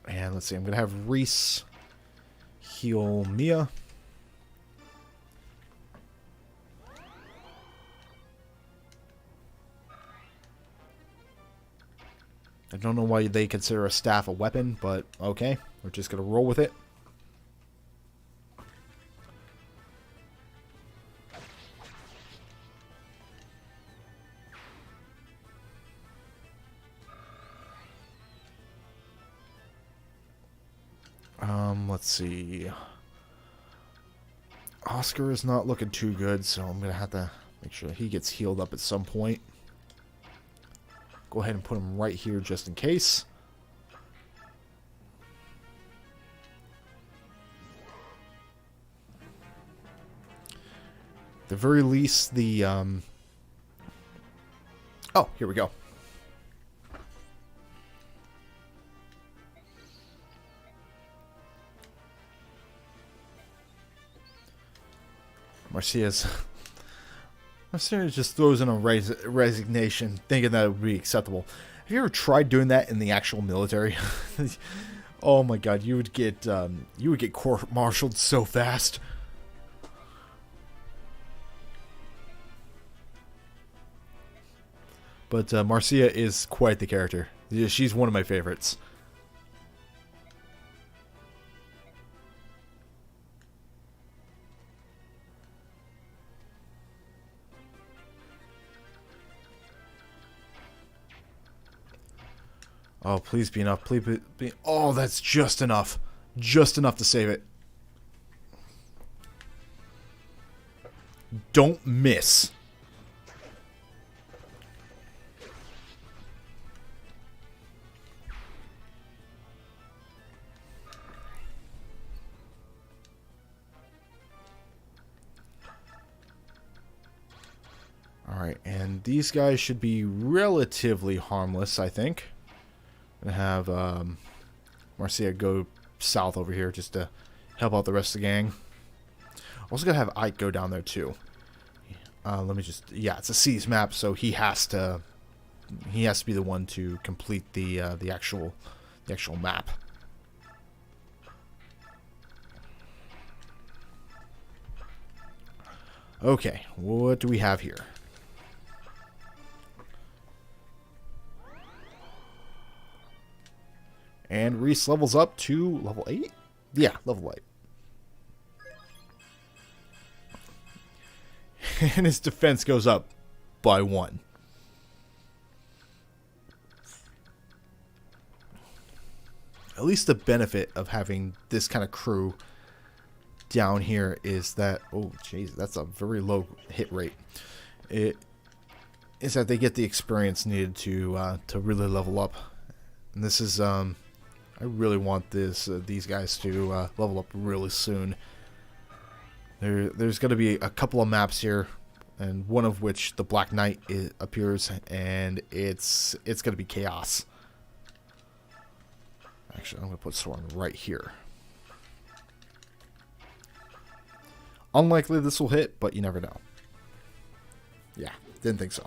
And let's see, I'm going to have Reese heal Mia. I don't know why they consider a staff a weapon, but okay. We're just going to roll with it. Let's see. Oscar is not looking too good, so I'm going to have to make sure he gets healed up at some point. Go ahead and put him right here just in case. At the very least, the Oh, here we go. Marcia just throws in a resignation, thinking that it would be acceptable. Have you ever tried doing that in the actual military? Oh my god, you would get court-martialed so fast. But Marcia is quite the character. She's one of my favorites. Oh, please be enough. Please be. Oh, that's just enough. Just enough to save it. Don't miss. Alright, and these guys should be relatively harmless, I think. I'm gonna have Marcia go south over here just to help out the rest of the gang. Also gonna have Ike go down there too. Let me just, yeah, it's a seas map, so he has to be the one to complete the actual map. Okay, what do we have here? And Reese levels up to level 8? Yeah, level 8. And his defense goes up by 1. At least the benefit of having this kind of crew down here is that, oh jeez, that's a very low hit rate. It is that they get the experience needed to really level up. And this is I really want these guys to level up really soon. There's going to be a couple of maps here, and one of which the Black Knight appears, and it's going to be chaos. Actually, I'm going to put Soren right here. Unlikely this will hit, but you never know. Yeah, didn't think so.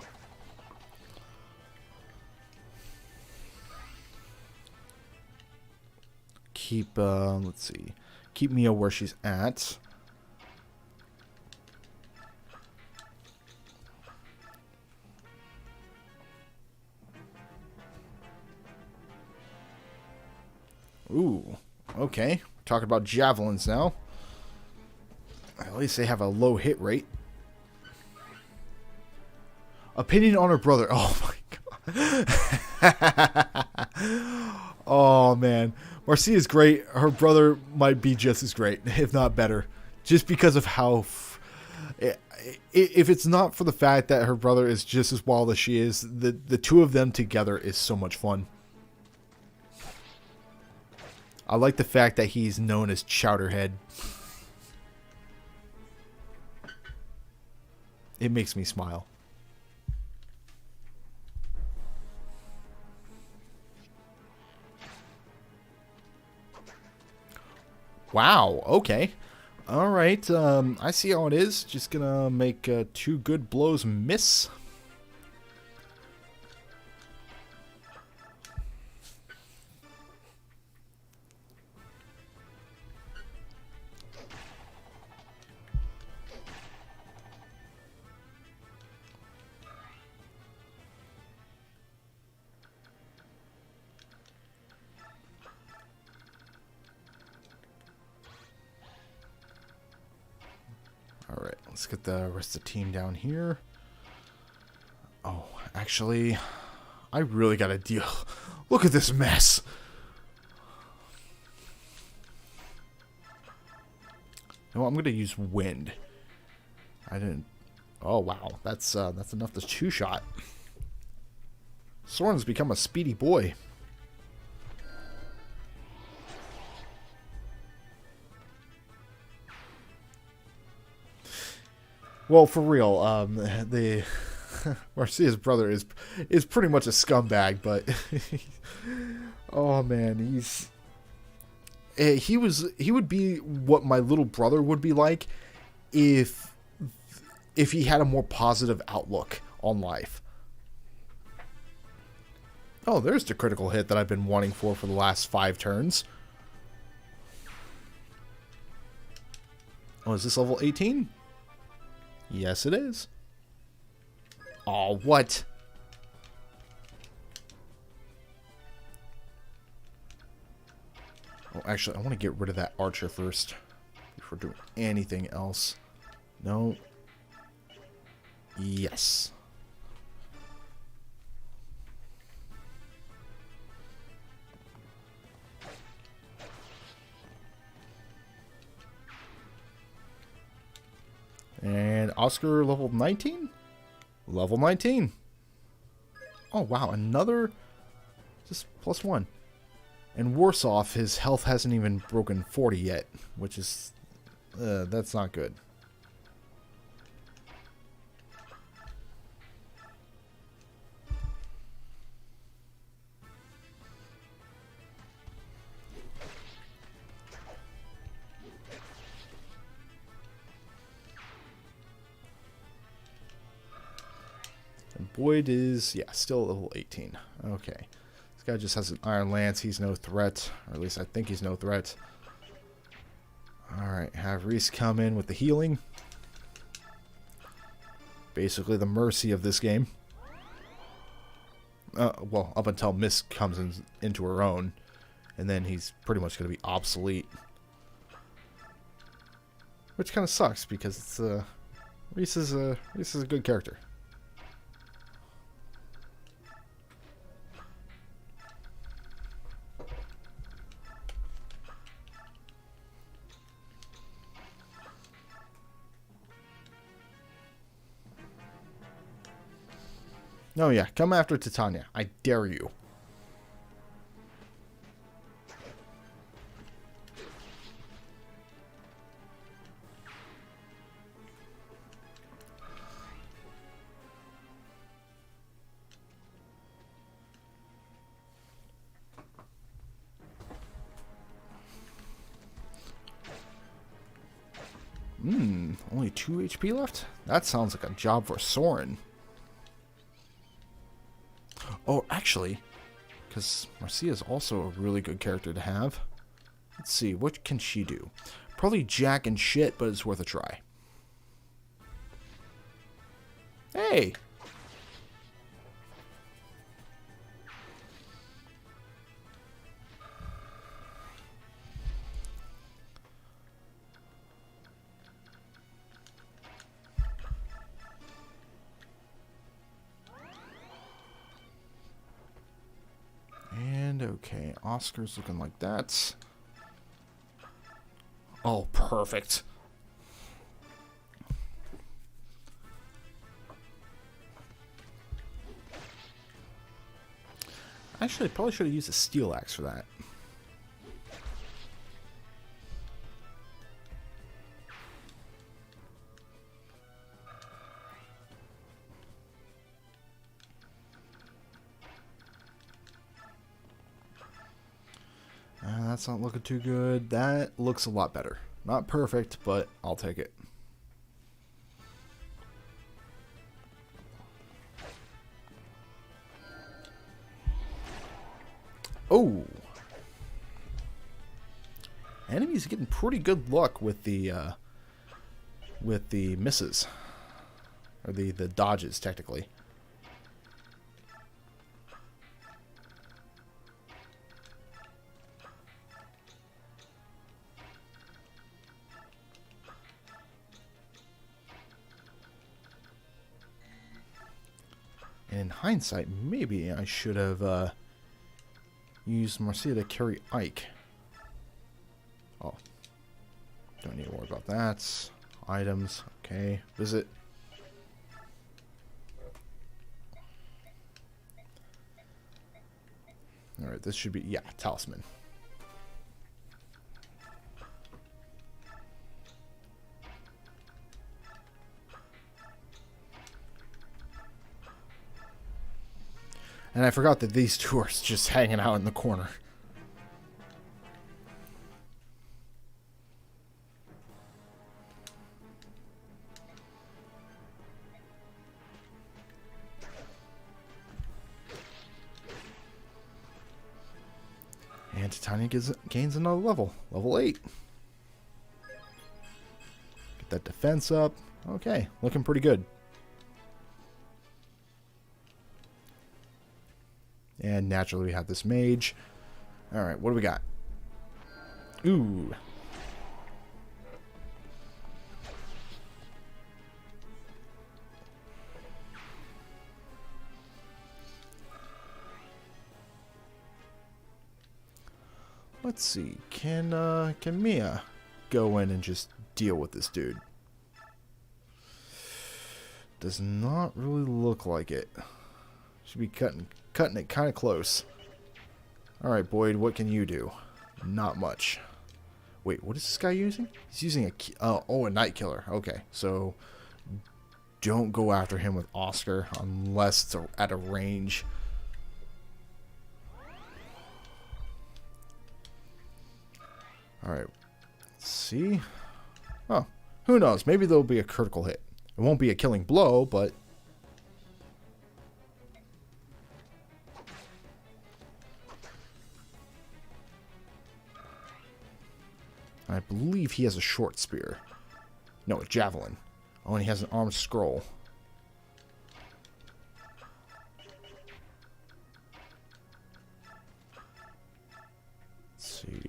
Keep, let's see. Keep Mia where she's at. Ooh, okay. Talking about javelins now. At least they have a low hit rate. Opinion on her brother. Oh my god. Oh man. Marcia is great. Her brother might be just as great, if not better. Just because of how... if it's not for the fact that her brother is just as wild as she is, the two of them together is so much fun. I like the fact that he's known as Chowderhead. It makes me smile. Wow, okay. Alright, I see how it is. Just gonna make 2 good blows miss. Alright, let's get the rest of the team down here. Oh, actually, I really gotta deal. Look at this mess. No, I'm gonna use wind. I didn't. Oh wow, that's enough to 2-shot. Soren's become a speedy boy. Well, for real, Marcia's brother is pretty much a scumbag, but oh man, he would be what my little brother would be like if he had a more positive outlook on life. Oh, there's the critical hit that I've been wanting for the last 5 turns. Oh, is this level 18? Yes, it is. Oh, what? Oh, actually, I want to get rid of that archer first before doing anything else. No. Yes. And Oscar level 19? Level 19. Oh, wow. Another just +1. And Warsaw, his health hasn't even broken 40 yet, which is... that's not good. And Boyd is, yeah, still level 18. Okay. This guy just has an Iron Lance. He's no threat. Or at least I think he's no threat. Alright, have Reese come in with the healing. Basically the mercy of this game. Well, up until Mist comes into her own. And then he's pretty much going to be obsolete. Which kind of sucks because it's, Reese is a good character. Oh yeah, come after Titania. I dare you. Only 2 HP left? That sounds like a job for Soren. Oh, actually, because Marcia is also a really good character to have. Let's see, what can she do? Probably jack and shit, but it's worth a try. Hey! And okay, Oscar's looking like that. Oh, perfect. Actually, I probably should have used a steel axe for that. That's not looking too good. That looks a lot better. Not perfect, but I'll take it. Oh! Enemies getting pretty good luck with the misses. Or the dodges, technically. And in hindsight, maybe I should have used Marcia to carry Ike. Oh. Don't need to worry about that. Items. Okay. Visit. Alright, this should be... yeah, Talisman. And I forgot that these two are just hanging out in the corner. And Titania gains another level. Level 8. Get that defense up. Okay, looking pretty good. And naturally we have this mage. Alright, what do we got? Ooh. Let's see. Can Mia go in and just deal with this dude? Does not really look like it. Should be cutting it kind of close. All right, Boyd, what can you do? Not much. Wait, what is this guy using? He's using a night killer. Okay, so don't go after him with Oscar unless it's at a range. All right, let's see. Oh, who knows? Maybe there'll be a critical hit. It won't be a killing blow, but I believe he has a short spear. No, a javelin. Oh, and he has an armed scroll. Let's see.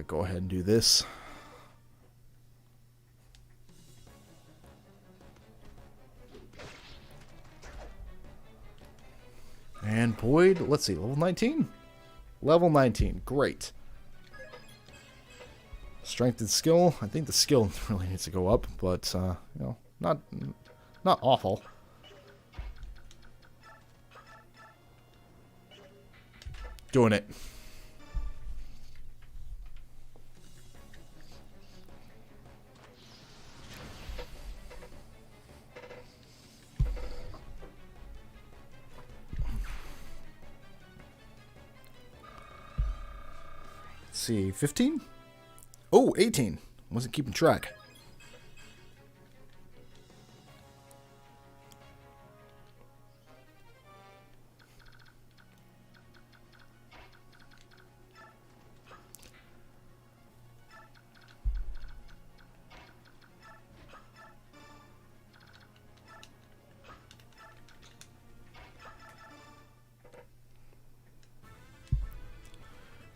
Go ahead and do this. And Boyd, let's see, level 19? Level 19, great. Strength and skill, I think the skill really needs to go up, but, you know, not awful. Doing it. See, 15? Oh, 18. Wasn't keeping track.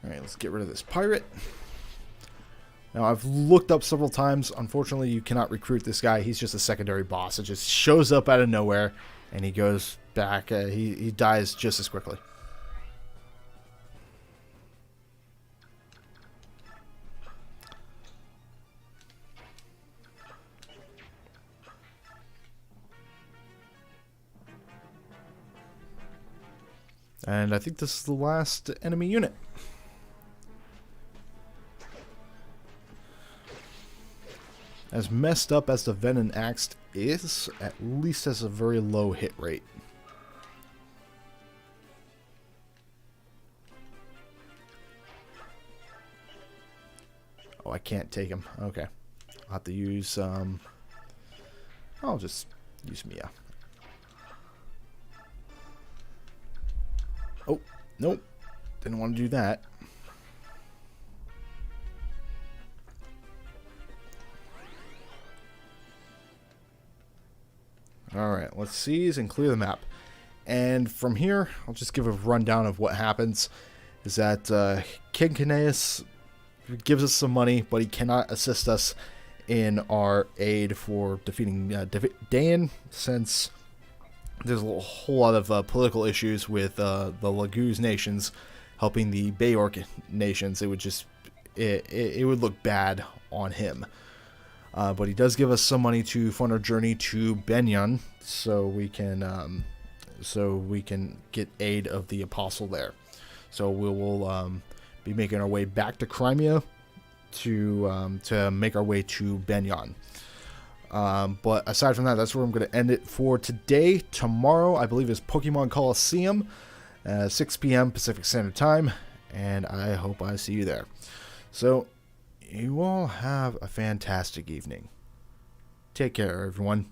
Alright, let's get rid of this pirate. Now, I've looked up several times. Unfortunately, you cannot recruit this guy. He's just a secondary boss. It just shows up out of nowhere, and he goes back. He dies just as quickly. And I think this is the last enemy unit. As messed up as the Venom Axe is, at least has a very low hit rate. Oh, I can't take him. Okay. I'll have to use, I'll just use Mia. Oh, nope. Didn't want to do that. Alright, let's seize and clear the map. And from here, I'll just give a rundown of what happens. Is that King Caneus gives us some money, but he cannot assist us in our aid for defeating Dayan, since there's a whole lot of political issues with the Laguz nations helping the Bayork nations. It would just it would look bad on him. But he does give us some money to fund our journey to Benyon, so we can get aid of the apostle there. So we will be making our way back to Crimea to make our way to Banyan. But aside from that, that's where I'm going to end it for today. Tomorrow, I believe, is Pokemon Coliseum, 6 p.m. Pacific Standard Time, and I hope I see you there. So, you all have a fantastic evening. Take care, everyone.